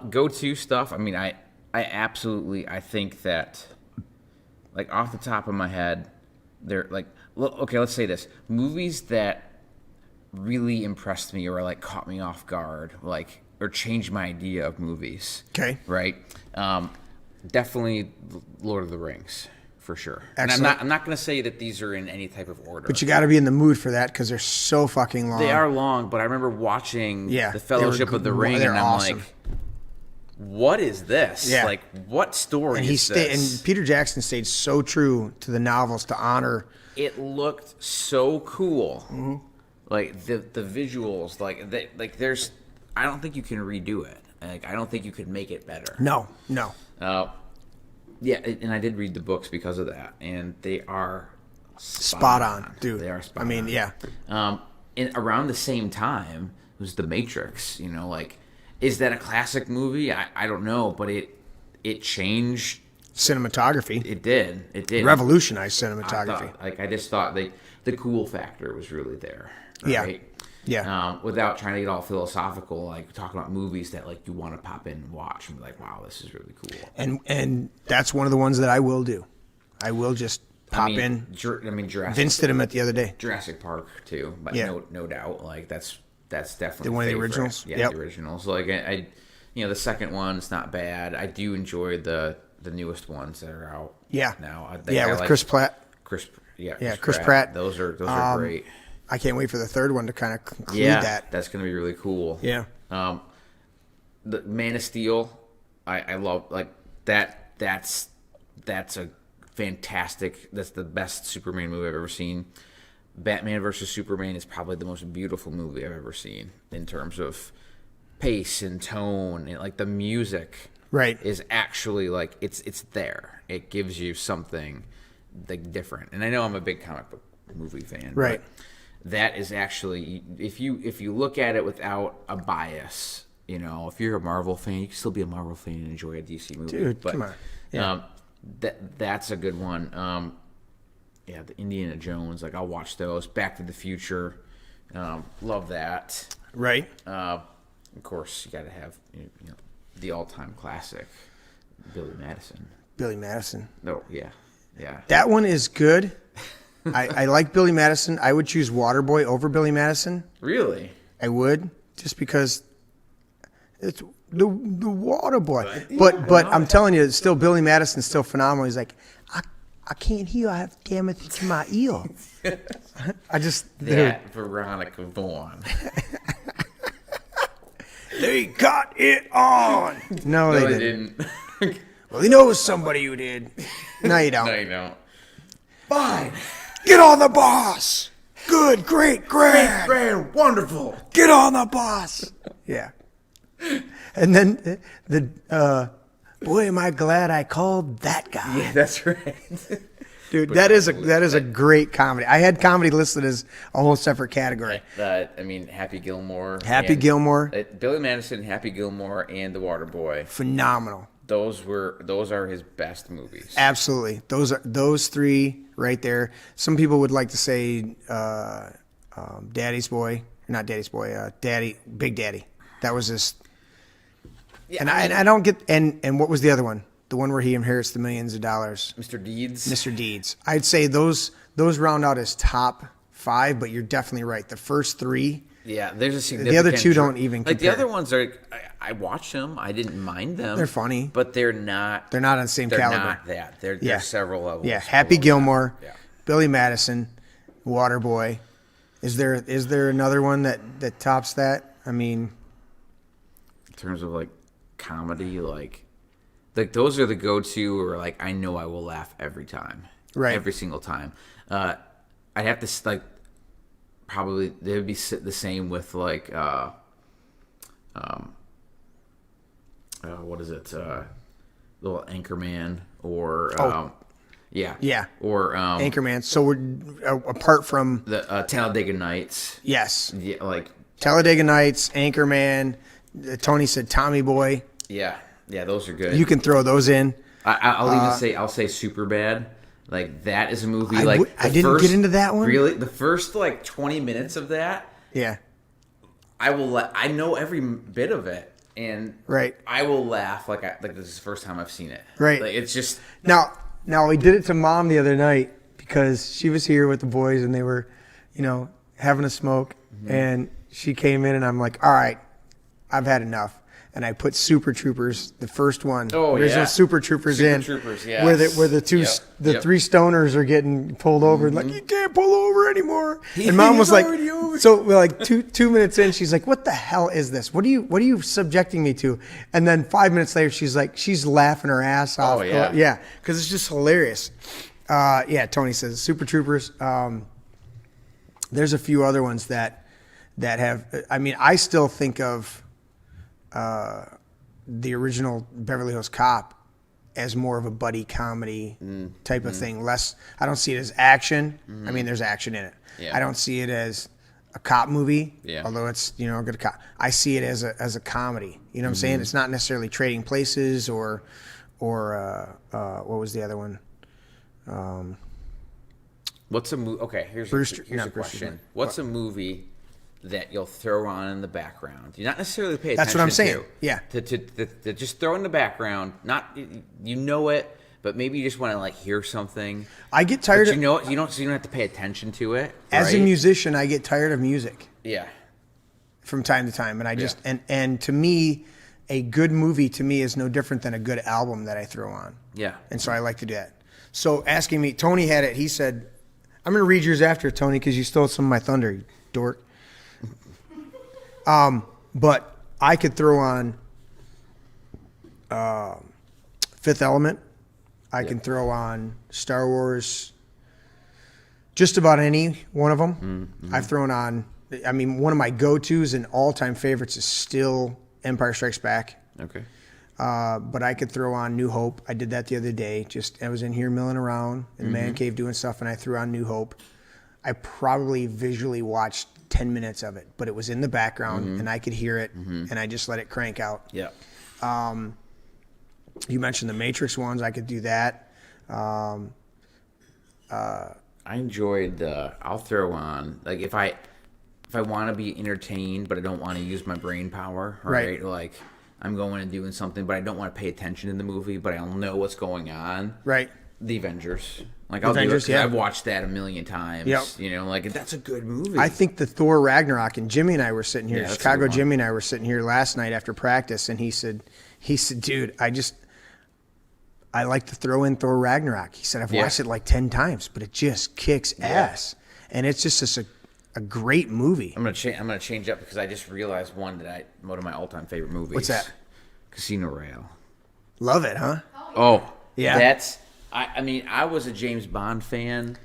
go-to stuff. I mean, I think that, like, off the top of my head, they're like, okay, let's say this: movies that really impressed me or like caught me off guard, like, or changed my idea of movies. Okay. Right. Definitely Lord of the Rings, for sure. Excellent. And I'm not going to say that these are in any type of order. But you got to be in the mood for that because they're so fucking long. They are long, but I remember watching The Fellowship of the Ring, and I'm awesome. like, what is this? Yeah. Like, what story and is this? And Peter Jackson stayed so true to the novels to honor. It looked so cool. Mm-hmm. Like, the visuals, there's, I don't think you can redo it. Like, I don't think you could make it better. No. Yeah, and I did read the books because of that, and they are spot on, dude. They are spot on. I mean, yeah. And around the same time was The Matrix. Like, is that a classic movie? I don't know, but it changed cinematography. It did. Revolutionized cinematography. I just thought the cool factor was really there. Right? Yeah. Without trying to get all philosophical, like talking about movies that like you want to pop in and watch and be like, wow, this is really cool. And that's one of the ones that I will do. I will just pop in. Jurassic. Vince did them at the other day. Jurassic Park too, but no doubt, like that's definitely one of the originals. Yeah, the originals. Like I the second one's not bad. I do enjoy the newest ones that are out. Yeah. Now. With Chris Pratt. Chris Pratt. Those are great. I can't wait for the third one to kind of conclude that. That's going to be really cool. Yeah. The Man of Steel, I love, like, that's a fantastic, that's the best Superman movie I've ever seen. Batman versus Superman is probably the most beautiful movie I've ever seen in terms of pace and tone, and like the music is actually like it's there. It gives you something like different. And I know I'm a big comic book movie fan, right? But that is actually, if you look at it without a bias, if you're a Marvel fan, you can still be a Marvel fan and enjoy a DC movie. Dude, come on. Yeah. That's a good one. The Indiana Jones, like I'll watch those. Back to the Future, love that. Right. Of course, you got to have the all-time classic, Billy Madison. No, yeah. That one is good. I like Billy Madison. I would choose Waterboy over Billy Madison. Really? I would, just because it's the Waterboy. But I'm telling you, still Billy Madison's still phenomenal. He's like, I can't hear. I have damn it to my ear. I just That Veronica Vaughn. they got it on. No, No, they they didn't. didn't. Well, he knows somebody who did. No, you don't. No, you don't. Fine. Get on the bus. Good, great, grand. Grand, wonderful. Get on the bus. Yeah. And then boy, am I glad I called that guy. Yeah, that's right. Dude, that is a great comedy. I had comedy listed as a whole separate category. I mean, Happy Gilmore. Happy Gilmore. Billy Madison, Happy Gilmore, and The Waterboy. Phenomenal. Those are his best movies. Absolutely. Those three right there. Some people would like to say Daddy's Boy. Not Daddy's Boy. Big Daddy. That was his. Yeah, and I don't get. And what was the other one? The one where he inherits the millions of dollars. Mr. Deeds. Mr. Deeds. I'd say those round out as top 5, but you're definitely right. The first 3. Yeah, there's a significant. The other 2 don't even compare. Like the other ones are. I watched them. I didn't mind them. They're funny, but they're not. They're not on the same they're caliber. Not that. They're several levels. Yeah, Happy Gilmore. Yeah. Billy Madison, Waterboy. Is there another one that tops that? I mean, in terms of like comedy, like those are the go-to, or like I know I will laugh every time, right? Every single time. I'd have to like probably they would be the same with like what is it? Little Anchorman or yeah, or Anchorman. So we're apart from the Talladega Nights. Yes, yeah, like Talladega Nights, Anchorman. Tony said Tommy Boy. Yeah, those are good. You can throw those in. I'll say Superbad. Like that is a movie. I didn't get into that one. Really, the first like 20 minutes of that. Yeah, I know every bit of it, and right. I will laugh like this is the first time I've seen it. Right. Like it's just now we did it to Mom the other night because she was here with the boys and they were, having a smoke, and she came in and I'm like, all right, I've had enough. And I put Super Troopers, the first one, original Super Troopers in, yes. where the three stoners are getting pulled over, and like you can't pull over anymore. And Mom was like, so we're like 2 minutes in, she's like, what the hell is this? What are you subjecting me to? And then 5 minutes later, she's laughing her ass off. Oh yeah, because it's just hilarious. Tony says Super Troopers. There's a few other ones that have. I mean, I still think of. The original Beverly Hills Cop as more of a buddy comedy type of thing. Less, I don't see it as action. I mean, there's action in it. Yeah. I don't see it as a cop movie, yeah. although it's a good cop. I see it as a comedy. You know what I'm saying? It's not necessarily Trading Places or what was the other one? What's a movie? Okay, here's a question. What's a movie that you'll throw on in the background? You not necessarily pay attention to. That's what I'm saying. Yeah. To just throw in the background. Not it, but maybe you just want to like hear something. I get tired of you don't have to pay attention to it. As a musician, I get tired of music. Yeah. From time to time, and I just and to me, a good movie to me is no different than a good album that I throw on. Yeah. And so I like to do that. So asking me, Tony had it. He said, "I'm going to read yours after, Tony, because you stole some of my thunder, you dork." But I could throw on Fifth Element. I can throw on Star Wars. Just about any one of them. Mm-hmm. I've thrown on. I mean, one of my go-tos and all-time favorites is still Empire Strikes Back. Okay. But I could throw on New Hope. I did that the other day. I was in here milling around in the man cave doing stuff, and I threw on New Hope. I probably visually watched 10 minutes of it, but it was in the background and I could hear it and I just let it crank out. Yeah. You mentioned the Matrix ones. I could do that. I enjoyed I'll throw on, like if I want to be entertained, but I don't want to use my brain power, right? Like I'm going and doing something, but I don't want to pay attention to the movie, but I'll know what's going on. Right. The Avengers. Like I'll Avengers, do it. I've watched that a million times. Yep. Like that's a good movie. I think the Thor Ragnarok, and Jimmy and I were sitting here, Chicago Jimmy and I were sitting here last night after practice, and he said, dude, I like to throw in Thor Ragnarok. He said I've watched it like 10 times, but it just kicks ass, and it's just a great movie. I'm gonna change up because I just realized one of my all-time favorite movies. What's that? Casino Royale. Love it, huh? Oh, yeah. That's. I mean, I was a James Bond fan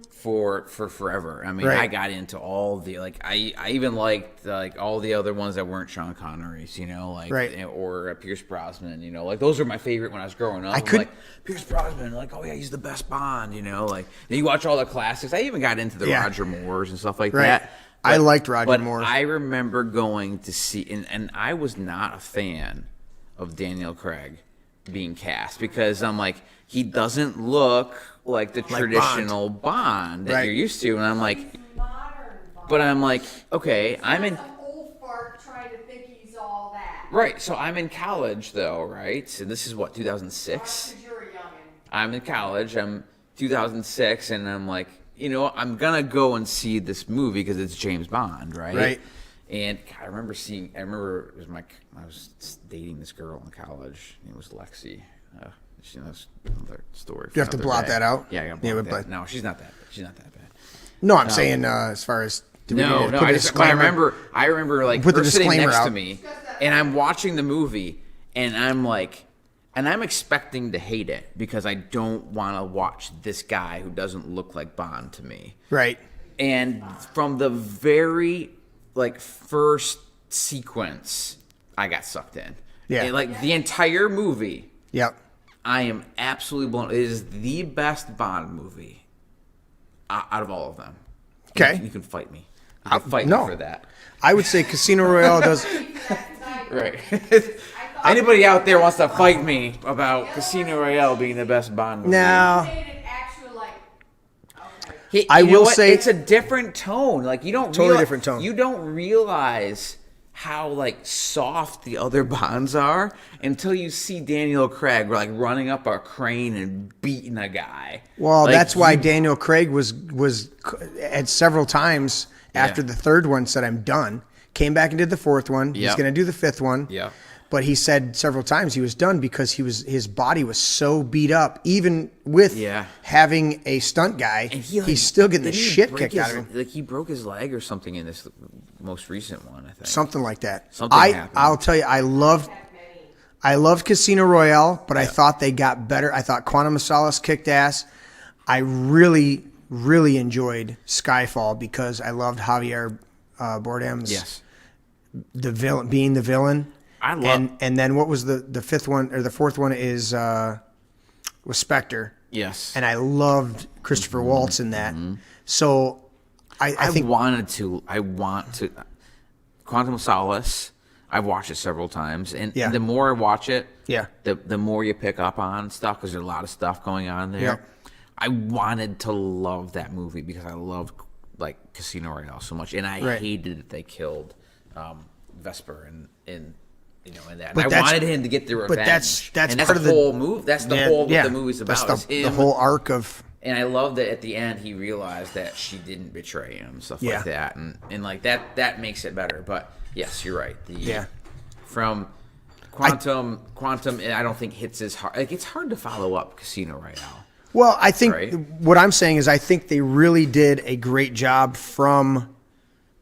for forever. I mean, Right. I got into all the I even liked all the other ones that weren't Sean Connery's, Right. or Pierce Brosnan, those were my favorite when I was growing up. Like Pierce Brosnan, oh yeah, he's the best Bond, then you watch all the classics. I even got into the Roger Moores and stuff like that. But, I liked Roger Moore. I remember going to see, and I was not a fan of Daniel Craig being cast because I'm like, he doesn't look like the traditional Bond that you're used to, and I'm like, but I'm like, okay, I'm in. Some old fart trying to think he's all that. Right, so I'm in college though, right? And this is what 2006. Because you're a youngin'. I'm in college. I'm 2006, and I'm like, I'm gonna go and see this movie because it's James Bond, right? Right. And God, I remember it was I was dating this girl in college. It was Lexi. That's another story. You have to blot that out? Yeah, I gotta blot that. No, she's not that bad. No, I'm saying as far as I remember put the her sitting disclaimer next out. to me, and I'm watching the movie, and I'm like, and I'm expecting to hate it because I don't want to watch this guy who doesn't look like Bond to me. Right. And from the very first sequence, I got sucked in. Yeah. And, the entire movie. Yep. I am absolutely blown. It is the best Bond movie out of all of them. Okay. You can fight me. You can fight me for that. I would say Casino Royale does. Right. Anybody out there wants to fight me about Casino Royale being the best Bond movie? Now, I will say it's a different tone. You don't totally different tone. You don't realize how soft the other Bonds are until you see Daniel Craig running up a crane and beating a guy. Well, that's why Daniel Craig was at several times after the third one said I'm done. Came back and did the fourth one. He's going to do the fifth one. Yeah. But he said several times he was done because his body was so beat up, even with having a stunt guy. And he's still getting the shit kicked out of him. He broke his leg or something in this most recent one, I think. Something like that. Something happened. I'll tell you, I loved Casino Royale, but I thought they got better. I thought Quantum of Solace kicked ass. I really, really enjoyed Skyfall because I loved Javier Bardem's being the villain. I love, and then what was the fifth one or the fourth one was Spectre. Yes, and I loved Christopher Waltz in that. So I think I want to Quantum of Solace. I've watched it several times, and the more I watch it, the more you pick up on stuff because there's a lot of stuff going on there. Yep. I wanted to love that movie because I loved Casino Royale so much, and I hated that they killed Vesper in that. And I wanted him to get the revenge. But that's and part of the whole move. That's the whole what the movie's about. That's the whole arc of. And I love that at the end he realized that she didn't betray him, stuff like that, and that makes it better. But yes, you're right. From Quantum, I don't think hits as hard. It's hard to follow up Casino Royale. Well, I think what I'm saying is I think they really did a great job from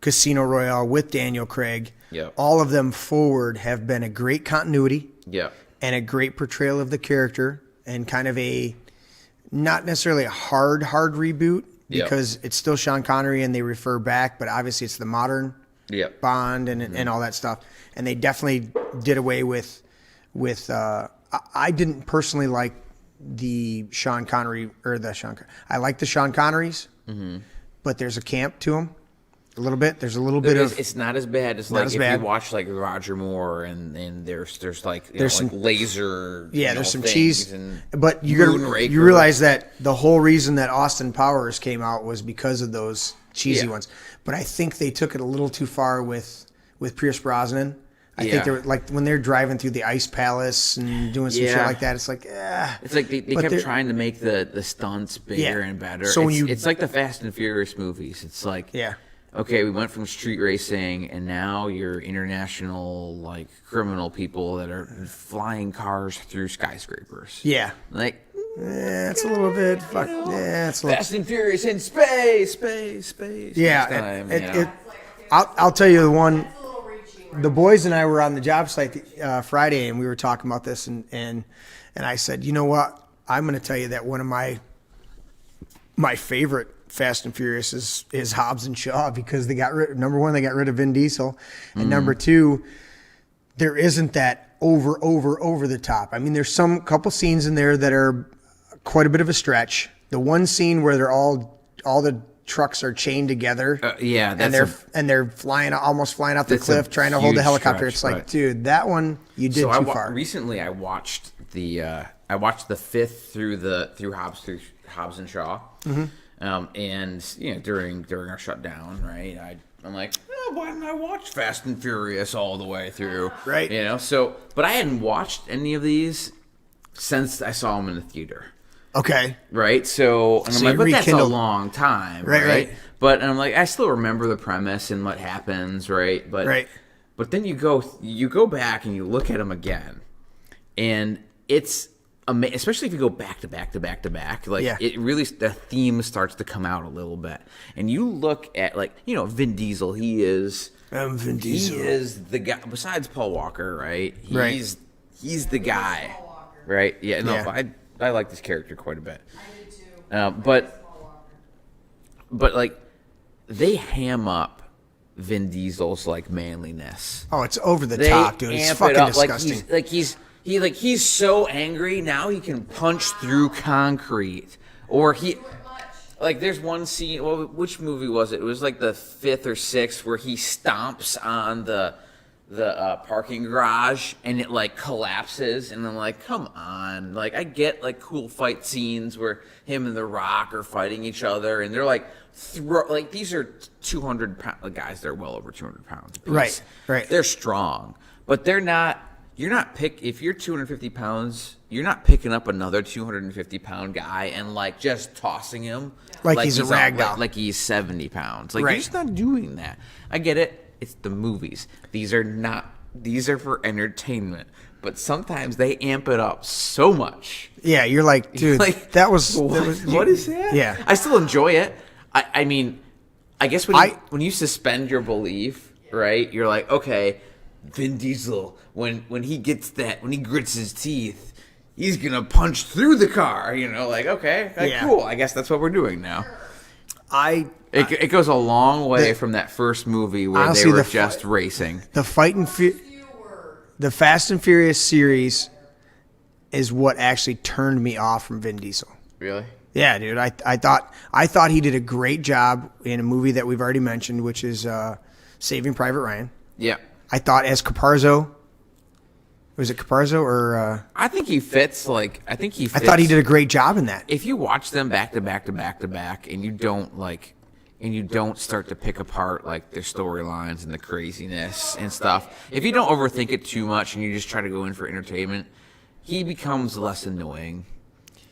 Casino Royale with Daniel Craig. Yep. All of them forward have been a great continuity. Yeah. And a great portrayal of the character and kind of not necessarily a hard reboot because it's still Sean Connery and they refer back, but obviously it's the modern Bond and all that stuff. And they definitely did away with I didn't personally like the Sean Connery I like the Sean Connerys, but there's a camp to them. A little bit. There's a little bit of. It's not as bad as if you watch Roger Moore and there's some laser. Yeah, there's some cheese. But you realize that the whole reason that Austin Powers came out was because of those cheesy ones. But I think they took it a little too far with Pierce Brosnan. I think they were when they're driving through the Ice Palace and doing some shit like that. It's like, It's like they kept trying to make the stunts bigger and better. So it's like the Fast and Furious movies. It's like okay, we went from street racing, and now you're international, like, criminal people that are flying cars through skyscrapers. Yeah. Like, it's a little bit. Fuck. Yeah, it's a little. Fast and Furious in space. Yeah. I'll tell you the one. That's a little reaching. Right? The boys and I were on the job site Friday, and we were talking about this, and I said, you know what? I'm going to tell you that one of my favorite Fast and Furious is Hobbs and Shaw, because they got number one, they got rid of Vin Diesel, and number two, there isn't that over the top. I mean, there's couple scenes in there that are quite a bit of a stretch. The one scene where they're all the trucks are chained together, they're almost flying off the cliff trying to hold the helicopter. It's like, dude, that one you did too far. Recently, I watched the fifth through Hobbs and Shaw, and during our shutdown, right? I'm like, why didn't I watch Fast and Furious all the way through? Right. But I hadn't watched any of these since I saw them in the theater. Okay. Right. So I'm like, but that's a long time. Right. And I'm like, I still remember the premise and what happens. Right. But then you go back and you look at them again, and it's amazing, especially if you go back to back. Like, it really, the theme starts to come out a little bit. And you look at, like, Vin Diesel, he is Vin Diesel. He is the guy, besides Paul Walker, right? He's the guy. Right? Yeah, no, I like this character quite a bit. I do too. But like, they ham up Vin Diesel's, like, manliness. Oh, it's over the top, dude. It's fucking disgusting. He's so angry now he can punch through concrete. Or there's one scene. Well, which movie was it? It was like the fifth or sixth where he stomps on the parking garage and it, like, collapses, and I'm like, come on. Like, I get, like, cool fight scenes where him and The Rock are fighting each other, and they're like these are 200-pound guys. They're well over 200 pounds apiece. Right. They're strong, but they're not. If you're 250 pounds, you're not picking up another 250-pound guy and, like, just tossing him like he's a rag doll, like he's 70 pounds. Like, you're just not doing that. I get it. It's the movies. These are for entertainment. But sometimes they amp it up so much. Yeah, you're like, dude, like, that was what is that? Yeah. I still enjoy it. I mean, I guess when you suspend your belief, right, you're like, okay, Vin Diesel, when he grits his teeth, he's gonna punch through the car. Like, okay, cool. I guess that's what we're doing now. It goes a long way from that first movie where honestly, they were just racing. The Fast and Furious series is what actually turned me off from Vin Diesel. Really? Yeah, dude. I thought he did a great job in a movie that we've already mentioned, which is Saving Private Ryan. Yeah. I thought as Caparzo. Was it Caparzo or? I think he fits. I thought he did a great job in that. If you watch them back to back, and you don't start to pick apart, like, their storylines and the craziness and stuff, if you don't overthink it too much and you just try to go in for entertainment, he becomes less annoying.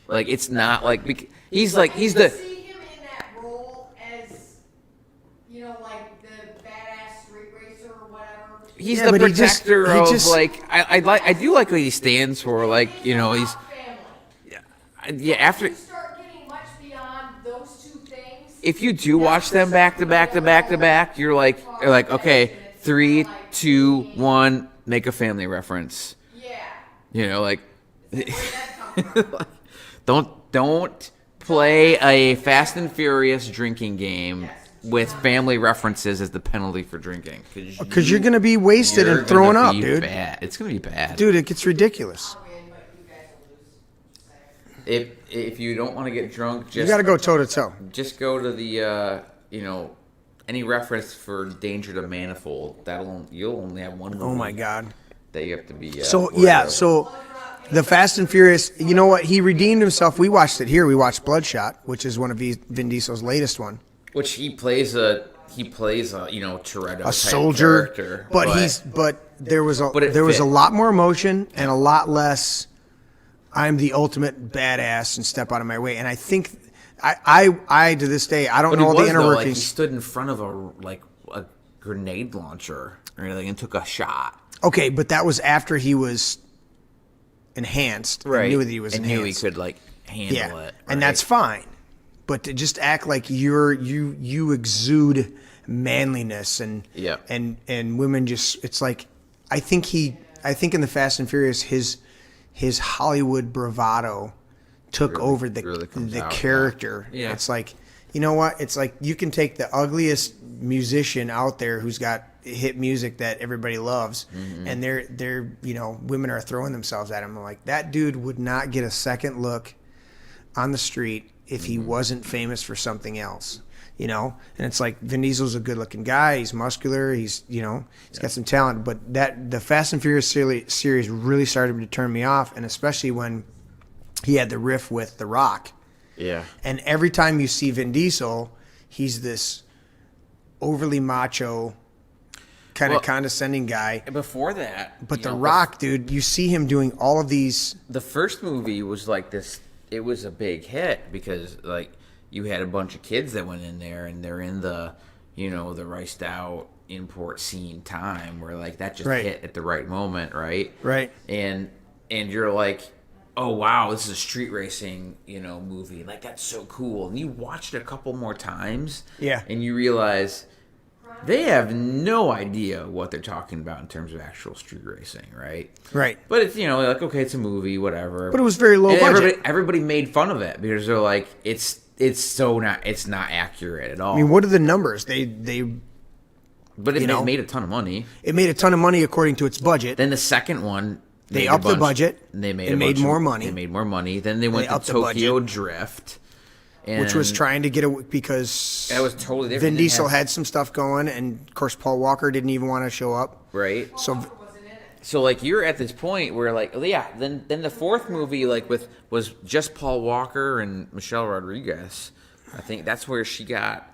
Like, it's not like he's the. See him in that role as, like the badass street racer or whatever. He's the protector of, like, I do like what he stands for. Like, he's. Yeah. After. You start getting much beyond those two things. If you do watch them back to back, you're like, okay, 3, 2, 1, make a family reference. Yeah. Like. Don't play a Fast and Furious drinking game with family references as the penalty for drinking. Because you're going to be wasted and throwing up, dude. Bad. It's going to be bad. Dude, it gets ridiculous. If you don't want to get drunk, you got to go toe-to-toe. Just go to the, any reference for Danger to Manifold. You'll only have one movie. Oh, my God. That you have to be... So the Fast and Furious, you know what? He redeemed himself. We watched it here. We watched Bloodshot, which is one of Vin Diesel's latest one. Which he plays a Toretto, a soldier character. But there was a lot more emotion and a lot less I'm the ultimate badass and step out of my way. And I think I to this day, I don't But know he all was, the inner though, like, workings. he stood in front of a grenade launcher or anything and took a shot. Okay, but that was after he was enhanced. Right. And knew that he was and enhanced. knew he could like handle it. And right? that's fine. But to just act like you exude manliness and Yeah. and women just, it's like, I think in the Fast and Furious his Hollywood bravado took over really comes the out, character. yeah. It's like, you know what? It's like you can take the ugliest musician out there who's got hit music that everybody loves, and they're women are throwing themselves at him. I'm like, that dude would not get a second look on the street if he wasn't famous for something else. And it's like Vin Diesel's a good-looking guy. He's muscular. He's got some talent. But the Fast and Furious series really started to turn me off, and especially when he had the riff with The Rock. Yeah. And every time you see Vin Diesel, he's this overly macho, kind of condescending guy. Before that, But The Rock, dude, you see him doing all of these. the first movie was like this. It was a big hit because like you had a bunch of kids that went in there, and they're in the the riced out import scene time where like that just Right. hit at the right moment, right? Right. And you're like, oh wow, this is a street racing movie. Like that's so cool. And you watch it a couple more times, Yeah. and you realize they have no idea what they're talking about in terms of actual street racing, right? Right. But it's like, okay, it's a movie, whatever. But it was very low And budget. Everybody made fun of it because they're like, it's not accurate at all. I mean, what are the numbers? They but it made a ton of money. it made a ton of money according to its budget. Then the second one, They made upped the a bunch- budget. and they made It a made bunch more of, money. They made more money. Then they went They to upped the Tokyo budget. Drift, Which was trying to get because that was totally different. Vin They Diesel had- had some stuff going, and of course Paul Walker didn't even want to show up. right. So Wasn't in it. So like you're at this point where like then the fourth movie like was just Paul Walker and Michelle Rodriguez. I think that's where she got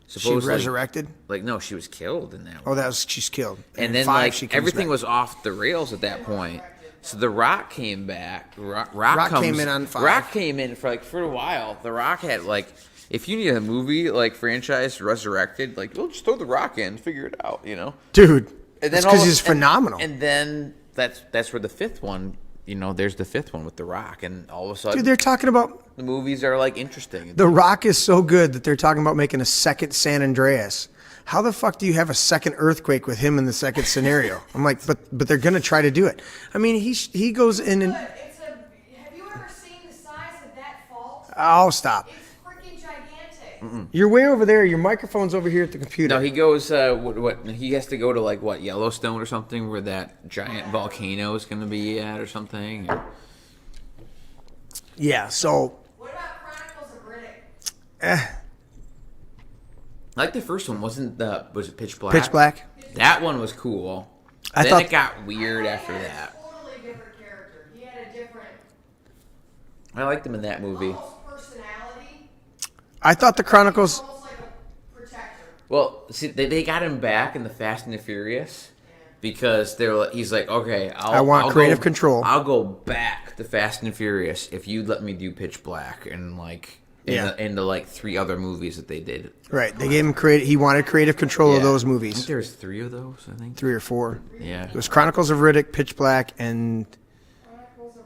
she supposedly resurrected. Like no, she was killed in that Oh, one. she's killed. And then Five, like she comes everything back. was off the rails at that point. So The Rock came back. Rock came in on 5. Rock came in for a while. The Rock had like, if you need a movie like franchise resurrected, like we'll just throw The Rock in, figure it out, Dude. And It's then because he's phenomenal. And then that's where the fifth one, there's the fifth one with The Rock, and all of a sudden Dude, they're talking about the movies are like interesting. The Rock is so good that they're talking about making a second San Andreas. How the fuck do you have a second earthquake with him in the second scenario? I'm like, but they're gonna try to do it. I mean, he goes in and Have you ever seen the size of that fault? oh, stop. It's freaking gigantic. You're way over there. Your microphone's over here at the computer. No, he goes. What he has to go to like what Yellowstone or something where that giant volcano is going to be at or something. Yeah. So What about Chronicles of Riddick? I like the first one. Was it Pitch Black? Pitch Black. That one was cool. I Then thought- it got weird after He had that. a totally different character. He had a different I liked him in that movie. almost personality. I thought the Chronicles. Almost like a protector. Well, see, they got him back in the Fast and the Furious because he's like, okay, I want I'll creative go- control. I'll go back to Fast and Furious if you let me do Pitch Black and like in the like 3 other movies that they did. Right. They gave him He wanted creative control of Yeah. those I think movies. there's 3 of those. I think 3 or 4. Yeah. It was Chronicles of Riddick, Pitch Black, and Chronicles of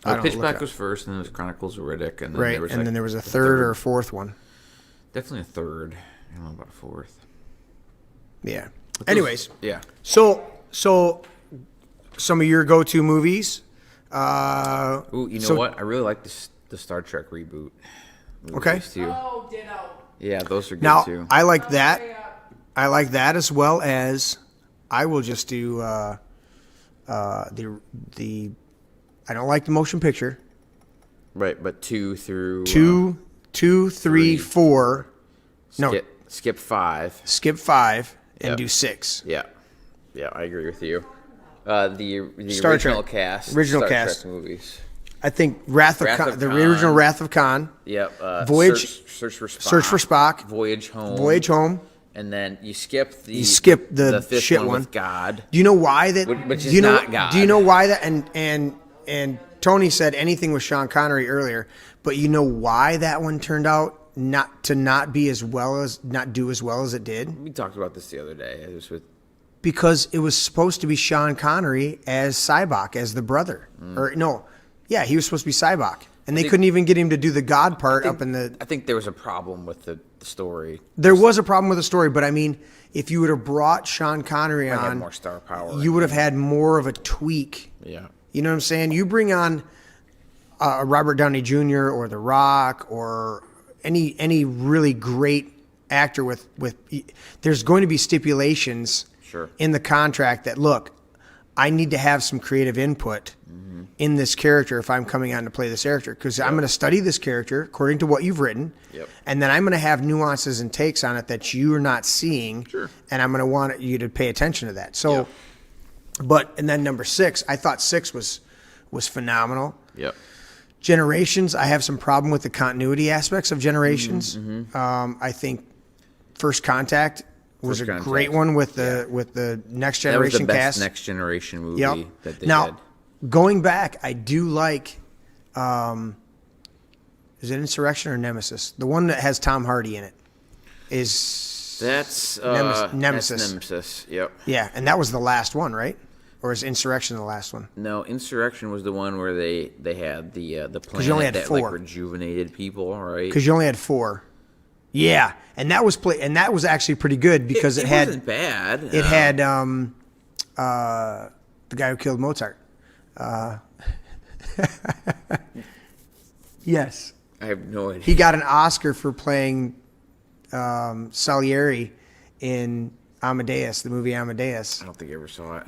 I don't Pitch know, Black look was first, and then it was Chronicles of Riddick, and then right. there was And like then there was a third or a fourth one. definitely a third. I don't know about a fourth. Yeah. But those- Anyways, yeah. so some of your go-to movies. Ooh, you know what? I really like the Star Trek reboot. Okay. movies, Too. Oh, ditto. Yeah, those are good Now too. I like that. Way up. I like that as well as I will just do the. I don't like the motion picture. Right, but 2 through 2, 3, three. 4. No, skip 5. skip 5 and Yep. do 6. Yeah, I agree with you. The Star original Trek. cast, Original Star cast. Trek movies. I think Wrath of Khan, the original Wrath of Khan, Yep. Voyage- Search for Spock. Search for Spock, Voyage Home. Voyage Home. And then you skip the the fifth shit one one. with God. Do you know why that? Which is do you know, not God. Do you know why that? And Tony said anything with Sean Connery earlier, but you know why that one turned out not do as well as it did? We talked about this the other day. It was with because it was supposed to be Sean Connery as Cybok, as the brother. Or no, yeah, he was supposed to be Cybok. And they couldn't even get him to do the God part up in the... I think there was a problem with the story. There was a problem with the story, but I mean, if you would have brought Sean Connery on... Had more star power. You would have had more of a tweak. Yeah. You know what I'm saying? You bring on Robert Downey Jr. or The Rock or any really great actor with... There's going to be stipulations in the contract that, look, I need to have some creative input in this character if I'm coming on to play this character, because I'm going to study this character according to what you've written, and then I'm going to have nuances and takes on it that you're not seeing, and I'm going to want you to pay attention to that. So, and then number 6, I thought 6 was phenomenal. Yep. Generations, I have some problem with the continuity aspects of Generations. I think First Contact was a great one with the Next Generation that was the cast. best Next Generation movie that they now, did. Going back, I do like, is it Insurrection or Nemesis? The one that has Tom Hardy in it is Nemesis. Nemesis. That's Nemesis. Yep. Yeah, and that was the last one, right? Or is Insurrection the last one? No, Insurrection was the one where they had the planet you only had that 4. like rejuvenated people, right? Because you only had 4. Yeah, and that was actually pretty good because it had wasn't bad. It had the guy who killed Mozart. Yes. I have no idea. He got an Oscar for playing Salieri in Amadeus, the movie Amadeus. I don't think I ever saw it.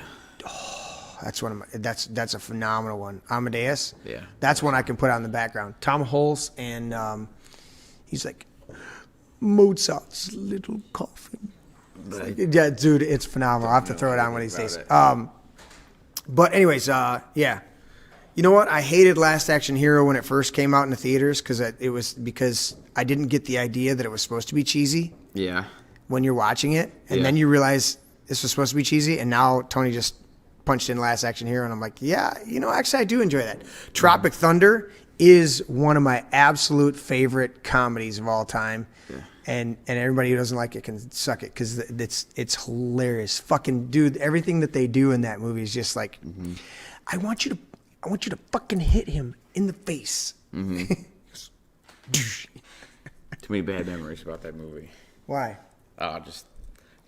That's one of my, that's a phenomenal one. Amadeus. Yeah. That's one I can put on the background. Tom Hulce and he's like Mozart's little coffin. Yeah, dude, it's phenomenal. I'll have to throw it on one of these days. But anyways, yeah. You know what? I hated Last Action Hero when it first came out in the theaters because I didn't get the idea that it was supposed to be cheesy. Yeah. When you're watching it, and then you realize this was supposed to be cheesy, and now Tony just punched in Last Action Hero, and I'm like, yeah, actually I do enjoy that. Tropic Thunder is one of my absolute favorite comedies of all time. Yeah. And everybody who doesn't like it can suck it because it's hilarious. Fucking dude, everything that they do in that movie is just like, I want you to fucking hit him in the face. Too many bad memories about that movie. Why? Just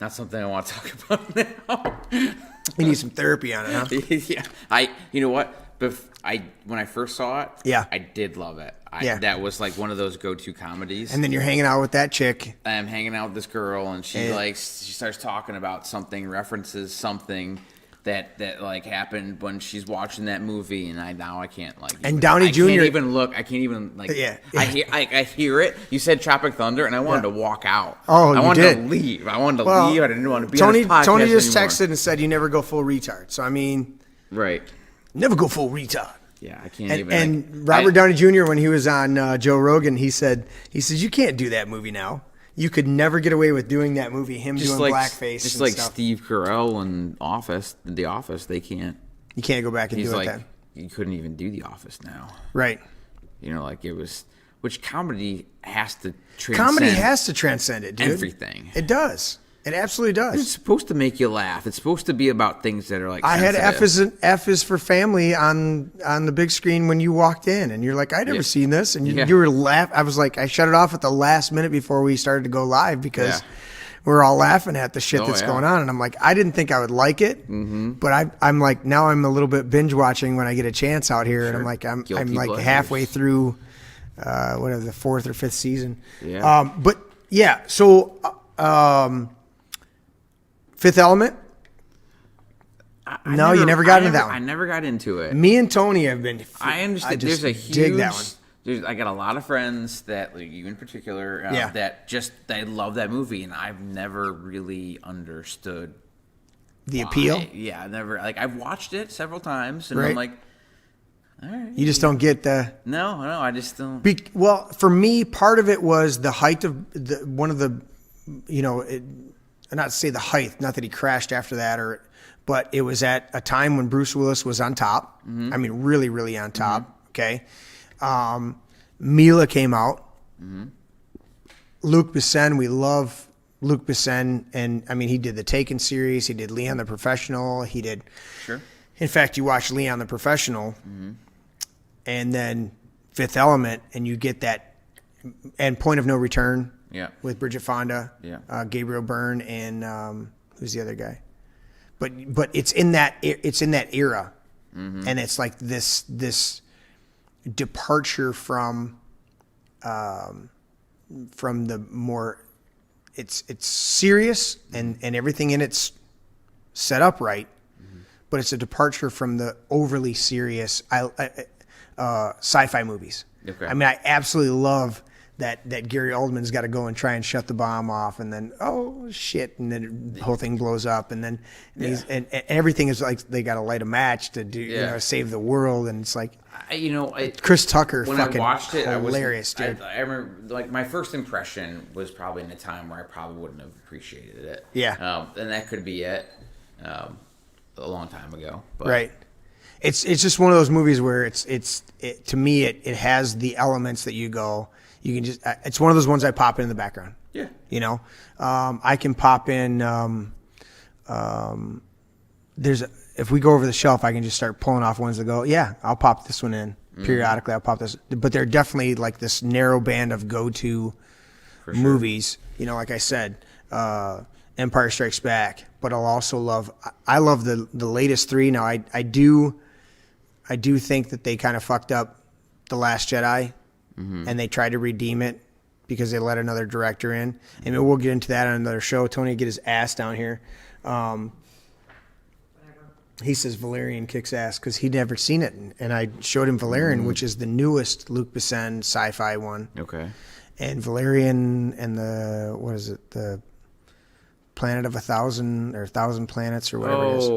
not something I want to talk about now. You need some therapy on it, huh? Yeah. You know what? When I first saw it, I did love it. That was like one of those go-to comedies. And then you're hanging out with that chick. I'm hanging out with this girl, and she starts talking about something, references something that like happened when she's watching that movie, and I can't like. And Downey Jr. I can't even look. I can't even like. Yeah. I hear it. You said Tropic Thunder, and I wanted to walk out. Oh, I wanted to leave. I wanted to leave. I didn't want to be on this podcast Tony just anymore. texted and said you never go full retard. So I mean, right. Never go full retard. Yeah, I can't even. And Robert Downey Jr. when he was on Joe Rogan, he said you can't do that movie now. You could never get away with doing that movie. Him just doing blackface, just and like stuff. Steve Carell in The Office. They can't. You can't go back and do it then. You couldn't even do The Office now. Right. Like it was. Which comedy has to transcend. Comedy has to transcend it, dude. Everything. It does. It absolutely does. It's supposed to make you laugh. It's supposed to be about things that are like. I had sensitive. F is for family on the big screen when you walked in, and you're like, I'd never seen this, and you were laughing. I was like, I shut it off at the last minute before we started to go live because we were all laughing at the shit that's going on, and I'm like, I didn't think I would like it, but I'm like, now I'm a little bit binge watching when I get a chance out here, and I'm like, I'm like halfway through, whatever the 4th or 5th season. Yeah. But yeah, so. Fifth Element? You never got into that one. I never got into it. Me and Tony have been. I understand. There's a huge. Dig that one. I got a lot of friends that, like you in particular, that they love that movie, and I've never really understood the appeal. Yeah, never. Like I've watched it several times, and I'm like, all right. You just don't get the. No, I just don't. Well, for me, part of it was the height of not to say the height, not that he crashed after that, but it was at a time when Bruce Willis was on top. I mean, really, really on top. Okay. Mila came out. Luc Besson, we love Luc Besson. And I mean, he did the Taken series. He did Leon the Professional. He did. Sure. In fact, you watch Leon the Professional and then Fifth Element, and you get that, and Point of No Return with Bridget Fonda, Gabriel Byrne, and who's the other guy? But it's in that era, and it's like this departure from the more it's serious and everything in it's set up right, but it's a departure from the overly serious sci-fi movies. Okay. I mean, I absolutely love that Gary Oldman's got to go and try and shut the bomb off, and then oh shit, and then the whole thing blows up, and then and everything is like they got to light a match to do save the world, and it's like Chris Tucker when fucking I watched it, hilarious, dude. I remember like my first impression was probably in a time where I probably wouldn't have appreciated it. Yeah, and that could be it. A long time ago, but. Right. It's just one of those movies where it to me it has the elements that you can just it's one of those ones I pop in the background. Yeah. I can pop in if we go over the shelf, I can just start pulling off ones that go, yeah, I'll pop this one in periodically. I'll pop this, but they're definitely like this narrow band of go-to movies. Like I said, Empire Strikes Back, but I'll also love the latest three. Now I do think that they kind of fucked up The Last Jedi, and they tried to redeem it because they let another director in. And we'll get into that on another show. Tony, get his ass down here. He says Valerian kicks ass because he'd never seen it, and I showed him Valerian, which is the newest Luc Besson sci-fi one. Okay. And Valerian and the Planet of 1,000 or 1,000 Planets or whatever it is.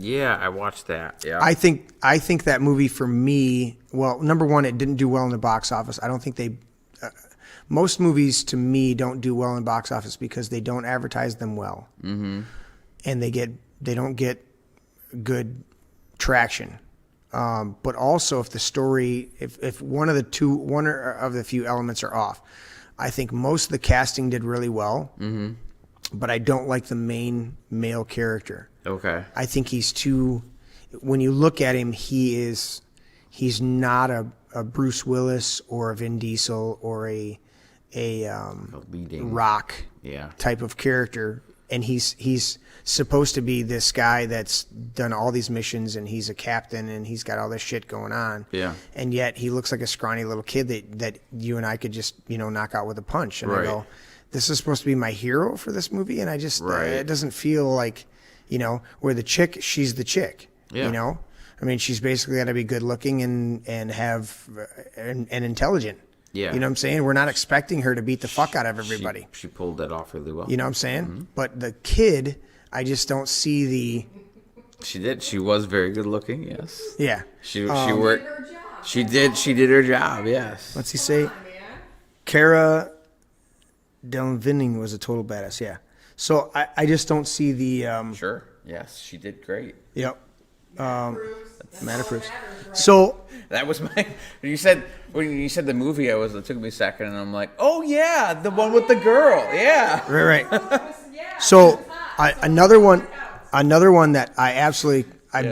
Yeah, I watched that. Yeah. I think that movie for me, well, number one, it didn't do well in the box office. I don't think most movies to me don't do well in box office because they don't advertise them well. And they don't get good traction. But also if the story, if one of the few elements are off, I think most of the casting did really well. But I don't like the main male character. Okay. I think he's too. When you look at him, he's not a Bruce Willis or a Vin Diesel or a leading Rock type of character, and he's supposed to be this guy that's done all these missions and he's a captain and he's got all this shit going on. Yeah. And yet he looks like a scrawny little kid that you and I could just knock out with a punch. And I go, this is supposed to be my hero for this movie, and I just it doesn't feel like. Where the chick, she's the chick. I mean, she's basically got to be good looking and have and intelligent. Yeah. You know what I'm saying? We're not expecting her to beat the fuck out of everybody. She pulled that off really well. You know what I'm saying? But the kid, I just don't see the. She did. She was very good looking. Yes. Yeah. She worked. She did her job. Yes. What's he say? Cara Delevingne was a total badass. Yeah. So I just don't see the. Sure. Yes, she did great. Yep. Matter proofs. So that was my. When you said the movie, it took me a second, and I'm like, oh yeah, the one with the girl. Yeah. Right. So another one that I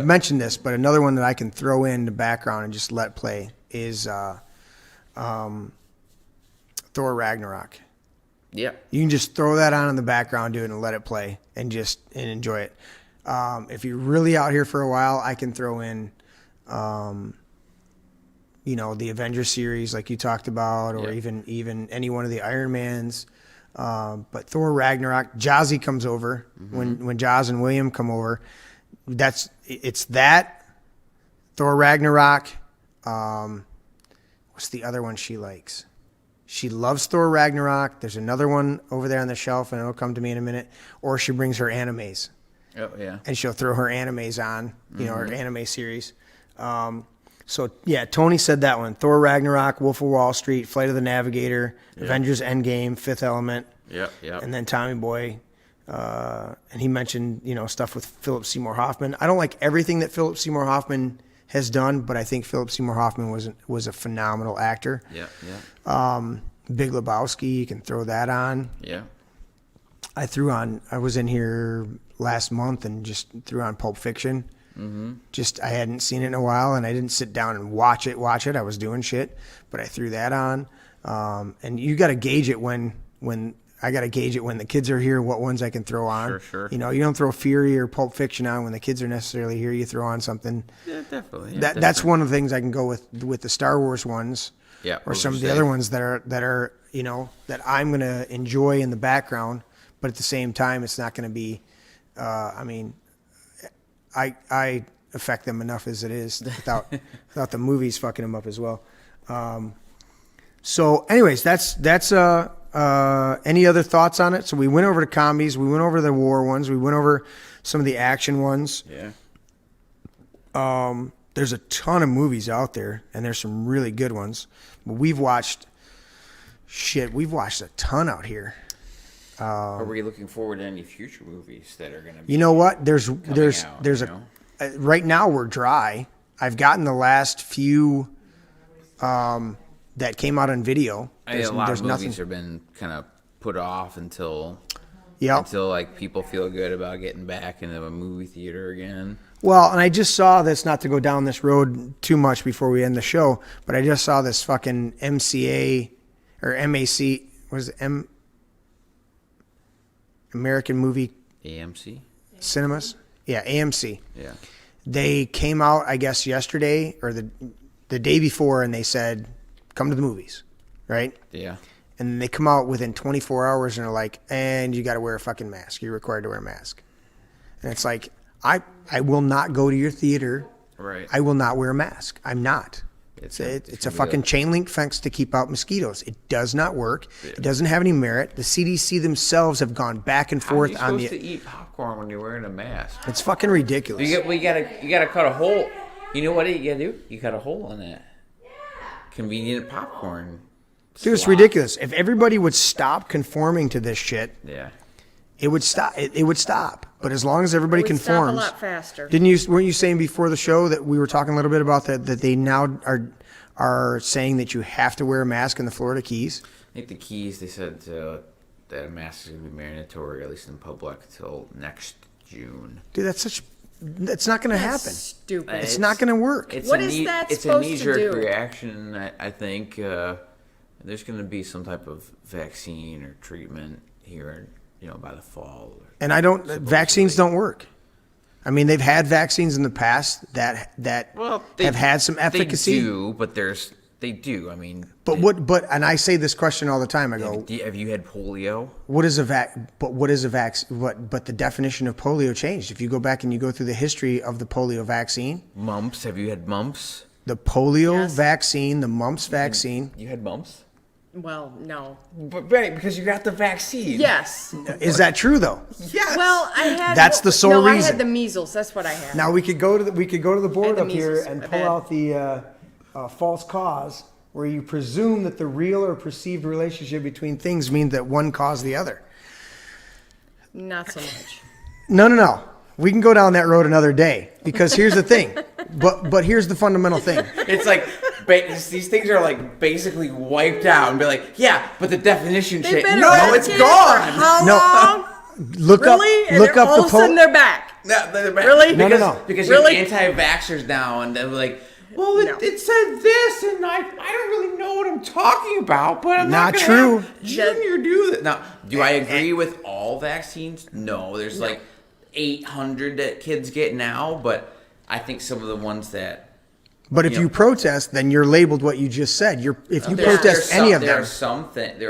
mentioned this, but another one that I can throw in the background and just let play is Thor Ragnarok. Yeah. You can just throw that on in the background, dude, and let it play and enjoy it. If you're really out here for a while, I can throw in, the Avengers series like you talked about, or even any one of the Iron Mans. But Thor Ragnarok, Jazzy comes over when Jaz and William come over. It's that Thor Ragnarok. What's the other one she likes? She loves Thor Ragnarok. There's another one over there on the shelf, and it'll come to me in a minute. Or she brings her animes. Oh, yeah. And she'll throw her animes on, her anime series. Tony said that one. Thor Ragnarok, Wolf of Wall Street, Flight of the Navigator, Avengers Endgame, Fifth Element. Yep. And then Tommy Boy, And he mentioned, stuff with Philip Seymour Hoffman. I don't like everything that Philip Seymour Hoffman has done, but I think Philip Seymour Hoffman was a phenomenal actor. Yeah. Big Lebowski, you can throw that on. Yeah. I was in here last month and just threw on Pulp Fiction. Mm-hmm. I hadn't seen it in a while, and I didn't sit down and watch it. I was doing shit, but I threw that on. And you got to gauge it when I got to gauge it when the kids are here, what ones I can throw on. Sure. You don't throw Fury or Pulp Fiction on when the kids are necessarily here. You throw on something. Yeah, definitely. That's one of the things I can go with the Star Wars ones. Yeah. Or some of the other ones that are that I'm going to enjoy in the background, but at the same time, it's not going to be, I affect them enough as it is without the movies fucking them up as well. So anyways, that's any other thoughts on it? So we went over the comedies, we went over the war ones, we went over some of the action ones. Yeah. There's a ton of movies out there, and there's some really good ones. But we've watched a ton out here. Are we looking forward to any future movies that are going to be? You know what? There's out, right now we're dry. I've gotten the last few that came out on video. A lot of movies have been kind of put off until like people feel good about getting back into a movie theater again. Well, and I just saw this, not to go down this road too much before we end the show, but I just saw this fucking MCA or MAC, was it American Movie AMC Cinemas? Yeah, AMC. Yeah. They came out, I guess, yesterday or the day before, and they said, come to the movies, right? Yeah. And they come out within 24 hours and are like, and you got to wear a fucking mask. You're required to wear a mask. And it's like, I will not go to your theater. Right. I will not wear a mask. I'm not. It's a fucking chain link fence to keep out mosquitoes. It does not work. Yeah. It doesn't have any merit. The CDC themselves have gone back and forth on the. How are you supposed to eat popcorn when you're wearing a mask? It's fucking ridiculous. You gotta cut a hole. You know what you gotta do? You cut a hole in that. Convenient popcorn. Dude, it's ridiculous. If everybody would stop conforming to this shit, yeah, it would stop. It would stop. But as long as everybody conforms, stop a lot faster. Weren't you saying before the show that we were talking a little bit about that they now are saying that you have to wear a mask in the Florida Keys? I think the Keys, they said that a mask is going to be mandatory, at least in public, until next June. Dude, that's not going to happen. Stupid. It's not going to work. What is that supposed to do? It's a knee-jerk reaction. I think there's going to be some type of vaccine or treatment here, by the fall. And vaccines don't work. I mean, they've had vaccines in the past that have had some efficacy. They do. I mean, and I say this question all the time. I go, have you had polio? But the definition of polio changed. If you go back and you go through the history of the polio vaccine. Mumps. Have you had mumps? The polio vaccine, the mumps vaccine. You had mumps? Well, no. But right, because you got the vaccine. Yes. Is that true though? Yes. Well, I had. That's the sole reason. I had the measles. That's what I had. Now we could go to the board up here and pull out the false cause, where you presume that the real or perceived relationship between things means that one caused the other. Not so much. No. We can go down that road another day, because here's the thing. But here's the fundamental thing. It's like these things are like basically wiped out, and be like, yeah, but the definition shit. No, it's gone. How long? Look really? up all of a sudden they're back. No, they're back. Really? No. Because you're anti-vaxxers now, and they're like, well, it said this, and I don't really know what I'm talking about, but I'm not going to have Junior do that. Now, do I agree with all vaccines? No, there's like 800 that kids get now, but I think some of the ones that. But if you protest, then you're labeled what you just said. If you protest any of them, there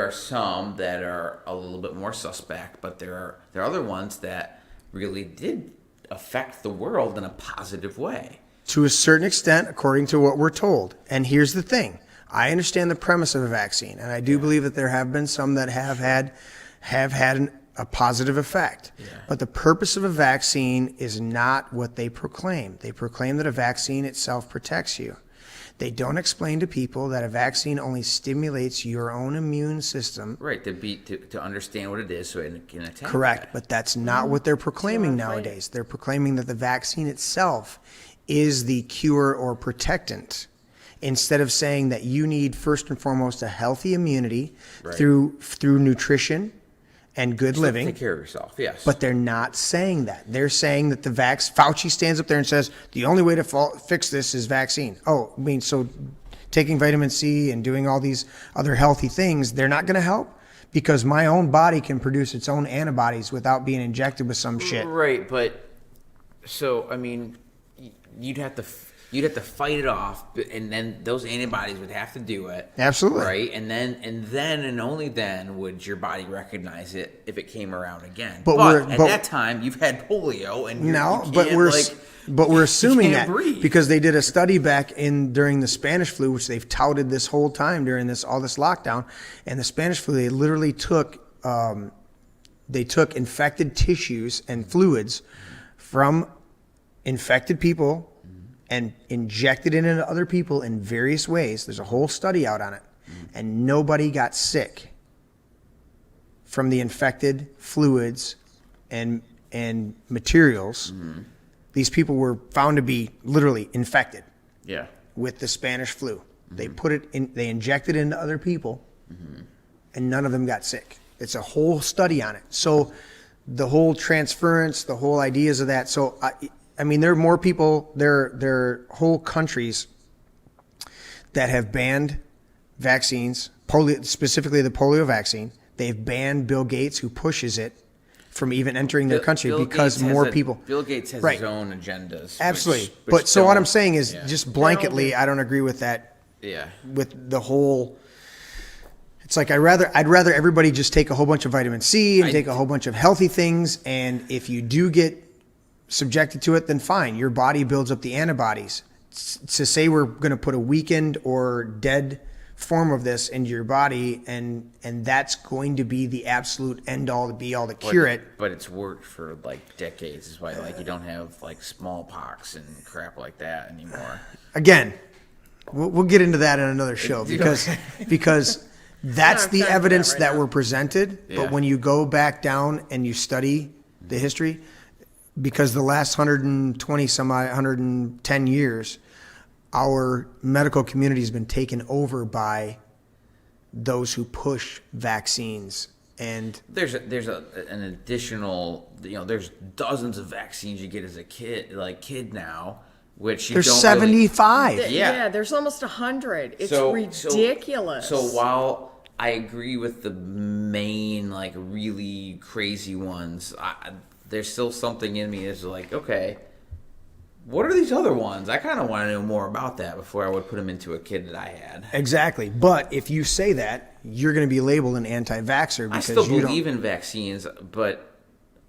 are some that are a little bit more suspect, but there are other ones that really did affect the world in a positive way. To a certain extent, according to what we're told. And here's the thing: I understand the premise of a vaccine, and I do believe that there have been some that have had a positive effect. Yeah. But the purpose of a vaccine is not what they proclaim. They proclaim that a vaccine itself protects you. They don't explain to people that a vaccine only stimulates your own immune system. Right, to understand what it is so it can attack. Correct, that. but that's not what they're proclaiming nowadays. They're proclaiming that the vaccine itself is the cure or protectant, instead of saying that you need first and foremost a healthy immunity through nutrition and good living. Take care of yourself, yes. But they're not saying that. They're saying that Fauci stands up there and says, the only way to fix this is vaccine. Oh, I mean, so taking vitamin C and doing all these other healthy things, they're not going to help? Because my own body can produce its own antibodies without being injected with some shit. Right, but, so, I mean, you'd have to fight it off, and then those antibodies would have to do it. Absolutely. Right? And then and only then would your body recognize it if it came around again. But at that time, you've had polio, and we're assuming can't that breathe. because they did a study back during the Spanish flu, which they've touted this whole time during all this lockdown, and the Spanish flu, they literally took infected tissues and fluids from infected people and injected it into other people in various ways. There's a whole study out on it. And nobody got sick from the infected fluids and materials. These people were found to be literally infected with the Spanish flu. They they injected it into other people, and none of them got sick. It's a whole study on it. So the whole transference, the whole ideas of that. So I mean, there are more people, there are whole countries that have banned vaccines, specifically the polio vaccine. They've banned Bill Gates, who pushes it, from even entering their country because more people. Bill Gates has his own agendas. Absolutely. But so what I'm saying is just blanketly, I don't agree with that. Yeah. With the whole, it's like I'd rather everybody just take a whole bunch of vitamin C and take a whole bunch of healthy things. And if you do get subjected to it, then fine. Your body builds up the antibodies. To say we're going to put a weakened or dead form of this into your body, and that's going to be the absolute end all to be all to cure it. But it's worked for like decades. Is why you don't have like smallpox and crap like that anymore. Again, we'll get into that in another show because that's the evidence that were presented. Yeah. But when you go back down and you study the history, because the last 110 years, our medical community has been taken over by those who push vaccines. And there's an additional, there's dozens of vaccines you get as a kid now, which you there's don't 75. Really, yeah, there's almost 100. It's ridiculous. So while I agree with the main really crazy ones, there's still something in me that's like, okay, what are these other ones? I kind of want to know more about that before I would put them into a kid that I had. Exactly. But if you say that, you're going to be labeled an anti-vaxxer. I still believe in vaccines, but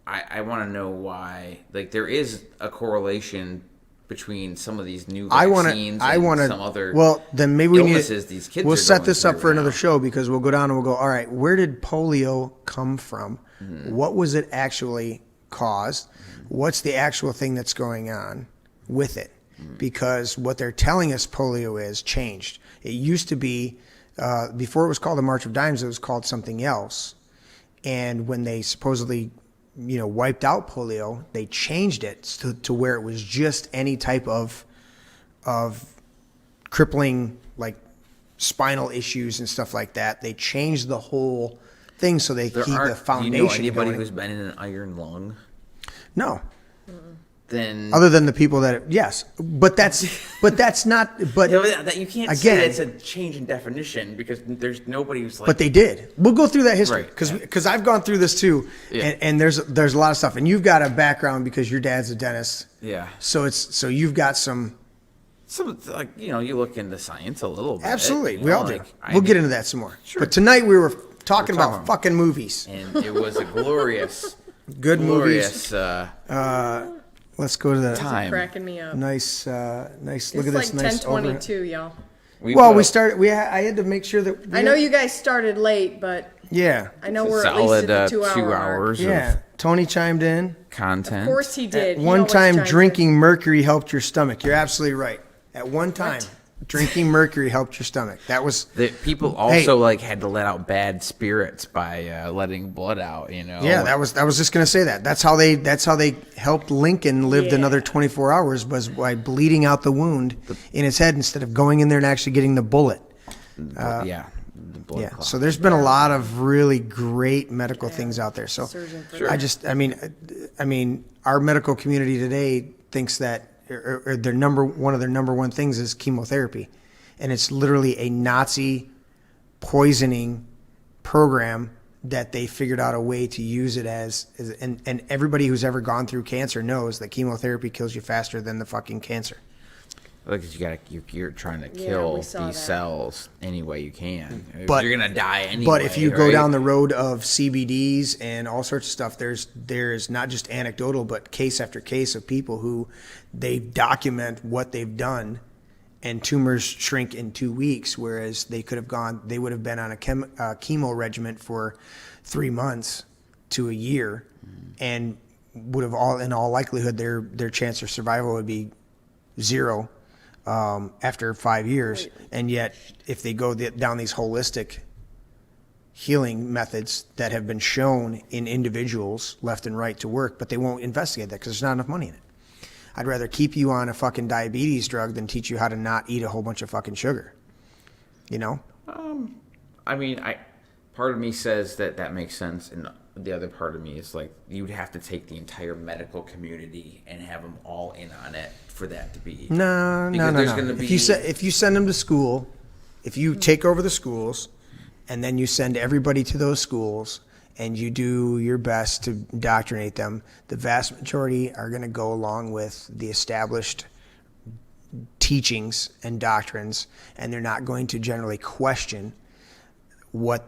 I want to know why. There is a correlation between some of these new vaccines and some other then maybe illnesses these kids we'll set this up for another show, because we'll go down and we'll go, all right, where did polio come from? Mm-hmm. What was it actually caused? What's the actual thing that's going on with it? Because what they're telling us polio is changed. It used to be, before it was called the March of Dimes, it was called something else. And when they supposedly, wiped out polio, they changed it to where it was just any type of crippling, spinal issues and stuff like that. They changed the whole thing so they keep the foundation. Do you know anybody who's been in an iron lung? No. Then other than the people that but that's not. But you can't say it's a change in definition, because there's nobody who's But they did. We'll go through that history because I've gone through this too, and there's a lot of stuff, and you've got a background because your dad's a dentist. Yeah. So you've got some you look into science a little bit. Absolutely, we all do. We'll get into that some more. Sure. But tonight we were talking about fucking movies, and it was a glorious, movies. Let's go to the time. Cracking me up. Nice. Look at this. Nice. 10:22, y'all. We started. I had to make sure that. I know you guys started late, but I know we're solid, at least at the 2 hours. Yeah. Tony chimed in. Content. Of course he did. At one time, drinking mercury helped your stomach. You're absolutely right. At one time, Drinking mercury helped your stomach. That was people also had to let out bad spirits by letting blood out. Yeah, I was just gonna say that. That's how they helped Lincoln lived another 24 hours was by bleeding out the wound in his head instead of going in there and actually getting the bullet. The blood clot. So there's been a lot of really great medical things out there. So I mean, our medical community today thinks that or one of their number one things is chemotherapy, and it's literally a Nazi poisoning program that they figured out a way to use it as and everybody who's ever gone through cancer knows that chemotherapy kills you faster than the fucking cancer. Look, you're trying to kill these cells any way you can. But you're gonna die anyway. But if you go down the road of CBDs and all sorts of stuff, there's not just anecdotal, but case after case of people who they document what they've done, and tumors shrink in 2 weeks, whereas they would have been on a chemo regimen for 3 months to a year, and would have in all likelihood their chance of survival would be 0. After 5 years, and yet if they go down these holistic healing methods that have been shown in individuals left and right to work, but they won't investigate that because there's not enough money in it. I'd rather keep you on a fucking diabetes drug than teach you how to not eat a whole bunch of fucking sugar. I mean, part of me says that makes sense, and the other part of me is like you'd have to take the entire medical community and have them all in on it for that to be. No. If you send them to school, if you take over the schools, and then you send everybody to those schools, and you do your best to indoctrinate them, the vast majority are going to go along with the established teachings and doctrines, and they're not going to generally question what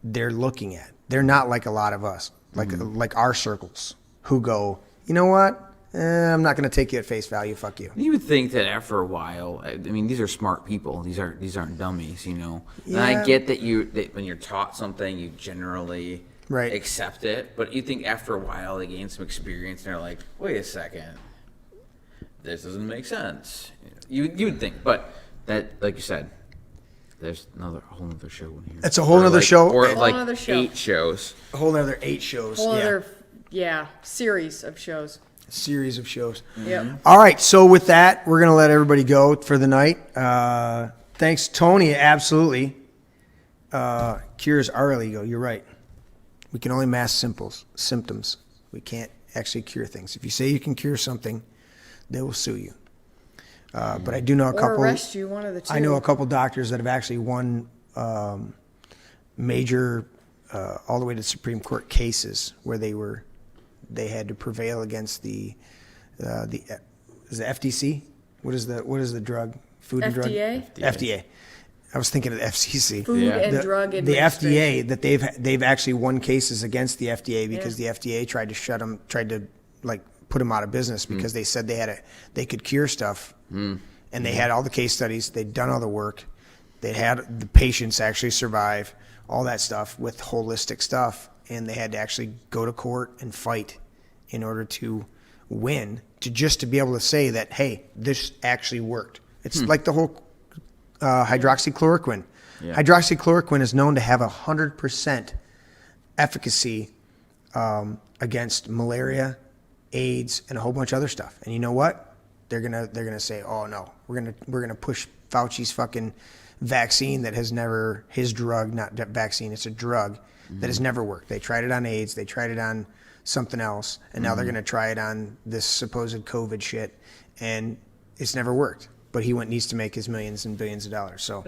they're looking at. They're not like a lot of us, like our circles, who go, you know what? I'm not going to take you at face value. Fuck you. You would think that after a while, I mean, these are smart people. These aren't dummies, Yeah. And I get that when you're taught something, you generally accept it. But you think after a while they gain some experience and they're like, wait a second, this doesn't make sense. You would think, but that, like you said, there's a whole other show in here. It's a whole other show. Or like 8 shows. A whole other 8 shows. Series of shows. Series of shows. Yep. All right, so with that, we're going to let everybody go for the night. Thanks, Tony. Absolutely. Cures are illegal. You're right. We can only mask symptoms. We can't actually cure things. If you say you can cure something, they will sue you. But I do know a couple. Or arrest you, one of the two. I know a couple doctors that have actually won major, all the way to Supreme Court cases where they had to prevail against the FTC. What is the drug? Food and Drug? FDA. I was thinking of the FCC. Food and Drug Administration. The FDA, that they've actually won cases against the FDA because the FDA tried to put them out of business because they said they could cure stuff, and they had all the case studies, they'd done all the work, they'd had the patients actually survive, all that stuff with holistic stuff, and they had to actually go to court and fight in order to win, to be able to say that, hey, this actually worked. It's like the whole hydroxychloroquine. Yeah. Hydroxychloroquine is known to have 100% efficacy against malaria, AIDS, and a whole bunch of other stuff. And you know what? They're gonna say, oh no, we're gonna push Fauci's fucking vaccine that has never, his drug, not vaccine, it's a drug that has never worked. They tried it on AIDS, they tried it on something else, and now they're gonna try it on this supposed COVID shit, and it's never worked. But he needs to make his millions and billions of dollars. So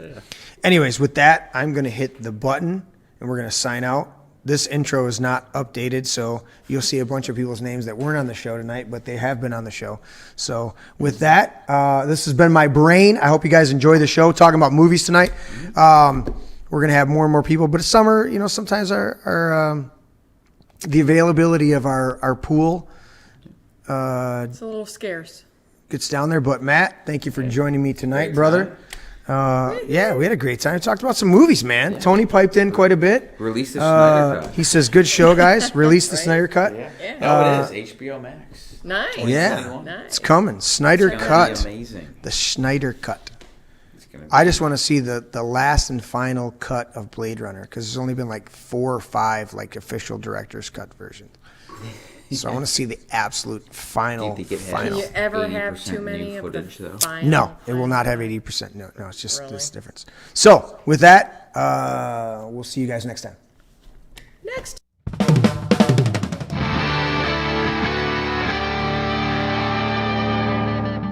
anyways, with that, I'm gonna hit the button and we're gonna sign out. This intro is not updated, so you'll see a bunch of people's names that weren't on the show tonight, but they have been on the show. So with that, this has been my brain. I hope you guys enjoy the show, talking about movies tonight. We're going to have more and more people, but it's summer, sometimes our the availability of our pool it's a little scarce. Gets down there. But Matt, thank you for joining me tonight, brother. Yeah, we had a great time. We talked about some movies, man. Yeah. Tony piped in quite a bit. Release the Snyder Cut. He says, good show, guys. Release the Snyder Cut. Yeah. It is. HBO Max. Nice. Yeah. Nice. It's coming. Snyder Cut. Amazing. The Snyder Cut. It's I just want to see the last and final cut of Blade Runner because there's only been like 4 or 5 like official director's cut versions. So I want to see the absolute final. Do you think it has final. Can you ever have 80% too many new of the footage, though? final? No, it will not have 80%. No, it's just this difference. So with that, we'll see you guys next time. Next.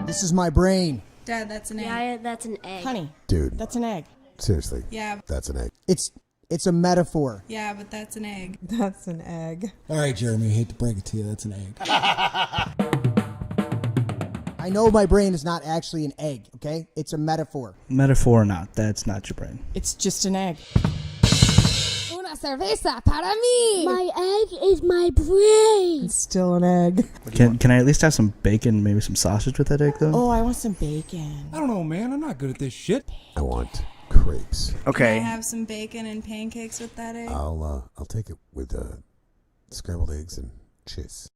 This is my brain. Dad, that's an egg. Yeah, that's an egg. Honey, Dude, that's an egg. seriously. Yeah. That's an egg. It's a metaphor. Yeah, but that's an egg. That's an egg. All right, Jeremy, I hate to break it to you, that's an egg. I know my brain is not actually an egg, okay? It's a metaphor. Metaphor or not, that's not your brain. It's just an egg. Una cerveza para mí. My egg is my brain. It's still an egg. Can I at least have some bacon, maybe some sausage with that egg, though? Oh, I want some bacon. I don't know, man. I'm not good at this shit. I want crepes. Can I Okay. have some bacon and pancakes with that egg? I'll take it with scrambled eggs and cheese.